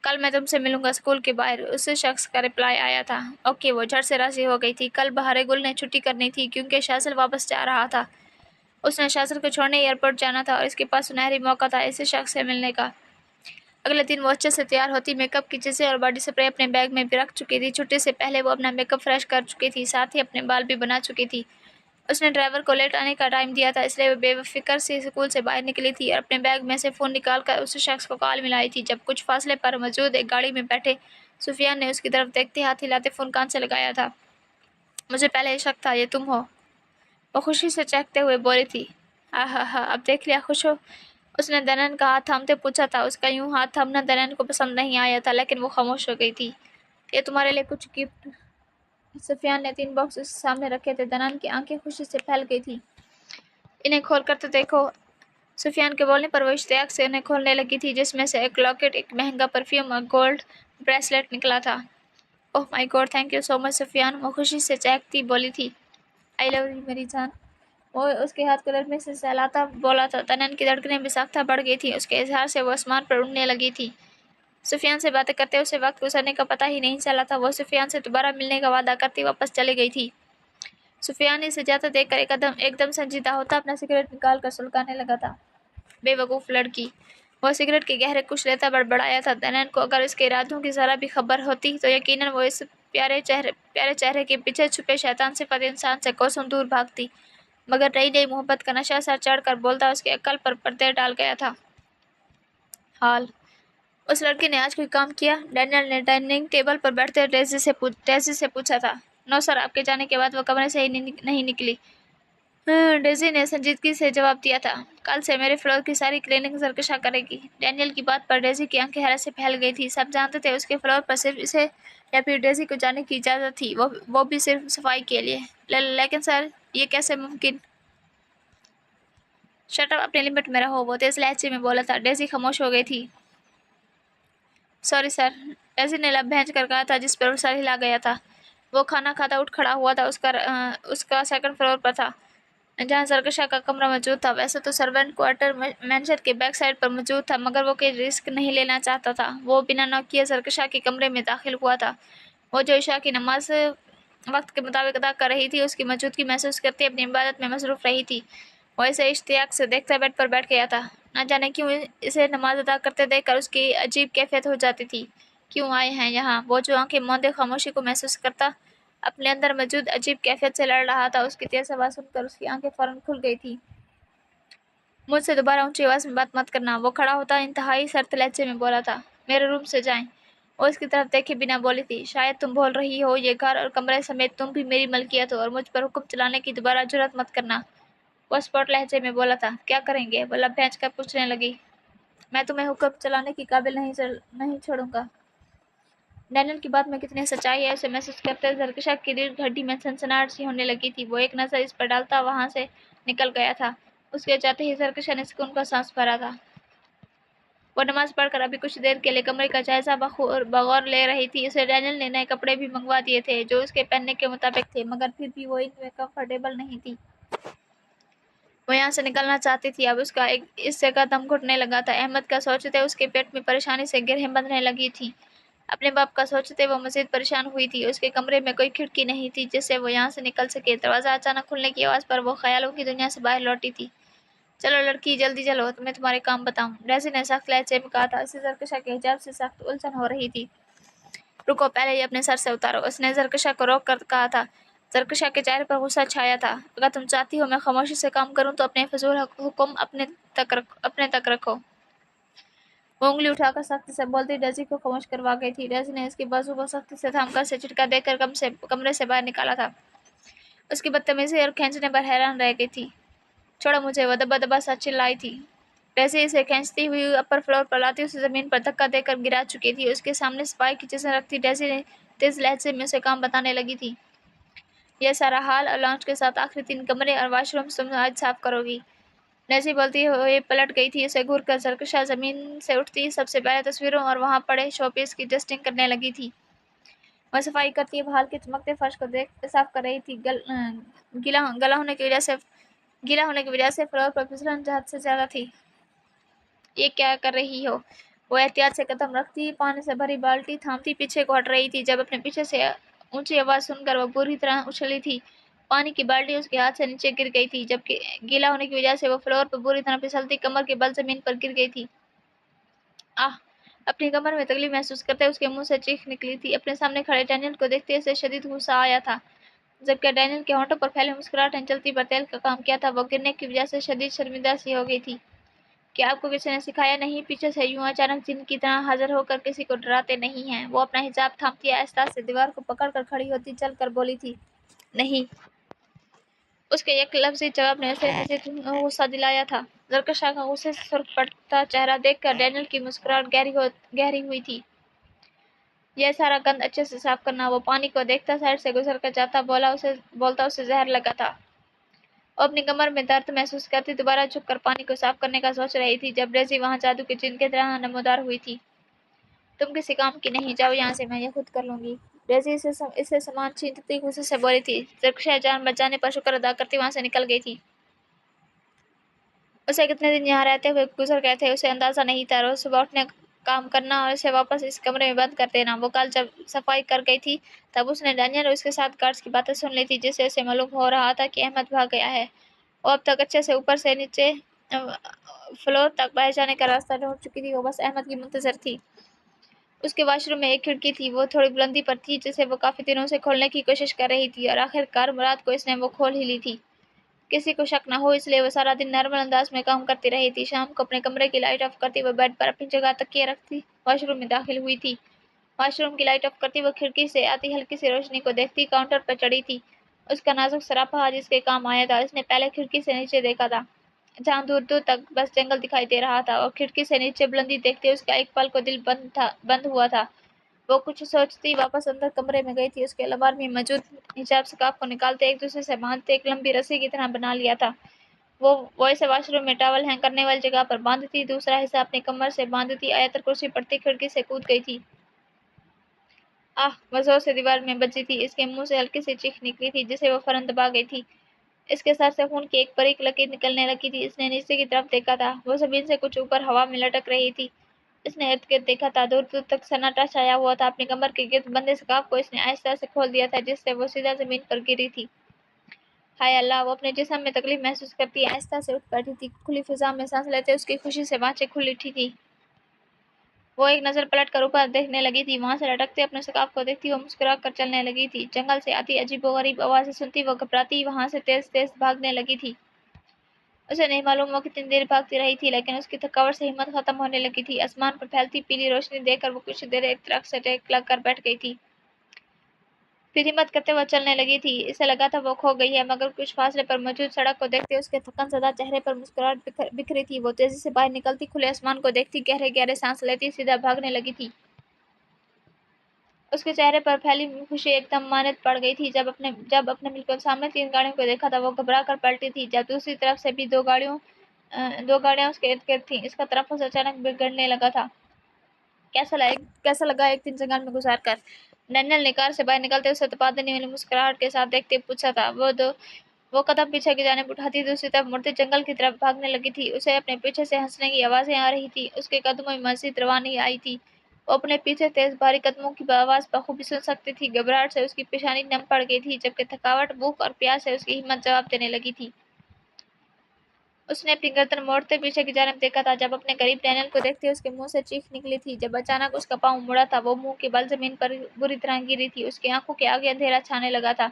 कल मैं तुमसे मिलूंगा स्कूल के बाहर, उस शख्स का रिप्लाई आया था। ओके, वो झट से राजी हो गई थी। कल बहारे गुल ने छुट्टी करनी थी क्योंकि शाज़िल वापस जा रहा था। उसने शाज़िल को छोड़ने एयरपोर्ट जाना था और इसके पास सुनहरी मौका था इस शख्स से मिलने का। اگلے دن وہ اچھے سے تیار ہوتی، میک اپ کی چیزیں اور باڈی اسپرے اپنے بیگ میں بھی رکھ چکی تھی۔ چھٹی سے پہلے وہ اپنا میک اپ فریش کر چکی تھی، ساتھ ہی اپنے بال بھی بنا چکی تھی۔ اس نے ڈرائیور کو لیٹ آنے کا ٹائم دیا تھا، اس لیے وہ بے فکر سے اسکول سے باہر نکلی تھی اور اپنے بیگ میں سے فون نکال کر اس شخص کو کال ملائی تھی۔ جب کچھ فاصلے پر موجود ایک گاڑی میں بیٹھے سفیان نے اس کی طرف دیکھتے ہاتھ ہلاتے فون کان سے لگایا تھا۔ مجھے پہلے یہ شک تھا، یہ تم ہو؟ وہ خوشی سے چہکتے ہوئے بولی تھی۔ ہاں، اب دیکھ لیا، خوش ہو؟ اس نے دنن کا ہاتھ تھامتے پوچھا تھا۔ اس کا یوں ہاتھ تھامنا دنن کو پسند نہیں آیا تھا، لیکن وہ خاموش ہو گئی تھی۔ یہ تمہارے لیے کچھ گفٹ۔ سفیان نے 3 باکس اس کے سامنے رکھے تھے۔ دنن کی آنکھیں خوشی سے پھیل گئی تھی۔ انہیں کھول کر تو دیکھو۔ سفیان کے بولنے پر وہ اشتیاق سے انہیں کھولنے لگی تھی، جس میں سے ایک لاکٹ، ایک مہنگا پرفیوم اور گولڈ بریسلیٹ نکلا تھا۔ اوہ مائی گاڈ، تھینک یو سو مچ سفیان، وہ خوشی سے چہکتی بولی تھی۔ آئی لو یو میری جان۔ وہ اس کے ہاتھ کلر میں سے سہلاتا بولا تھا۔ دنن کی دھڑکنیں بھی ساختہ بڑھ گئی تھیں، اس کے اظہار سے وہ آسمان پر اڑنے لگی تھی۔ سفیان سے باتیں کرتے اسے وقت گزرنے کا پتہ ہی نہیں چلا تھا۔ وہ سفیان سے دوبارہ ملنے کا وعدہ کرتی واپس چلی گئی تھی۔ سفیان اسے جاتا دیکھ کر ایک دم سنجیدہ ہوتا اپنا سگریٹ نکال کر سلگانے لگا تھا۔ بے وقوف لڑکی، وہ سگریٹ کے گہرے کچھ لیتا بڑبڑایا تھا۔ دنن کو اگر اس کے ارادوں کی ذرا بھی خبر ہوتی تو یقیناً وہ اس پیارے چہرے کے پیچھے چھپے شیطان صفت انسان سے کوسوں دور بھاگتی، مگر نئی محبت کا نشہ سر چڑھ کر بولتا اس کی عقل پر پردے ڈال گیا تھا۔ حال اس لڑکی نے آج کوئی کام کیا؟ ڈینیل نے ڈائننگ ٹیبل پر بیٹھتے ڈیزی سے پوچھا تھا۔ نو سر، آپ کے جانے کے بعد وہ کمرے سے ہی نہیں نکلی۔ ڈیزی نے سنجیدگی سے جواب دیا تھا۔ کل سے میرے فلور کی ساری کلیننگ زرکشا کرے گی۔ ڈینیل کی بات پر ڈیزی کی آنکھیں حیرت سے پھیل گئی تھی۔ سب جانتے تھے اس کے فلور پر صرف اسے یا پھر ڈیزی کو جانے کی اجازت تھی، وہ بھی صرف صفائی کے لیے۔ لیکن سر، یہ کیسے ممکن؟ شٹ اپ، اپنے لمٹ میں رہو، وہ تیز لہجے میں بولا تھا۔ ڈیزی خاموش ہو گئی تھی۔ سوری سر، ڈیزی نے لب بھینچ کر کہا تھا، جس پر وہ سر ہلا گیا تھا۔ وہ کھانا کھاتا اٹھ کھڑا ہوا تھا۔ اس کا سیکنڈ فلور پر تھا، جہاں زرکشا کا کمرہ موجود تھا۔ ویسے تو سروینٹ کوارٹر مینشن کے بیک سائڈ پر موجود تھا، مگر وہ کوئی رسک نہیں لینا چاہتا تھا۔ وہ بنا نوک کیے زرکشا کے کمرے میں داخل ہوا تھا۔ وہ جو عشاء کی نماز وقت کے مطابق ادا کر رہی تھی، اس کی موجودگی محسوس کرتے اپنی عبادت میں مصروف رہی تھی۔ وہ اسے اشتیاق سے دیکھتا بیڈ پر بیٹھ گیا تھا۔ نہ جانے کیوں اسے نماز ادا کرتے دیکھ کر اس کی عجیب کیفیت ہو جاتی تھی۔ کیوں آئے ہیں یہاں؟ وہ جو آنکھیں موندے خاموشی کو محسوس کرتا اپنے اندر موجود عجیب کیفیت سے لڑ رہا تھا، اس کی تیز آواز سن کر اس کی آنکھیں فوراً کھل گئی تھی۔ مجھ سے دوبارہ اونچی آواز میں بات مت کرنا، وہ کھڑا ہوتا انتہائی سخت لہجے میں بولا تھا۔ میرے روم سے جائیں۔ وہ اس کی طرف دیکھے بنا بولی تھی۔ شاید تم بول رہی ہو یہ گھر اور کمرے سمیت تم بھی میری ملکیت ہو، اور مجھ پر حکم چلانے کی دوبارہ جرات مت کرنا، وہ اسپاٹ لہجے میں بولا تھا۔ کیا کریں گے؟ وہ لب بھینچ کر پوچھنے لگی۔ میں تمہیں حکم چلانے کی قابل نہیں چھوڑوں گا۔ ڈینیل کی بات میں کتنی سچائی ہے اسے محسوس کرتے زرکشا کی ریڑھ ہڈی میں سنسناہٹ سی ہونے لگی تھی۔ وہ ایک نظر اس پر ڈالتا وہاں سے نکل گیا تھا۔ اس کے جاتے ہی زرکشا نے سکون کا سانس بھرا تھا۔ وہ نماز پڑھ کر ابھی کچھ دیر کے لیے کمرے کا جائزہ بغور لے رہی تھی۔ اسے ڈینیل نے نئے کپڑے بھی منگوا دیے تھے، جو اس کے پہننے کے مطابق تھے، مگر پھر بھی وہ ان میں کمفرٹیبل نہیں تھی۔ وہ یہاں سے نکلنا چاہتی تھی۔ اب اس سے کا دم گھٹنے لگا تھا۔ احمد کا سوچتے اس کے پیٹ میں پریشانی سے گرہیں بندھنے لگی تھیں۔ اپنے باپ کا سوچتے وہ مزید پریشان ہوئی تھی۔ اس کے کمرے میں کوئی کھڑکی نہیں تھی جس سے وہ یہاں سے نکل سکے۔ دروازہ اچانک کھلنے کی آواز پر وہ خیالوں کی دنیا سے باہر لوٹی تھی۔ چلو لڑکی، جلدی چلو، تمہیں تمہارے کام بتاؤں، ڈیزی نے سخت لہجے میں کہا تھا۔ اسے زرکشا کے حجاب سے سخت الجھن ہو رہی تھی۔ رکو، پہلے یہ اپنے سر سے اتارو، اس نے زرکشا کو روک کر کہا تھا۔ زرکشا کے چہرے پر غصہ چھایا تھا۔ اگر تم چاہتی ہو میں خاموشی سے کام کروں تو اپنے فضول حکم اپنے تک رکھو۔ وہ انگلی اٹھا کر سختی سے بولتی ڈیزی کو خاموش کروا گئی تھی۔ ڈیزی نے اس کی بازو کو سختی سے تھام کر اسے جھٹکا دے کر کمرے سے باہر نکالا تھا۔ اس کی بدتمیزی اور کھینچنے پر حیران رہ گئی تھی۔ چھوڑو مجھے، وہ دبا دبا سا چلائی تھی۔ ڈیزی اسے کھینچتی ہوئی اپر فلور پر لاتی اسے زمین پر دھکا دے کر گرا چکی تھی۔ اس کے سامنے صفائی کی چیزیں رکھتی ڈیزی نے تیز لہجے میں اسے کام بتانے لگی تھی۔ یہ سارا ہال اور لاؤنج کے ساتھ آخری 3 کمرے اور واش روم تم آج صاف کرو گی۔ ڈیزی بولتی ہوئے پلٹ گئی تھی۔ اسے گھور کر زرکشا زمین سے اٹھتی سب سے پہلے تصویروں اور وہاں پڑے شو پیس کی ڈسٹنگ کرنے لگی تھی۔ وہ صفائی کرتی ہال کے چمکتے فرش کو صاف کر رہی تھی۔ گیلا ہونے کی وجہ سے فلور پر پھسلن حد سے زیادہ تھی۔ یہ کیا کر رہی ہو؟ وہ احتیاط سے قدم رکھتی پانی سے بھری بالٹی تھامتی پیچھے کو ہٹ رہی تھی۔ جب اپنے پیچھے سے اونچی آواز سن کر وہ بری طرح اچھلی تھی۔ پانی کی بالٹی اس کے ہاتھ سے نیچے گر گئی تھی، جبکہ گیلا ہونے کی وجہ سے وہ فلور پر بری طرح پھسلتی کمر کے بل زمین پر گر گئی تھی۔ آہ! اپنی کمر میں تکلیف محسوس کرتے اس کے منہ سے چیخ نکلی تھی۔ اپنے سامنے کھڑے ڈینیل کو دیکھتے اسے شدید غصہ آیا تھا، جبکہ ڈینیل کے ہونٹوں پر پھیلی مسکراہٹ نے چلتی پر تیل کا کام کیا تھا۔ وہ گرنے کی وجہ سے شدید شرمندہ سی ہو گئی تھی۔ کیا آپ کو کسی نے سکھایا نہیں پیچھے سے یوں اچانک جن کی طرح حاضر ہو کر کسی کو ڈراتے نہیں ہیں؟ وہ اپنا حجاب تھامتی آہستہ سے دیوار کو پکڑ کر کھڑی ہوتی چل کر بولی تھی۔ نہیں۔ اس کے یک لفظی جواب نے اسے مزید غصہ دلایا تھا۔ زرکشا کا غصے سے سرخ پڑتا چہرہ دیکھ کر ڈینیل کی مسکراہٹ گہری ہوئی تھی۔ یہ سارا گند اچھے سے صاف کرنا۔ وہ پانی کو دیکھتا سائڈ سے گزر کر جاتا بولتا اسے زہر لگا تھا۔ وہ اپنی کمر میں درد محسوس کرتی دوبارہ جھک کر پانی کو صاف کرنے کا سوچ رہی تھی جب ڈیزی وہاں جادو کے جن کی طرح نمودار ہوئی تھی۔ تم کسی کام کی نہیں، جاؤ یہاں سے، میں یہ خود کر لوں گی۔ ڈیزی اسے سامان چھینتی غصے سے بولی تھی۔ زرکشا جان بچانے پر شکر ادا کرتی وہاں سے نکل گئی تھی۔ اسے کتنے دن یہاں رہتے ہوئے گزر گئے تھے اسے اندازہ نہیں تھا۔ روز صبح اٹھنے کام کرنا اور اسے واپس اس کمرے میں بند کر دینا۔ وہ کل جب صفائی کر گئی تھی تب اس نے ڈینیل اور اس کے ساتھ گارڈز کی باتیں سن لی تھی جس سے اسے معلوم ہو رہا تھا کہ احمد بھاگ گیا ہے۔ وہ اب تک اچھے سے اوپر سے نیچے فلور تک باہر جانے کا راستہ ڈھونڈ چکی تھی۔ وہ بس احمد کی منتظر تھی۔ اس کے واش روم میں ایک کھڑکی تھی، وہ تھوڑی بلندی پر تھی جسے وہ کافی دنوں سے کھولنے کی کوشش کر رہی تھی اور آخر کار رات کو اس نے وہ کھول ہی لی تھی۔ کسی کو شک نہ ہو اس لیے وہ سارا دن نارمل انداز میں کام کرتی رہی تھی۔ شام کو اپنے کمرے کی لائٹ آف کرتی وہ بیڈ پر اپنی جگہ تکیے رکھتی واش روم میں داخل ہوئی تھی۔ واش روم کی لائٹ آف کرتی وہ کھڑکی سے آتی ہلکی سی روشنی کو دیکھتی کاؤنٹر پر چڑھی تھی۔ اس کا نازک سراپا جس کے کام آیا تھا۔ اس نے پہلے کھڑکی سے نیچے دیکھا تھا جہاں دور دور تک بس جنگل دکھائی دے رہا تھا اور کھڑکی سے نیچے بلندی دیکھتے اس کا ایک پل کو دل بند ہوا تھا۔ وہ کچھ سوچتی واپس اندر کمرے میں گئی تھی۔ اس کے المار میں موجود حجاب سکارف کو نکالتے ایک دوسرے سے باندھتے ایک لمبی رسی کی طرح بنا لیا تھا۔ وہ اسے واش روم میں ٹاول ہینگ کرنے والی جگہ پر باندھتی دوسرا حصہ اپنی کمر سے باندھتی آیت الکرسی پڑھتی کھڑکی سے کود گئی تھی۔ آہ! وہ زور سے دیوار میں بجی تھی۔ اس کے منہ سے ہلکی سی چیخ نکلی تھی جسے وہ فوراً دبا گئی تھی۔ اس کے سر سے خون کی ایک باریک لکیر نکلنے لگی تھی۔ اس نے نیچے کی طرف دیکھا تھا۔ وہ زمین سے کچھ اوپر ہوا میں لٹک رہی تھی۔ اس نے ارد گرد دیکھا تھا۔ دور دور تک سناٹا چھایا ہوا تھا۔ اپنی کمر کے گرد بندھے سکارف کو اس نے آہستہ سے کھول دیا تھا جس سے وہ سیدھا زمین پر گری تھی۔ ہائے اللہ! وہ اپنے جسم میں تکلیف محسوس کرتی آہستہ سے اٹھ بیٹھی تھی۔ کھلی فضا میں سانس لیتے اس کی خوشی سے بانچیں کھل اٹھی تھی۔ وہ ایک نظر پلٹ کر اوپر دیکھنے لگی تھی۔ وہاں سے لٹکتے اپنے سکارف کو دیکھتی وہ مسکرا کر چلنے لگی تھی۔ جنگل سے آتی عجیب و غریب آوازیں سنتی وہ گھبراتی وہاں سے تیز تیز بھاگنے لگی تھی۔ اسے نہیں معلوم وہ کتنی دیر بھاگتی رہی تھی لیکن اس کی تھکاوٹ سے ہمت ختم ہونے لگی تھی۔ آسمان پر پھیلتی پیلی روشنی دیکھ کر وہ کچھ دیر ایک درخت سے ٹیک لگ کر بیٹھ گئی تھی۔ پھر ہمت کرتے وہ چلنے لگی تھی۔ اسے لگا تھا وہ کھو گئی ہے مگر کچھ فاصلے پر موجود سڑک کو دیکھتے اس کے تھکن زدہ چہرے پر مسکراہٹ بکھری تھی۔ وہ تیزی سے باہر نکلتی کھلے آسمان کو دیکھتی گہرے گہرے سانس لیتی سیدھا بھاگنے لگی تھی۔ اس کے چہرے پر پھیلی خوشی ایک دم ماند پڑ گئی تھی جب اپنے بالکل سامنے 3 گاڑیوں کو دیکھا تھا۔ وہ گھبرا کر پلٹی تھی جب دوسری طرف سے بھی دو گاڑیاں اس کے ارد گرد تھیں۔ اس کا تنفس اچانک بگڑنے لگا تھا۔ کیسا لگا ایک دن جنگل میں گزار کر؟ ڈینیل نے کار سے باہر نکلتے اسے تپا دینے والی مسکراہٹ کے ساتھ دیکھتے پوچھا تھا۔ وہ قدم پیچھے کی جانب اٹھاتی دوسری طرف مڑتی جنگل کی طرف بھاگنے لگی تھی۔ اسے اپنے پیچھے سے ہنسنے کی آوازیں آ رہی تھیں۔ اس کے قدموں میں مزید روانی آئی تھی۔ وہ اپنے پیچھے تیز بھاری قدموں کی آواز بخوبی سن سکتی تھی۔ گھبراہٹ سے اس کی پیشانی نم پڑ گئی تھی جبکہ تھکاوٹ بھوک اور پیاس سے اس کی ہمت جواب دینے لگی تھی۔ اس نے اپنی گردن موڑتے پیچھے کی جانب دیکھا تھا جب اپنے قریب ڈینیل کو دیکھتے اس کے منہ سے چیخ نکلی تھی جب اچانک اس کا پاؤں مڑا تھا۔ وہ منہ کے بل زمین پر بری طرح گری تھی۔ اس کی آنکھوں کے آگے اندھیرا چھانے لگا تھا۔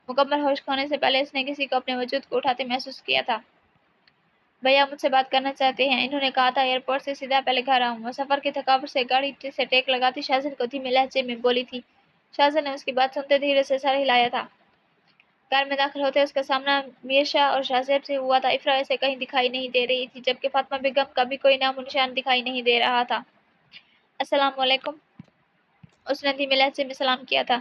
مکمل ہوش کھونے سے پہلے اس نے کسی کو اپنے وجود کو اٹھاتے محسوس کیا تھا۔ بھیا مجھ سے بات کرنا چاہتے ہیں، انہوں نے کہا تھا۔ ایئرپورٹ سے سیدھا پہلے گھر آؤں۔ وہ سفر کی تھکاوٹ سے گاڑی سے ٹیک لگاتی شاہزاد کو دھیمے لہجے میں بولی تھی۔ شاہزاد نے اس کی بات سنتے دھیرے سے سر ہلایا تھا۔ گھر میں داخل ہوتے اس کا سامنا میرشا اور شاہزیب سے ہوا تھا۔ افرا اسے کہیں دکھائی نہیں دے رہی تھی جبکہ فاطمہ بیگم کا بھی کوئی نام و نشان دکھائی نہیں دے رہا تھا۔ السلام علیکم، اس نے دھیمے لہجے میں سلام کیا تھا۔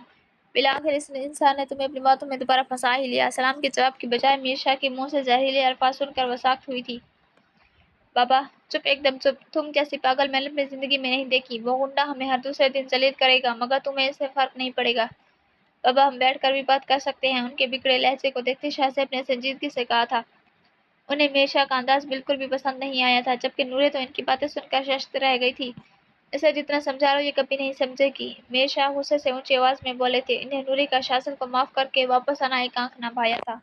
بالآخر اس انسان نے تمہیں اپنی باتوں میں دوبارہ پھنسا ہی لیا۔ سلام کے جواب کی بجائے میرشا کے منہ سے زہریلے الفاظ سن کر وہ ساکت ہوئی تھی۔ بابا چپ، ایک دم چپ۔ تم جیسی پاگل میں نے اپنی زندگی میں نہیں دیکھی۔ وہ غنڈہ ہمیں ہر دوسرے دن ذلیل کرے گا مگر تمہیں اس سے فرق نہیں پڑے گا۔ بابا ہم بیٹھ کر بھی بات کر سکتے ہیں، ان کے بگڑے لہجے کو دیکھتے شاہزیب نے سنجیدگی سے کہا تھا۔ انہیں میرشا کا انداز بالکل بھی پسند نہیں آیا تھا جبکہ نورے تو ان کی باتیں سن کر ششدر رہ گئی تھی۔ اسے جتنا سمجھا رہا ہو یہ کبھی نہیں سمجھے گی۔ میرشا غصے سے اونچی آواز میں بولے تھے۔ انہیں نوری کا شاہزاد کو معاف کر کے واپس آنا ایک آنکھ نہ بھایا تھا۔